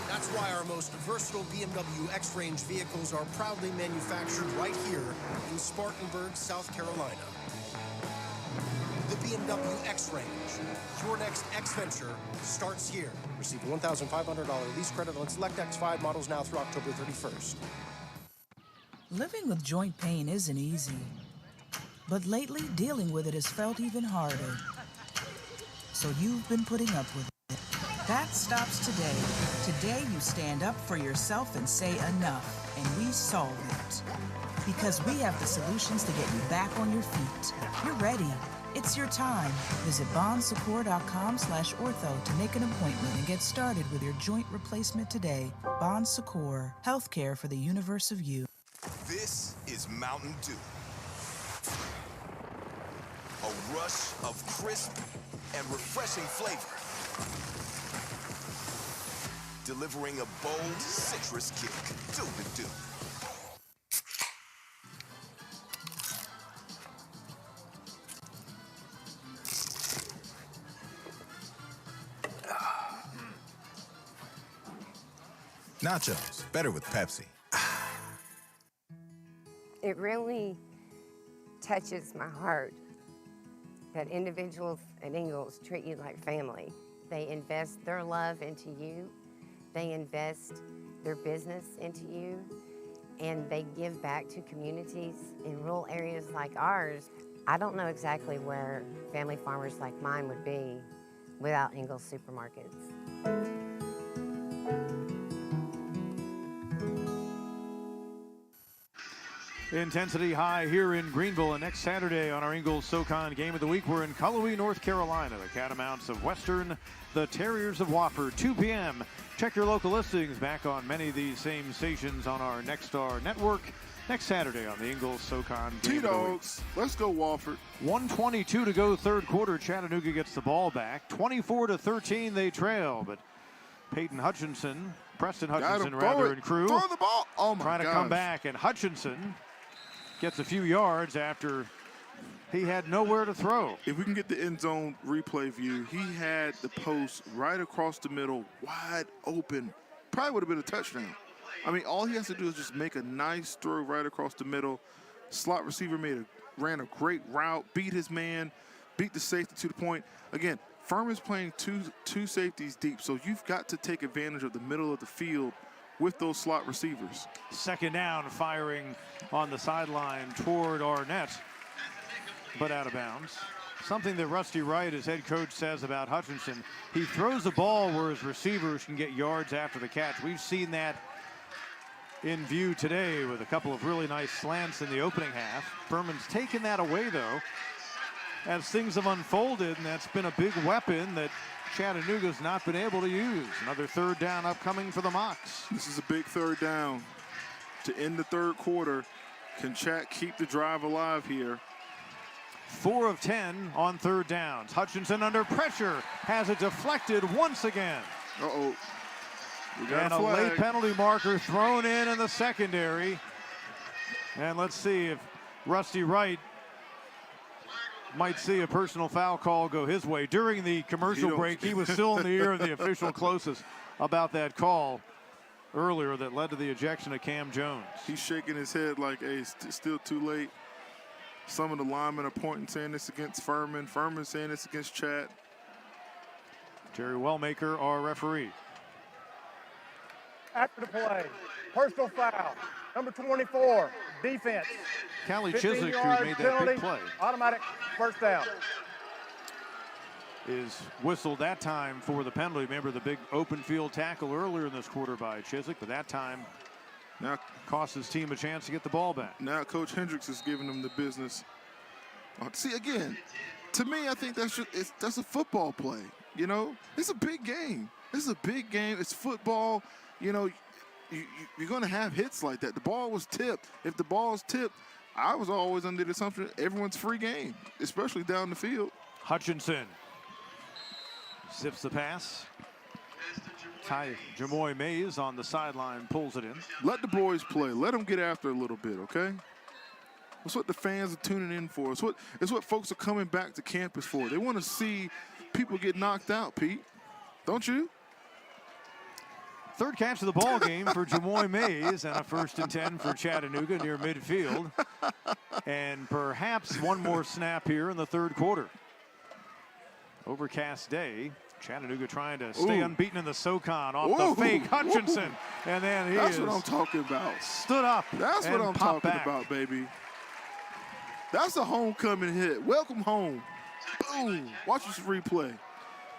That's why our most versatile BMW X-Range vehicles are proudly manufactured right here in Spartanburg, South Carolina. The BMW X-Range, your next X-Venture, starts here. Receive a $1,500 lease credit on select X5 models now through October 31st.
Living with joint pain isn't easy, but lately dealing with it has felt even harder. So you've been putting up with it. That stops today. Today you stand up for yourself and say enough, and we solve it. Because we have the solutions to get you back on your feet. You're ready. It's your time. Visit bonsecours.com/ortho to make an appointment and get started with your joint replacement today. Bon Secours, healthcare for the universe of you.
This is Mountain Dew. A rush of crisp and refreshing flavor. Delivering a bold citrus kick. Do the do.
Nachos, better with Pepsi.
It really touches my heart that individuals at Ingalls treat you like family. They invest their love into you. They invest their business into you, and they give back to communities in rural areas like ours. I don't know exactly where family farmers like mine would be without Ingalls supermarkets.
Intensity high here in Greenville, and next Saturday on our Ingalls SoCon Game of the Week, we're in Cullowhee, North Carolina. The Catamounts of Western, the Terriers of Wofford, 2 p.m. Check your local listings back on many of these same stations on our Nexstar network next Saturday on the Ingalls SoCon Game of the Week.
Let's go Wofford.
1:22 to go, 3rd quarter. Chattanooga gets the ball back. 24-13 they trail, but Preston Hutchinson and crew
Throw the ball. Oh my
trying to come back, and Hutchinson gets a few yards after he had nowhere to throw.
If we can get the end zone replay view, he had the post right across the middle, wide open. Probably would have been a touchdown. I mean, all he has to do is just make a nice throw right across the middle. Slot receiver ran a great route, beat his man, beat the safety to the point. Again, Furman's playing two safeties deep, so you've got to take advantage of the middle of the field with those slot receivers.
2nd down, firing on the sideline toward Arnett, but out of bounds. Something that Rusty Wright, his head coach, says about Hutchinson, he throws the ball where his receivers can get yards after the catch. We've seen that in view today with a couple of really nice slants in the opening half. Furman's taken that away, though. as things have unfolded, and that's been a big weapon that Chattanooga's not been able to use. Another third down upcoming for the Mocs.
This is a big third down to end the third quarter. Can Chat keep the drive alive here?
4 of 10 on third downs. Hutchinson under pressure has it deflected once again.
Uh-oh.
And a late penalty marker thrown in the secondary. And let's see if Rusty Wright might see a personal foul call go his way. During the commercial break, he was still in the ear of the official closest about that call earlier that led to the ejection of Cam Jones.
He's shaking his head like, hey, it's still too late. Some of the linemen are pointing, saying this against Furman. Furman saying this against Chat.
Jerry Wellmaker, our referee.
After the play, personal foul, number 24, defense.
Callie Chiswick, who made that
penalty,
big play,
automatic first down.
is whistled that time for the penalty. Remember the big open field tackle earlier in this quarter by Chiswick, but that time
now
cost his team a chance to get the ball back.
Now Coach Hendricks is giving them the business. See, again, to me, I think that's a football play. You know, it's a big game. This is a big game. It's football. You know, you're going to have hits like that. The ball was tipped. If the ball is tipped, I was always under the assumption everyone's free game, especially down the field.
Hutchinson zips the pass. Jamoy Mays on the sideline pulls it in.
Let the boys play. Let them get after a little bit, okay? That's what the fans are tuning in for. It's what folks are coming back to campus for. They want to see people get knocked out, Pete. Don't you?
Third catch of the ball game for Jamoy Mays, and a 1st and 10 for Chattanooga near midfield. And perhaps one more snap here in the third quarter. Overcast day. Chattanooga trying to stay unbeaten in the SoCon off the fake Hutchinson. And then
That's what I'm talking about.
Stood up.
That's what I'm talking
back.
about, baby. That's a homecoming hit. Welcome home. Boom. Watch this replay.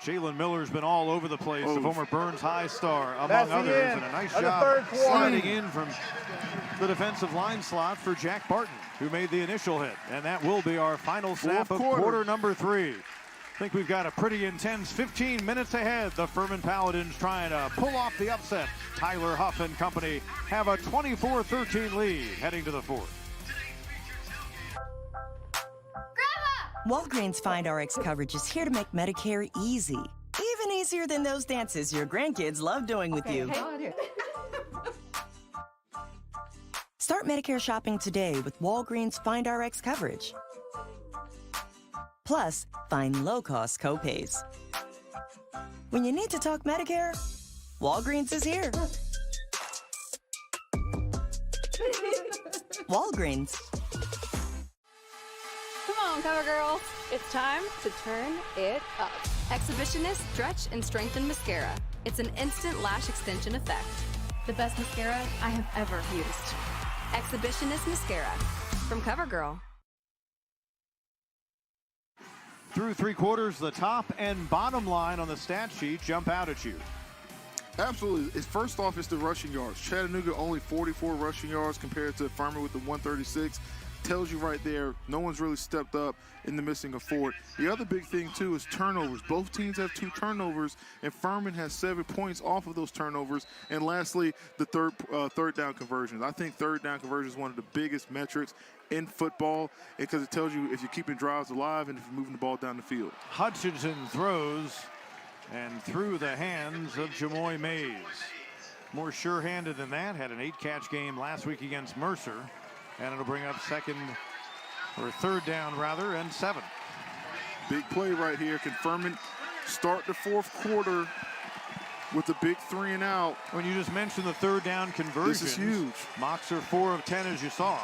Jalen Miller's been all over the place, the former Burns High star, among others, and a nice job sliding in from the defensive line slot for Jack Barton, who made the initial hit. And that will be our final snap of quarter number 3. I think we've got a pretty intense 15 minutes ahead. The Furman Paladins trying to pull off the upset. Tyler Huff and company have a 24-13 lead heading to the 4th.
Walgreens Find Rx coverage is here to make Medicare easy. Even easier than those dances your grandkids love doing with you. Start Medicare shopping today with Walgreens Find Rx coverage. Plus, find low-cost copays. When you need to talk Medicare, Walgreens is here. Walgreens.
Come on, Cover Girls. It's time to turn it up. Exhibitionist Stretch and Strengthen Mascara. It's an instant lash extension effect. The best mascara I have ever used. Exhibitionist Mascara from CoverGirl.
Through 3 quarters, the top and bottom line on the stat sheet jump out at you.
Absolutely. First off, it's the rushing yards. Chattanooga only 44 rushing yards compared to Furman with the 136. Tells you right there, no one's really stepped up in the missing of Ford. The other big thing, too, is turnovers. Both teams have 2 turnovers, and Furman has 7 points off of those turnovers. And lastly, the third down conversions. I think third down conversion is one of the biggest metrics in football because it tells you if you're keeping drives alive and if you're moving the ball down the field.
Hutchinson throws and through the hands of Jamoy Mays. More sure-handed than that. Had an 8-catch game last week against Mercer. And it'll bring up third down rather, and 7.
Big play right here. Can Furman start the 4th quarter with a big 3 and out?
When you just mentioned the third down conversions.
This is huge.
Mocs are 4 of 10, as you saw.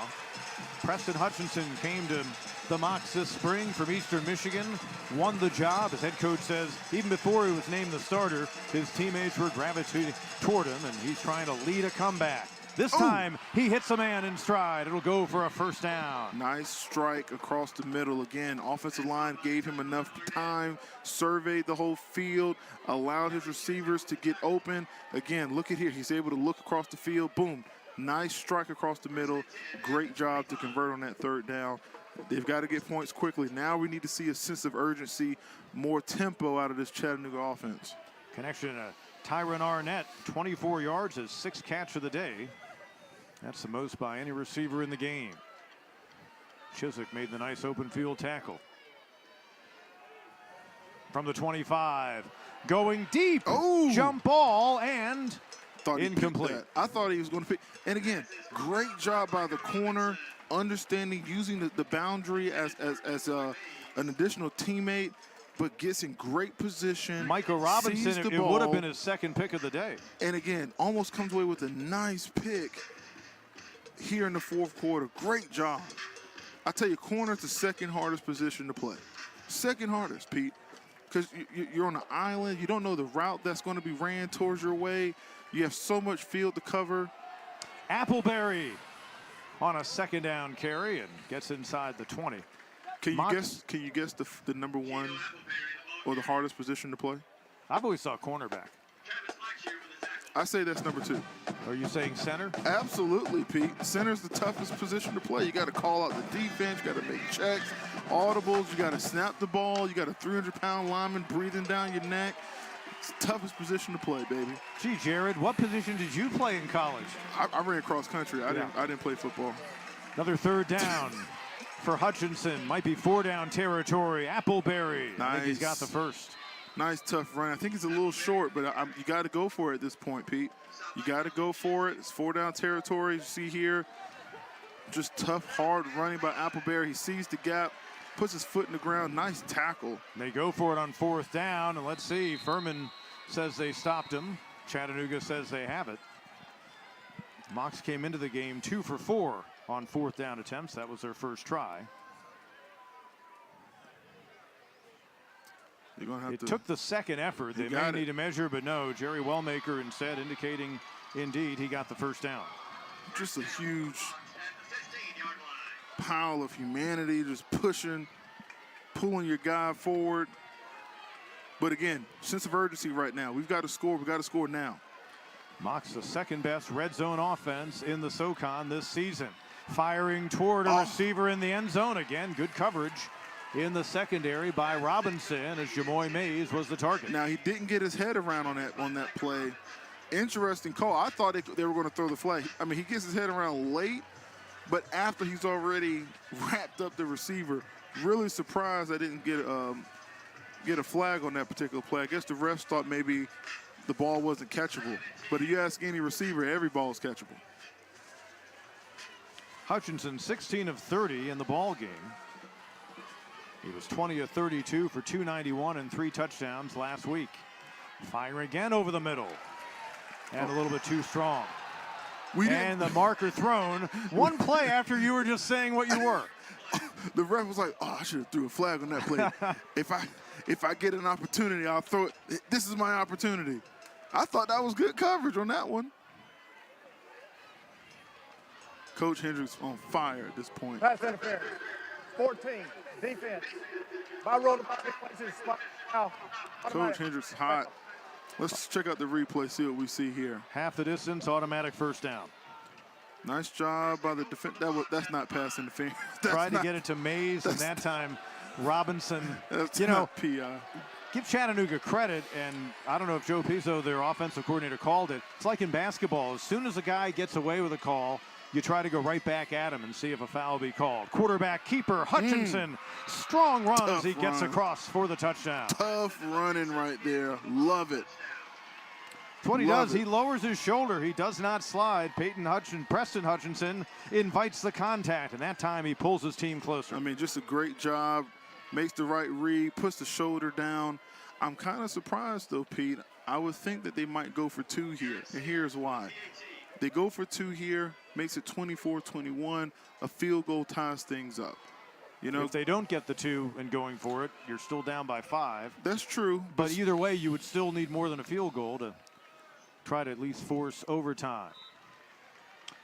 Preston Hutchinson came to the Mocs this spring from Eastern Michigan, won the job. His head coach says even before he was named the starter, his teammates were gravitating toward him, and he's trying to lead a comeback. This time, he hits a man in stride. It'll go for a first down.
Nice strike across the middle. Again, offensive line gave him enough time, surveyed the whole field, allowed his receivers to get open. Again, look at here. He's able to look across the field. Boom. Nice strike across the middle. Great job to convert on that third down. They've got to get points quickly. Now we need to see a sense of urgency, more tempo out of this Chattanooga offense.
Connection to Tyron Arnett, 24 yards, his 6th catch of the day. That's the most by any receiver in the game. Chiswick made the nice open field tackle. From the 25, going deep, jump ball, and incomplete.
I thought he was going to pick. And again, great job by the corner, understanding, using the boundary as an additional teammate, but gets in great position.
Michael Robinson, it would have been his 2nd pick of the day.
And again, almost comes away with a nice pick here in the 4th quarter. Great job. I tell you, corner's the 2nd hardest position to play. 2nd hardest, Pete, because you're on an island. You don't know the route that's going to be ran towards your way. You have so much field to cover.
Appleberry on a 2nd down carry and gets inside the 20.
Can you guess the number 1 or the hardest position to play?
I've always thought cornerback.
I say that's number 2.
Are you saying center?
Absolutely, Pete. Center's the toughest position to play. You got to call out the defense. You got to make checks, audibles. You got to snap the ball. You got a 300-pound lineman breathing down your neck. It's the toughest position to play, baby.
Gee, Jared, what position did you play in college?
I ran cross country. I didn't play football.
Another 3rd down for Hutchinson. Might be 4-down territory. Appleberry.
Nice.
I think he's got the first.
Nice, tough run. I think it's a little short, but you got to go for it at this point, Pete. You got to go for it. It's 4-down territory. You see here, just tough, hard running by Appleberry. He sees the gap, puts his foot in the ground. Nice tackle.
They go for it on 4th down, and let's see. Furman says they stopped him. Chattanooga says they have it. Mox came into the game 2 for 4 on 4th down attempts. That was their first try.
You're gonna have
it took the 2nd effort. They may need a measure, but no. Jerry Wellmaker instead indicating, indeed, he got the first down.
Just a huge pile of humanity, just pushing, pulling your guy forward. But again, sense of urgency right now. We've got to score. We've got to score now.
Mox, the 2nd best red zone offense in the SoCon this season. Firing toward a receiver in the end zone again. Good coverage in the secondary by Robinson as Jamoy Mays was the target.
Now, he didn't get his head around on that play. Interesting call. I thought they were going to throw the flag. I mean, he gets his head around late, but after he's already wrapped up the receiver. Really surprised I didn't get a flag on that particular play. I guess the refs thought maybe the ball wasn't catchable. But if you ask any receiver, every ball is catchable.
Hutchinson, 16 of 30 in the ball game. He was 20 of 32 for 291 and 3 touchdowns last week. Firing again over the middle. And a little bit too strong. And the marker thrown. One play after you were just saying what you were.
The ref was like, oh, I should have threw a flag on that play. If I get an opportunity, I'll throw it. This is my opportunity. I thought that was good coverage on that one. Coach Hendricks on fire at this point.
Pass interference. 14. Defense. By roll to places.
Coach Hendricks hot. Let's check out the replay, see what we see here.
Half the distance, automatic first down.
Nice job by the defense. That's not pass interference.
Tried to get it to Mays, and that time Robinson.
That's
not
PI.
Give Chattanooga credit, and I don't know if Joe Pizzo, their offensive coordinator, called it. It's like in basketball. As soon as a guy gets away with a call, you try to go right back at him and see if a foul will be called. Quarterback keeper Hutchinson, strong runs.
Tough
he gets
run.
across for the touchdown.
Tough running right there. Love it.
That's what he does. He lowers his shoulder. He does not slide. Preston Hutchinson invites the contact, and that time he pulls his team closer.
I mean, just a great job. Makes the right read, puts the shoulder down. I'm kind of surprised, though, Pete. I would think that they might go for 2 here, and here's why. They go for 2 here, makes it 24-21. A field goal ties things up. You know,
if they don't get the 2 and going for it, you're still down by 5.
That's true.
But either way, you would still need more than a field goal to try to at least force overtime.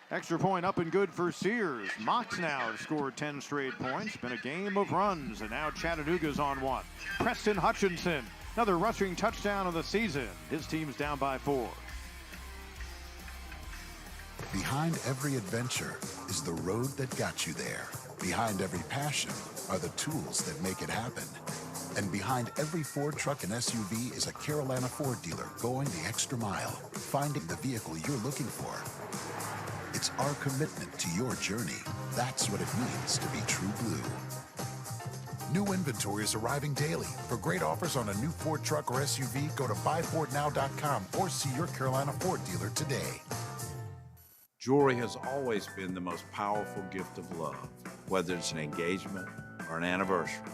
Extra point up and good for Sears. Mox now has scored 10 straight points. Been a game of runs, and now Chattanooga's on 1. Preston Hutchinson, another rushing touchdown of the season. His team's down by 4.
Behind every adventure is the road that got you there. Behind every passion are the tools that make it happen. And behind every Ford truck and SUV is a Carolina Ford dealer going the extra mile, finding the vehicle you're looking for. It's our commitment to your journey. That's what it means to be true blue. New inventory is arriving daily. For great offers on a new Ford truck or SUV, go to buyfordnow.com or see your Carolina Ford dealer today.
Jewelry has always been the most powerful gift of love, whether it's an engagement or an anniversary.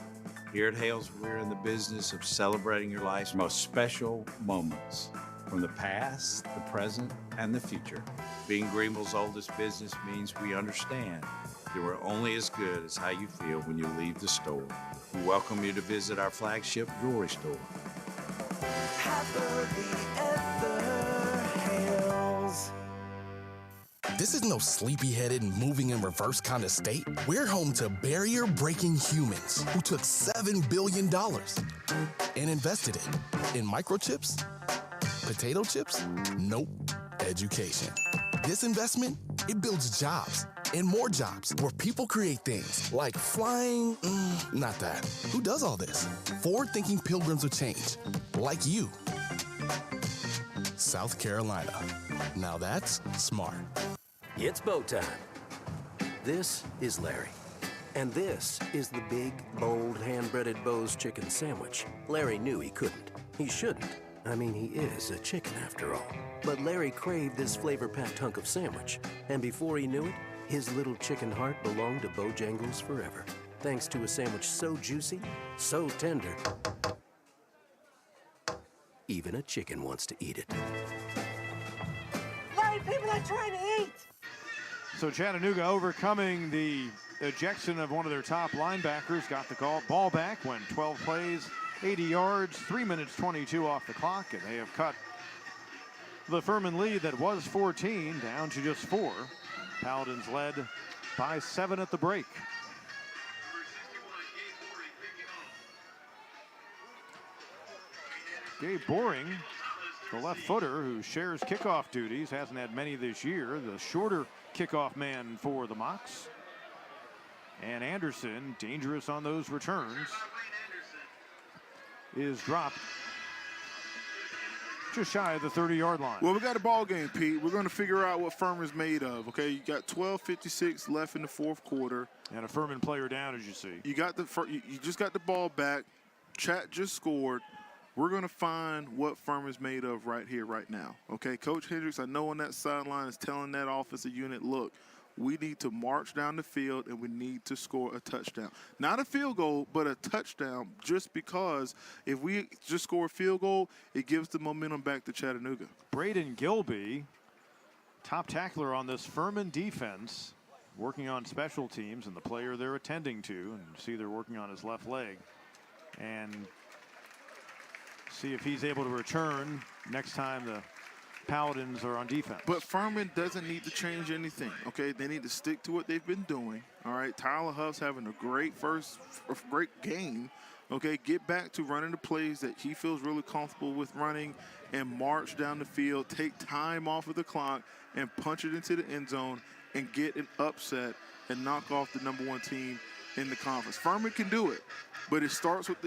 Here at Hales, we're in the business of celebrating your life's most special moments, from the past, the present, and the future. Being Greenville's oldest business means we understand that we're only as good as how you feel when you leave the store. We welcome you to visit our flagship jewelry store.
Happily ever Hales. This is no sleepy-headed, moving in reverse kind of state. We're home to barrier-breaking humans who took $7 billion and invested it in microchips, potato chips, nope, education. This investment, it builds jobs and more jobs where people create things like flying, not that. Who does all this? Forward-thinking pilgrims of change, like you. South Carolina. Now that's smart.
It's bow time. This is Larry. And this is the big, bold, hand-breaded Bo's chicken sandwich. Larry knew he couldn't. He shouldn't. I mean, he is a chicken after all. But Larry craved this flavor-packed hunk of sandwich. And before he knew it, his little chicken heart belonged to Bojangles forever. Thanks to a sandwich so juicy, so tender, even a chicken wants to eat it.
Larry, people are trying to eat.
So Chattanooga overcoming the ejection of one of their top linebackers, got the ball back, went 12 plays, 80 yards, 3 minutes 22 off the clock, and they have cut the Furman lead that was 14 down to just 4. Paladins led by 7 at the break. Gabe Boring, the left footer who shares kickoff duties, hasn't had many this year, the shorter kickoff man for the Mocs. And Anderson, dangerous on those returns, is dropped just shy of the 30-yard line.
Well, we got a ball game, Pete. We're going to figure out what Furman's made of, okay? You got 12:56 left in the fourth quarter.
And a Furman player down, as you see.
You just got the ball back. Chat just scored. We're going to find what Furman's made of right here, right now, okay? Coach Hendricks, I know on that sideline, is telling that offensive unit, look, we need to march down the field and we need to score a touchdown. Not a field goal, but a touchdown, just because if we just score a field goal, it gives the momentum back to Chattanooga.
Braden Gilby, top tackler on this Furman defense, working on special teams, and the player they're attending to, and you see they're working on his left leg, and see if he's able to return next time the Paladins are on defense.
But Furman doesn't need to change anything, okay? They need to stick to what they've been doing, all right? Tyler Huff's having a great game, okay? Get back to running the plays that he feels really comfortable with running and march down the field, take time off of the clock and punch it into the end zone and get an upset and knock off the #1 team in the conference. Furman can do it, but it starts with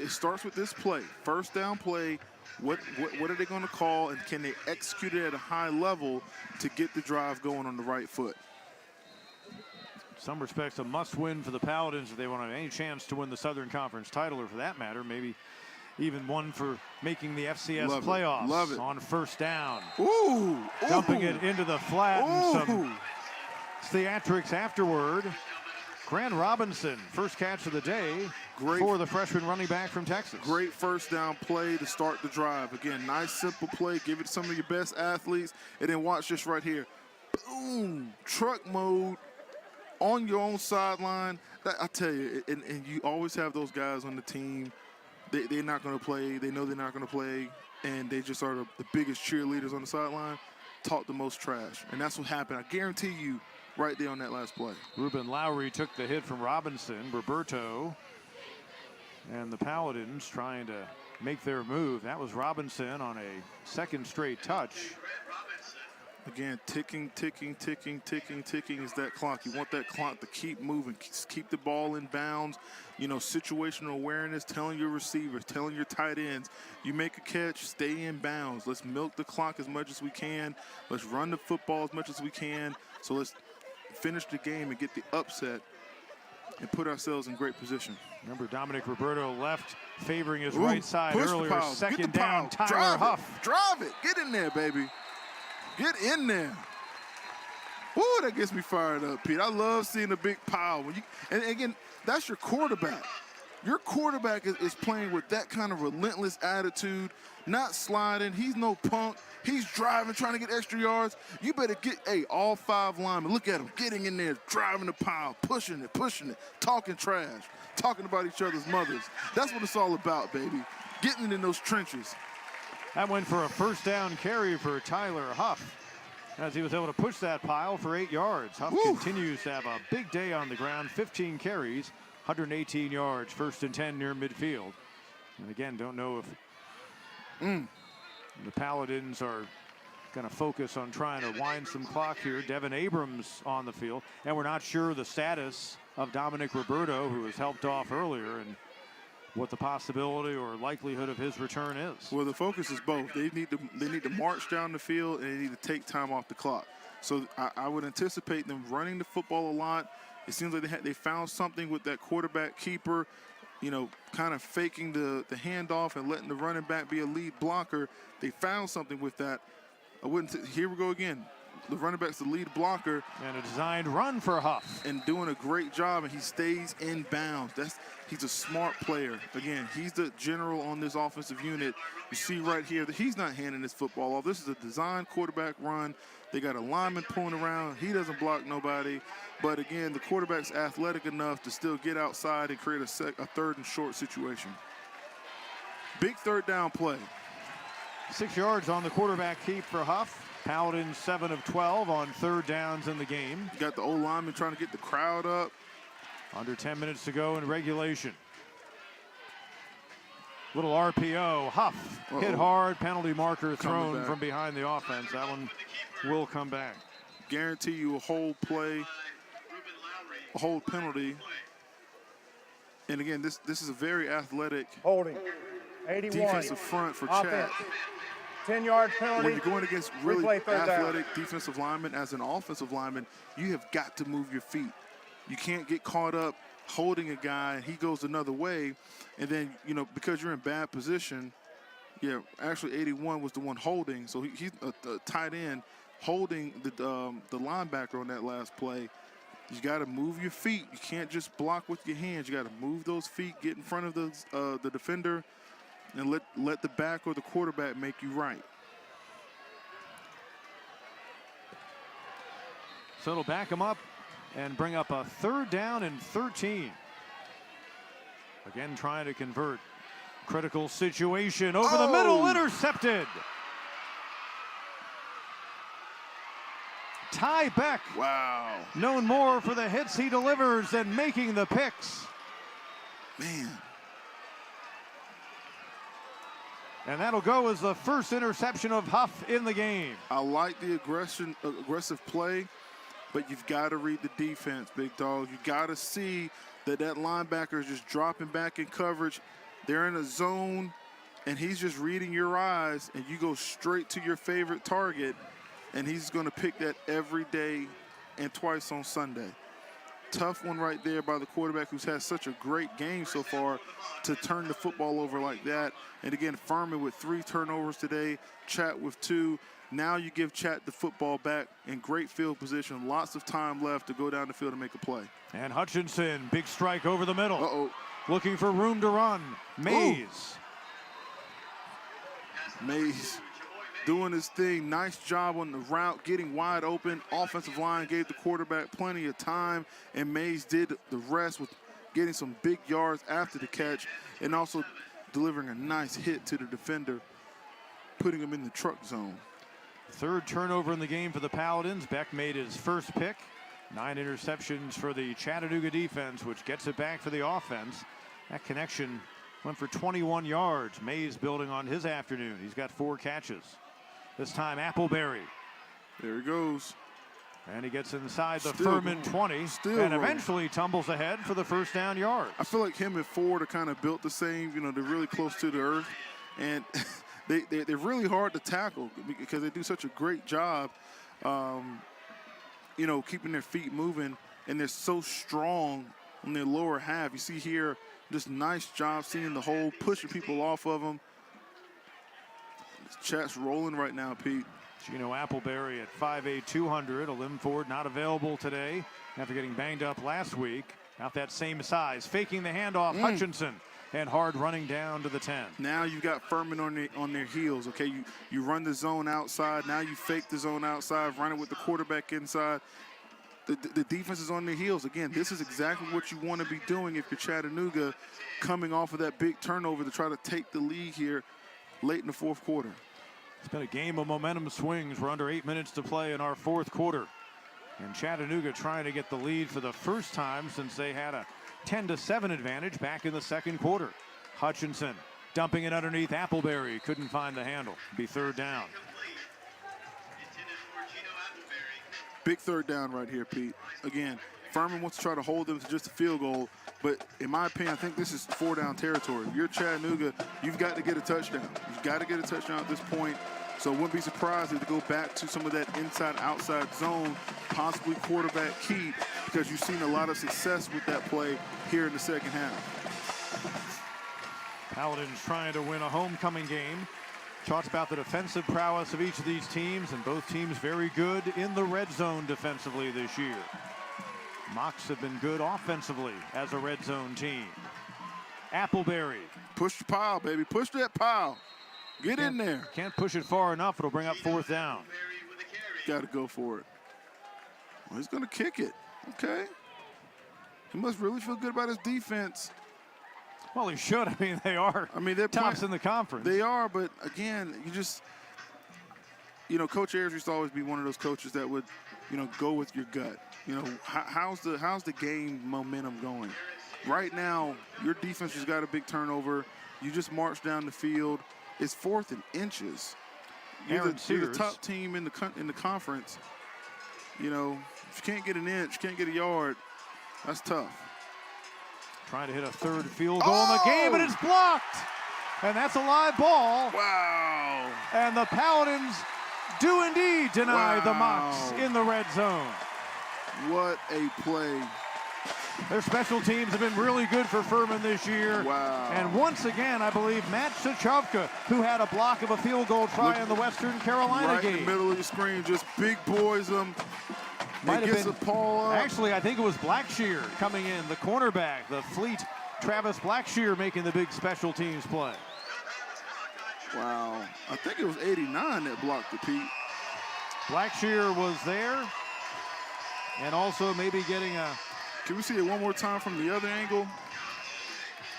this play. First down play. What are they going to call, and can they execute it at a high level to get the drive going on the right foot?
In some respects, a must-win for the Paladins if they want to have any chance to win the Southern Conference title, or for that matter, maybe even one for making the FCS playoffs.
Love it.
On first down.
Ooh!
Dumping it into the flat, and some theatrics afterward. Grant Robinson, first catch of the day for the freshman running back from Texas.
Great first down play to start the drive. Again, nice, simple play. Give it to some of your best athletes. And then watch this right here. Boom! Truck mode on your own sideline. I tell you, and you always have those guys on the team. They're not going to play. They know they're not going to play. And they just are the biggest cheerleaders on the sideline. Talk the most trash. And that's what happened. I guarantee you, right there on that last play.
Ruben Lowry took the hit from Robinson. Roberto and the Paladins trying to make their move. That was Robinson on a second straight touch.
Again, ticking, ticking, ticking, ticking, ticking is that clock. You want that clock to keep moving, keep the ball in bounds. You know, situational awareness, telling your receivers, telling your tight ends, you make a catch, stay in bounds. Let's milk the clock as much as we can. Let's run the football as much as we can. So let's finish the game and get the upset and put ourselves in great position.
Remember, Dominic Roberto left favoring his right side
push the
earlier.
pile.
Second
Get the
down,
pile.
Tyler
Drive
Huff.
it. Drive it. Get in there, baby. Get in there. Woo, that gets me fired up, Pete. I love seeing a big pile. And again, that's your quarterback. Your quarterback is playing with that kind of relentless attitude, not sliding. He's no punk. He's driving, trying to get extra yards. You better get, all 5 linemen, look at him, getting in there, driving the pile, pushing it, talking trash, talking about each other's mothers. That's what it's all about, baby. Getting in those trenches.
That went for a first down carry for Tyler Huff, as he was able to push that pile for 8 yards. Huff continues to have a big day on the ground, 15 carries, 118 yards, 1st and 10 near midfield. And again, don't know if the Paladins are going to focus on trying to wind some clock here. Devin Abrams on the field, and we're not sure the status of Dominic Roberto, who was helped off earlier, and what the possibility or likelihood of his return is.
Well, the focus is both. They need to march down the field, and they need to take time off the clock. So I would anticipate them running the football a lot. It seems like they found something with that quarterback keeper, you know, kind of faking the handoff and letting the running back be a lead blocker. They found something with that. Here we go again. The running back's the lead blocker.
And a designed run for Huff.
And doing a great job, and he stays in bounds. He's a smart player. Again, he's the general on this offensive unit. You see right here that he's not handing this football off. This is a designed quarterback run. They got a lineman pulling around. He doesn't block nobody. But again, the quarterback's athletic enough to still get outside and create a 3rd and short situation. Big 3rd down play.
6 yards on the quarterback keep for Huff. Paladins 7 of 12 on 3rd downs in the game.
You got the old lineman trying to get the crowd up.
Under 10 minutes to go in regulation. Little RPO. Huff hit hard. Penalty marker thrown from behind the offense. That one will come back.
Guarantee you a hold play, a hold penalty. And again, this is a very athletic
holding. 81.
Defensive front for Chat.
10-yard penalty.
When you're going against really athletic defensive linemen, as an offensive lineman, you have got to move your feet. You can't get caught up holding a guy and he goes another way, and then, you know, because you're in bad position. Yeah, actually 81 was the one holding, so he's a tight end holding the linebacker on that last play. You got to move your feet. You can't just block with your hands. You got to move those feet, get in front of the defender, and let the back or the quarterback make you right.
So it'll back him up and bring up a 3rd down and 13. Again, trying to convert. Critical situation over the middle, intercepted. Ty Beck.
Wow.
Known more for the hits he delivers than making the picks.
Man.
And that'll go as the first interception of Huff in the game.
I like the aggressive play, but you've got to read the defense, big dog. You got to see that linebacker is just dropping back in coverage. They're in a zone, and he's just reading your eyes, and you go straight to your favorite target, and he's going to pick that every day and twice on Sunday. Tough one right there by the quarterback, who's had such a great game so far, to turn the football over like that. And again, Furman with 3 turnovers today, Chat with 2. Now you give Chat the football back in great field position. Lots of time left to go down the field and make a play.
And Hutchinson, big strike over the middle. Looking for room to run. Mays.
Mays doing his thing. Nice job on the route, getting wide open. Offensive line gave the quarterback plenty of time, and Mays did the rest with getting some big yards after the catch and also delivering a nice hit to the defender, putting him in the truck zone.
3rd turnover in the game for the Paladins. Beck made his first pick. 9 interceptions for the Chattanooga defense, which gets it back for the offense. That connection went for 21 yards. Mays building on his afternoon. He's got 4 catches. This time Appleberry
There he goes.
And he gets inside the
Still
Furman
going.
20
Still
and
rolling.
eventually tumbles ahead for the first down yard.
I feel like him and Ford are kind of built the same. You know, they're really close to the earth. And they're really hard to tackle because they do such a great job, you know, keeping their feet moving. And they're so strong on their lower half. You see here, just nice job seeing the hole, pushing people off of them. Chat's rolling right now, Pete.
Gino Appleberry at 5'8", 200. Alim Ford not available today after getting banged up last week. Not that same size. Faking the handoff, Hutchinson. And hard running down to the 10.
Now you've got Furman on their heels, okay? You run the zone outside. Now you fake the zone outside, run it with the quarterback inside. The defense is on their heels. Again, this is exactly what you want to be doing if you're Chattanooga, coming off of that big turnover to try to take the lead here late in the fourth quarter.
It's been a game of momentum swings. We're under 8 minutes to play in our fourth quarter. And Chattanooga trying to get the lead for the first time since they had a 10-7 advantage back in the second quarter. Hutchinson dumping it underneath Appleberry. Couldn't find the handle. Be third down.
Big third down right here, Pete. Again, Furman wants to try to hold them to just a field goal, but in my opinion, I think this is 4-down territory. If you're Chattanooga, you've got to get a touchdown. You've got to get a touchdown at this point. So I wouldn't be surprised if they go back to some of that inside-outside zone, possibly quarterback keep, because you've seen a lot of success with that play here in the second half.
Paladins trying to win a homecoming game. Talks about the defensive prowess of each of these teams, and both teams very good in the red zone defensively this year. Mocs have been good offensively as a red zone team. Appleberry.
Push the pile, baby. Push that pile. Get in there.
Can't push it far enough. It'll bring up fourth down.
Got to go for it. Well, he's going to kick it. Okay. He must really feel good about his defense.
Well, he should. I mean, they are. I mean, they're tops in the conference.
They are, but again, Coach Ayers used to always be one of those coaches that would, go with your gut. How's the game momentum going? Right now, your defense has got a big turnover. You just marched down the field. It's 4th and inches. You're the top team in the conference. If you can't get an inch, can't get a yard, that's tough.
Trying to hit a third field goal in the game, and it's blocked. And that's a live ball.
Wow.
And the Paladins do indeed deny the Mocs in the red zone.
What a play.
Their special teams have been really good for Furman this year.
Wow.
And once again, I believe Matt Sachovka, who had a block of a field goal try in the Western Carolina game.
Right in the middle of the screen, just big boys them.
Might have been Paul. Actually, I think it was Blackshear coming in, the cornerback, the fleet Travis Blackshear making the big special teams play.
Wow. I think it was 89 that blocked the Pete.
Blackshear was there. And also maybe getting a...
Can we see it one more time from the other angle?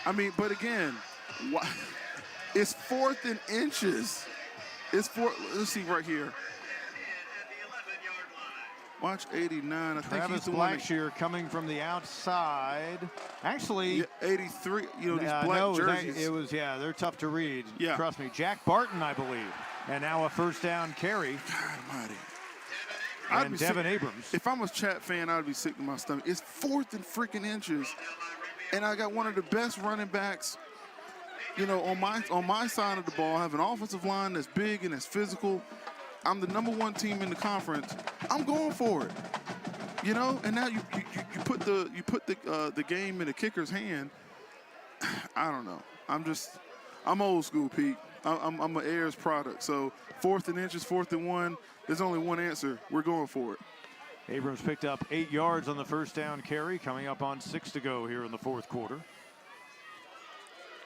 I mean, but again, it's 4th and inches. Let's see right here. Watch 89. I think he's the
Blackshear coming from the outside. Actually,
yeah, 83. These black jerseys.
They're tough to read.
Yeah.
Trust me. Jack Barton, I believe. And now a first down carry.
God almighty.
And Devin Abrams.
If I'm a Chat fan, I'd be sick to my stomach. It's 4th and freaking inches. And I got one of the best running backs, on my side of the ball. I have an offensive line that's big and that's physical. I'm the #1 team in the conference. I'm going for it. And now you put the game in the kicker's hand. I don't know. I'm old school, Pete. I'm an Ayers product. So 4th and inches, 4th and 1. There's only one answer. We're going for it.
Abrams picked up 8 yards on the first down carry, coming up on 6 to go here in the fourth quarter.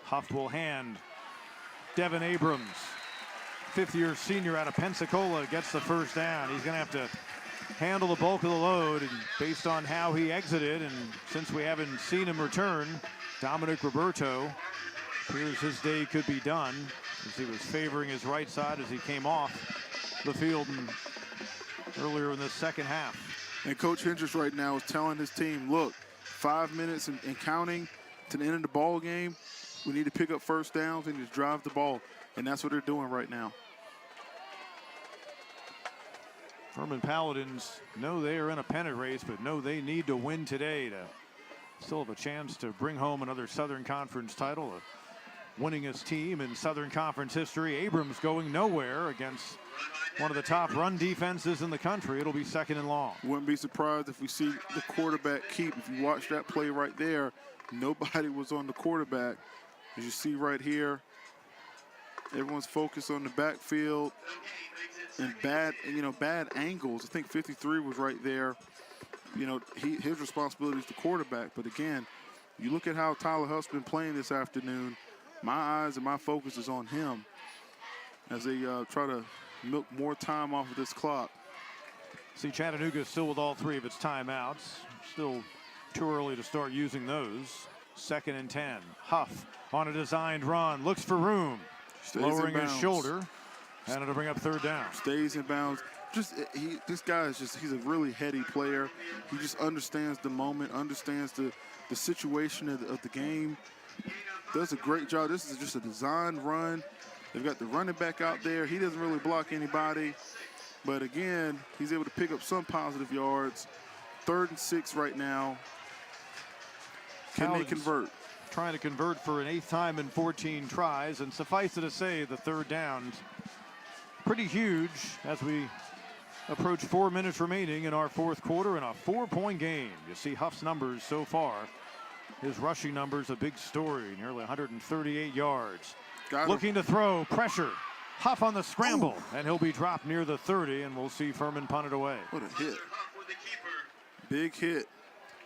Huff will hand Devin Abrams, 5th-year senior out of Pensacola, gets the first down. He's going to have to handle the bulk of the load, and based on how he exited, and since we haven't seen him return, Dominic Roberto appears his day could be done, as he was favoring his right side as he came off the field earlier in the second half.
And Coach Hendricks right now is telling his team, look, 5 minutes and counting to the end of the ball game. We need to pick up first downs and just drive the ball. And that's what they're doing right now.
Furman Paladins know they are in a pennant race, but know they need to win today to still have a chance to bring home another Southern Conference title. The winningest team in Southern Conference history. Abrams going nowhere against one of the top run defenses in the country. It'll be 2nd and long.
Wouldn't be surprised if we see the quarterback keep. If you watch that play right there, nobody was on the quarterback. As you see right here, everyone's focused on the backfield and bad angles. I think 53 was right there. His responsibility is the quarterback. But again, you look at how Tyler Huff's been playing this afternoon. My eyes and my focus is on him as they try to milk more time off of this clock.
See, Chattanooga is still with all 3 of its timeouts. Still too early to start using those. 2nd and 10. Huff on a designed run, looks for room.
Stays
lowering
in
his
bounds.
shoulder, and it'll bring up 3rd down.
Stays in bounds. This guy is he's a really heady player. He just understands the moment, understands the situation of the game. Does a great job. This is just a designed run. They've got the running back out there. He doesn't really block anybody. But again, he's able to pick up some positive yards. 3rd and 6 right now. Can they convert?
Trying to convert for an 8th time in 14 tries. And suffice it to say, the 3rd down's pretty huge as we approach 4 minutes remaining in our 4th quarter in a 4-point game. You see Huff's numbers so far. His rushing numbers, a big story, nearly 138 yards. Looking to throw, pressure. Huff on the scramble, and he'll be dropped near the 30, and we'll see Furman punt it away.
What a hit. Big hit.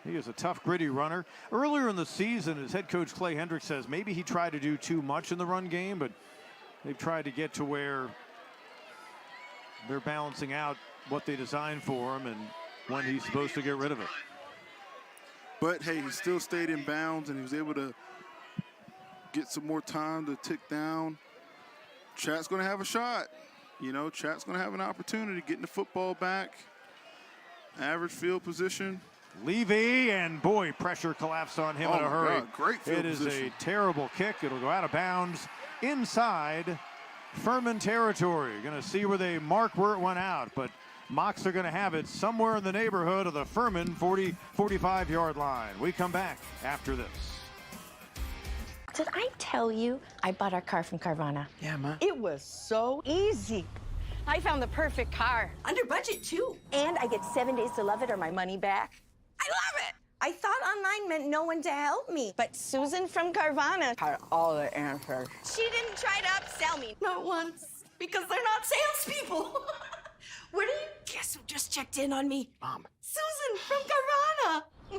He is a tough, gritty runner. Earlier in the season, his head coach Clay Hendricks says maybe he tried to do too much in the run game, but they've tried to get to where they're balancing out what they designed for him and when he's supposed to get rid of it.
But, hey, he still stayed in bounds, and he was able to get some more time to tick down. Chat's going to have a shot. Chat's going to have an opportunity getting the football back. Average field position.
Levy, and boy, pressure collapsed on him in a hurry.
God, great field position.
It is a terrible kick. It'll go out of bounds inside Furman territory. Going to see where they mark where it went out, but Mocs are going to have it somewhere in the neighborhood of the Furman 45-yard line. We come back after this.
Did I tell you I bought our car from Carvana?
Yeah, Ma.
It was so easy. I found the perfect car. Under budget, too. And I get 7 days to love it or my money back. I love it. I thought online meant no one to help me. But Susan from Carvana had all the answers. She didn't try to upsell me. Not once. Because they're not salespeople. Where do you guess who just checked in on me?
Mom.
Susan from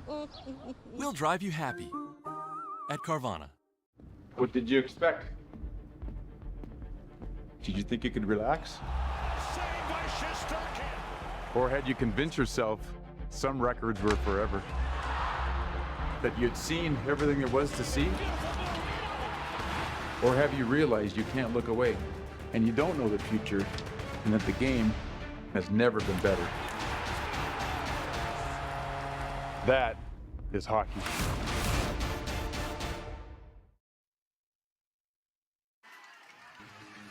Carvana.
We'll drive you happy at Carvana.
What did you expect? Did you think you could relax? Or had you convinced yourself some records were forever? That you'd seen everything there was to see? Or have you realized you can't look away and you don't know the future and that the game has never been better? That is hockey.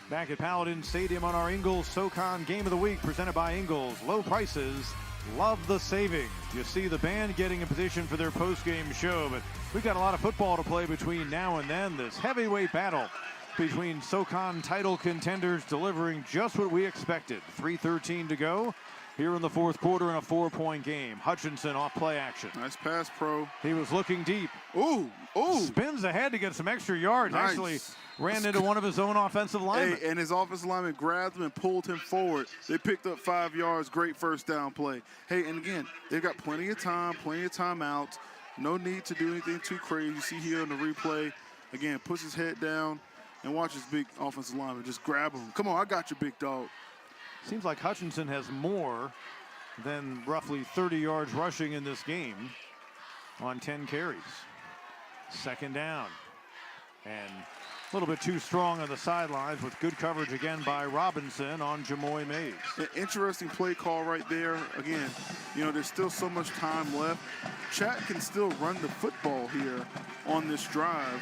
Back at Paladin Stadium on our Ingles SoCon Game of the Week, presented by Ingles. Low prices, love the savings. You see the band getting in position for their post-game show, but we've got a lot of football to play between now and then. This heavyweight battle between SoCon title contenders delivering just what we expected. 3:13 to go here in the 4th quarter in a 4-point game. Hutchinson off play action.
Nice pass, Pro.
He was looking deep.
Ooh.
Spins ahead to get some extra yards.
Nice.
Actually ran into one of his own offensive linemen.
Hey, and his offensive lineman grabbed him and pulled him forward. They picked up 5 yards. Great first down play. Hey, and again, they've got plenty of time, plenty of timeouts. No need to do anything too crazy. You see here on the replay, again, puts his head down and watch his big offensive lineman just grab him. Come on, I got you, big dog.
Seems like Hutchinson has more than roughly 30 yards rushing in this game on 10 carries. 2nd down. And a little bit too strong on the sidelines with good coverage again by Robinson on Jamoy Mays.
An interesting play call right there. Again, there's still so much time left. Chat can still run the football here on this drive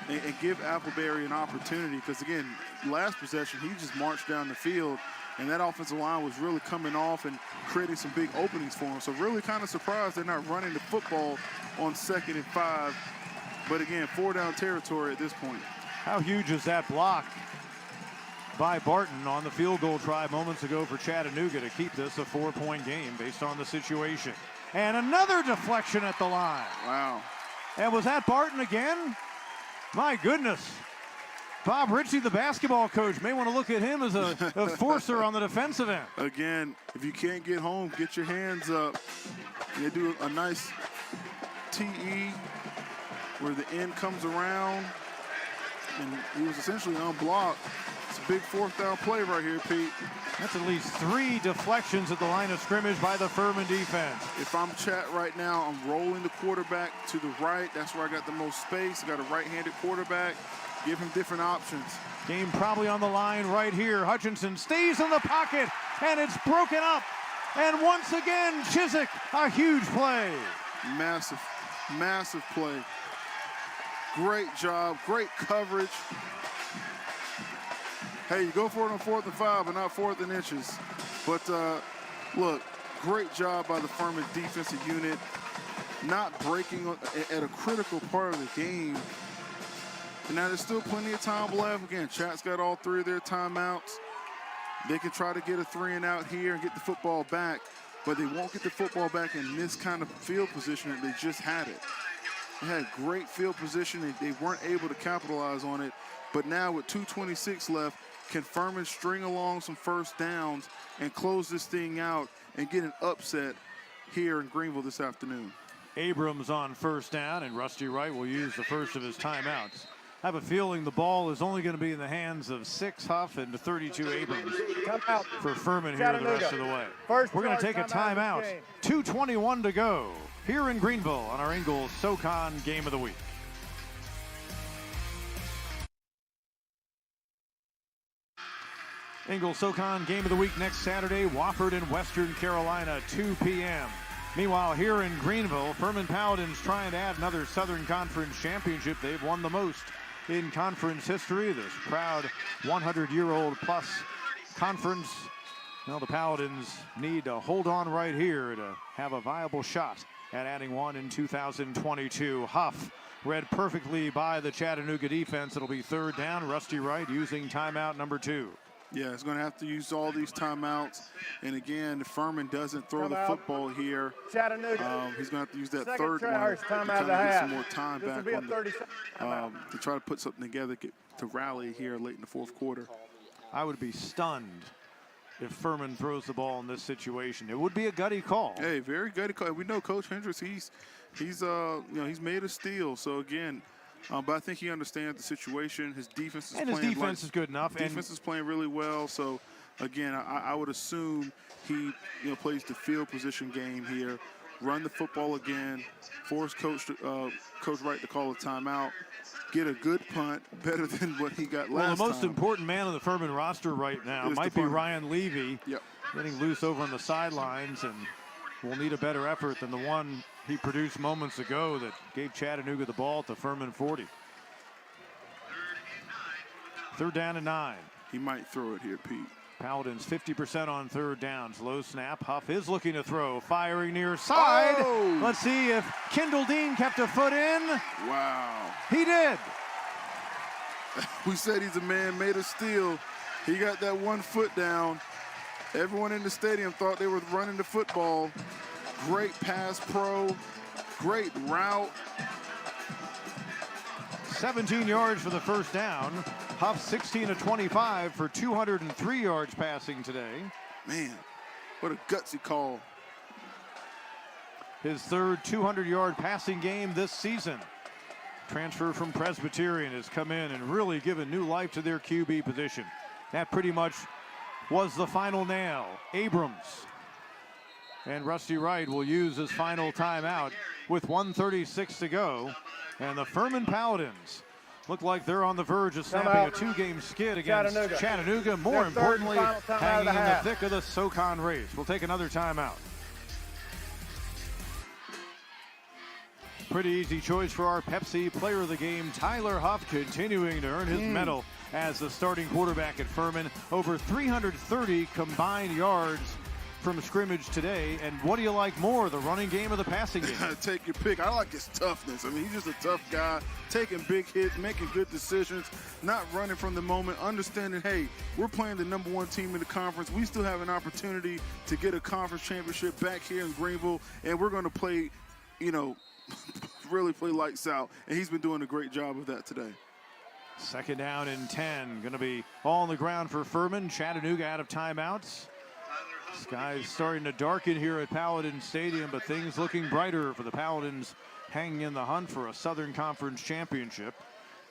and give Appleberry an opportunity because, again, last possession, he just marched down the field And that offensive line was really coming off and creating some big openings for them. So really kind of surprised they're not running the football on 2nd and 5. But again, 4-down territory at this point.
How huge is that block by Barton on the field goal try moments ago for Chattanooga to keep this a 4-point game based on the situation. And another deflection at the line.
Wow.
And was that Barton again? My goodness. Bob Ritchie, the basketball coach, may want to look at him as a forcer on the defensive end.
Again, if you can't get home, get your hands up. They do a nice TE where the end comes around. And he was essentially unblocked. It's a big 4th-down play right here, Pete.
That's at least 3 deflections at the line of scrimmage by the Furman defense.
If I'm Chat right now, I'm rolling the quarterback to the right. That's where I got the most space. I got a right-handed quarterback. Give him different options.
Game probably on the line right here. Hutchinson stays in the pocket, and it's broken up. And once again, Chiswick, a huge play.
Massive, massive play. Great job, great coverage. Hey, you go for it on 4th and 5, but not 4th and inches. But look, great job by the Furman defensive unit, not breaking at a critical part of the game. And now there's still plenty of time left. Again, Chat's got all 3 of their timeouts. They can try to get a 3-and-out here and get the football back, but they won't get the football back in this kind of field position that they just had it. They had great field position, and they weren't able to capitalize on it. But now with 2:26 left, can Furman string along some first downs and close this thing out and get an upset here in Greenville this afternoon?
Abrams on first down, and Rusty Wright will use the first of his timeouts. I have a feeling the ball is only going to be in the hands of 6 Huff and 32 Abrams for Furman here the rest of the way. We're going to take a timeout. 2:21 to go here in Greenville on our Ingles SoCon Game of the Week. Ingles SoCon Game of the Week next Saturday, Wofford in Western Carolina, 2 p.m. Meanwhile, here in Greenville, Furman Paladins trying to add another Southern Conference championship. They've won the most in conference history, this proud 100-year-old plus conference. Well, the Paladins need to hold on right here to have a viable shot at adding one in 2022. Huff read perfectly by the Chattanooga defense. It'll be 3rd down. Rusty Wright using timeout number 2.
Yeah, it's going to have to use all these timeouts. And again, if Furman doesn't throw the football here,
Chattanooga.
He's going to have to use that
Second
3rd
charge,
one
timeout
to
and a
get
half.
some more time
This will
back
be a
on
30
to try to put something together to rally here late in the 4th quarter.
I would be stunned if Furman throws the ball in this situation. It would be a gutty call.
Hey, very gutty call. We know Coach Hendricks. He's made a steal. So again. But I think he understands the situation. His defense is
his defense is good enough.
Defense is playing really well. So, again, I would assume he plays the field position game here, run the football again, force Coach Wright to call a timeout, get a good punt, better than what he got last time.
Well, the most important man on the Furman roster right now might be Ryan Levy, getting loose over on the sidelines, and will need a better effort than the one he produced moments ago that gave Chattanooga the ball at the Furman 40. 3rd down and 9.
He might throw it here, Pete.
Paladins 50% on 3rd downs. Low snap. Huff is looking to throw. Firing near side.
Oh!
Let's see if Kendall Dean kept a foot in.
Wow.
He did.
We said he's a man made of steel. He got that 1 foot down. Everyone in the stadium thought they were running the football. Great pass pro, great route.
17 yards for the first down. Huff 16 of 25 for 203 yards passing today.
Man, what a gutsy call.
His 3rd 200-yard passing game this season. Transfer from Presbyterian has come in and really given new life to their QB position. That pretty much was the final nail. Abrams. And Rusty Wright will use his final timeout with 1:36 to go. And the Furman Paladins look like they're on the verge of snapping a 2-game skid against Chattanooga. More importantly, hanging in the thick of the SoCon race. We'll take another timeout. Pretty easy choice for our Pepsi Player of the Game. Tyler Huff continuing to earn his medal as the starting quarterback at Furman. Over 330 combined yards from scrimmage today. And what do you like more, the running game or the passing game?
Take your pick. I like his toughness. I mean, he's just a tough guy, taking big hits, making good decisions, not running from the moment, understanding, hey, we're playing the #1 team in the conference. We still have an opportunity to get a conference championship back here in Greenville, and we're going to play, really play lights out. And he's been doing a great job of that today.
Second down and 10. Going to be all on the ground for Furman. Chattanooga out of timeouts. Sky's starting to darken here at Paladin Stadium, but things looking brighter for the Paladins, hanging in the hunt for a Southern Conference championship.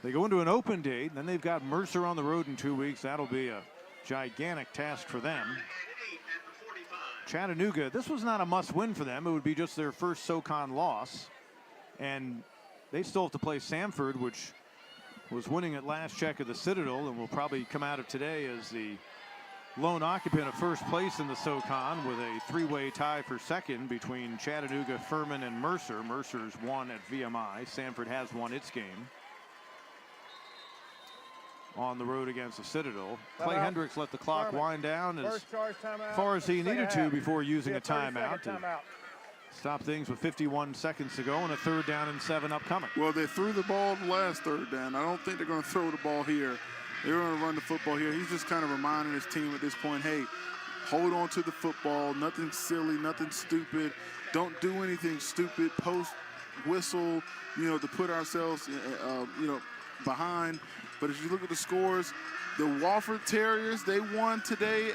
They go into an open date, and then they've got Mercer on the road in 2 weeks. That'll be a gigantic task for them. Chattanooga, this was not a must-win for them. It would be just their first SoCon loss. And they still have to play Samford, which was winning at last check of the Citadel, and will probably come out of today as the lone occupant of first place in the SoCon, with a three-way tie for second between Chattanooga, Furman, and Mercer. Mercer's won at VMI. Samford has won its game on the road against the Citadel. Clay Hendricks let the clock wind down as far as he needed to before using a timeout to stop things with 51 seconds to go and a 3rd down and 7 upcoming.
Well, they threw the ball the last 3rd down. I don't think they're going to throw the ball here. They're going to run the football here. He's just kind of reminding his team at this point, hey, hold on to the football. Nothing silly, nothing stupid. Don't do anything stupid. Post, whistle, to put ourselves, behind. But as you look at the scores, the Wofford Terriers, they won today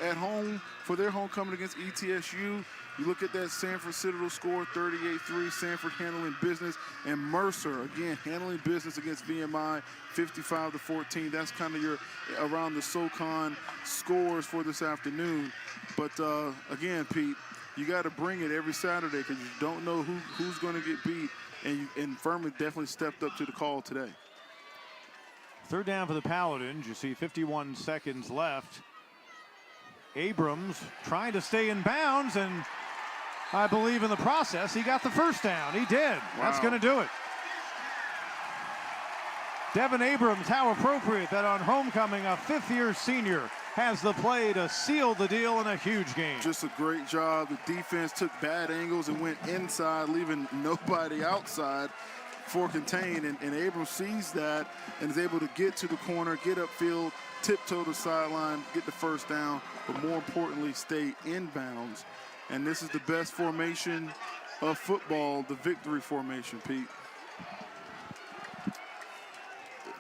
at home for their homecoming against ETSU. You look at that Samford Citadel score, 38-3, Samford handling business, and Mercer, again, handling business against VMI, 55-14. That's kind of your around the SoCon scores for this afternoon. But, again, Pete, you got to bring it every Saturday because you don't know who's going to get beat, and Furman definitely stepped up to the call today.
3rd down for the Paladins. You see 51 seconds left. Abrams trying to stay in bounds, and I believe in the process he got the 1st down. He did. Wow. That's going to do it. Devin Abrams, how appropriate that on homecoming a 5th-year senior has the play to seal the deal in a huge game.
Just a great job. The defense took bad angles and went inside, leaving nobody outside for contain, and Abrams sees that and is able to get to the corner, get upfield, tiptoe the sideline, get the 1st down, but more importantly, stay in bounds. And this is the best formation of football, the victory formation, Pete.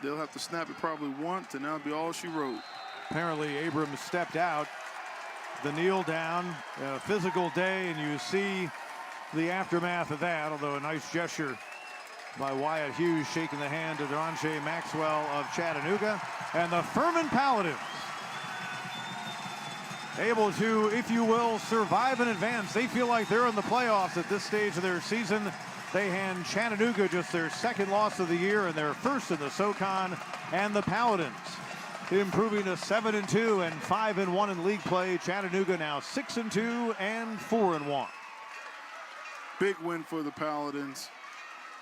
They'll have to snap it probably once, and that'll be all she wrote.
Apparently, Abrams stepped out, the kneel down, a physical day, and you see the aftermath of that, although a nice gesture by Wyatt Hughes shaking the hand to Deronche Maxwell of Chattanooga. And the Furman Paladins able to, if you will, survive and advance. They feel like they're in the playoffs at this stage of their season. They hand Chattanooga just their 2nd loss of the year and their 1st in the SoCon. And the Paladins improving to 7-2 and 5-1 in league play. Chattanooga now 6-2 and 4-1.
Big win for the Paladins.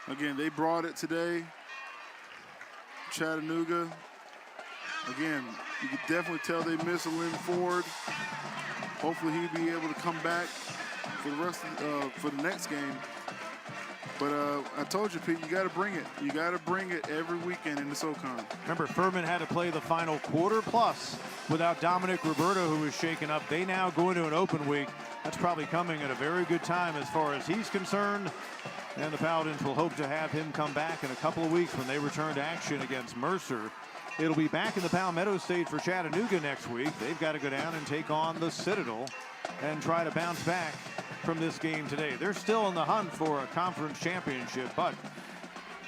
Again, they brought it today. Chattanooga, again, you could definitely tell they miss a Lynn Ford. Hopefully he'll be able to come back for the rest of for the next game. But I told you, Pete, you got to bring it. You got to bring it every weekend in the SoCon.
Remember, Furman had to play the final quarter plus without Dominic Roberto, who was shaken up. They now go into an open week. That's probably coming at a very good time as far as he's concerned. And the Paladins will hope to have him come back in a couple of weeks when they return to action against Mercer. It'll be back in the Palmetto State for Chattanooga next week. They've got to go down and take on the Citadel and try to bounce back from this game today. They're still in the hunt for a conference championship, but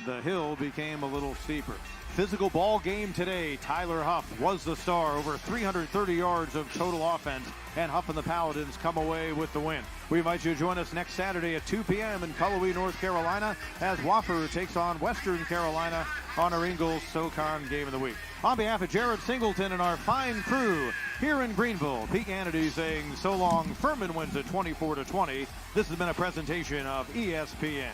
the hill became a little steeper. Physical ball game today. Tyler Huff was the star, over 330 yards of total offense, and Huff and the Paladins come away with the win. We invite you to join us next Saturday at 2 p.m. in Cullowhee, North Carolina, as Wofford takes on Western Carolina on our Ingalls SoCon Game of the Week. On behalf of Jared Singleton and our fine crew here in Greenville, Pete Kennedy saying so long. Furman wins at 24-20. This has been a presentation of ESPN.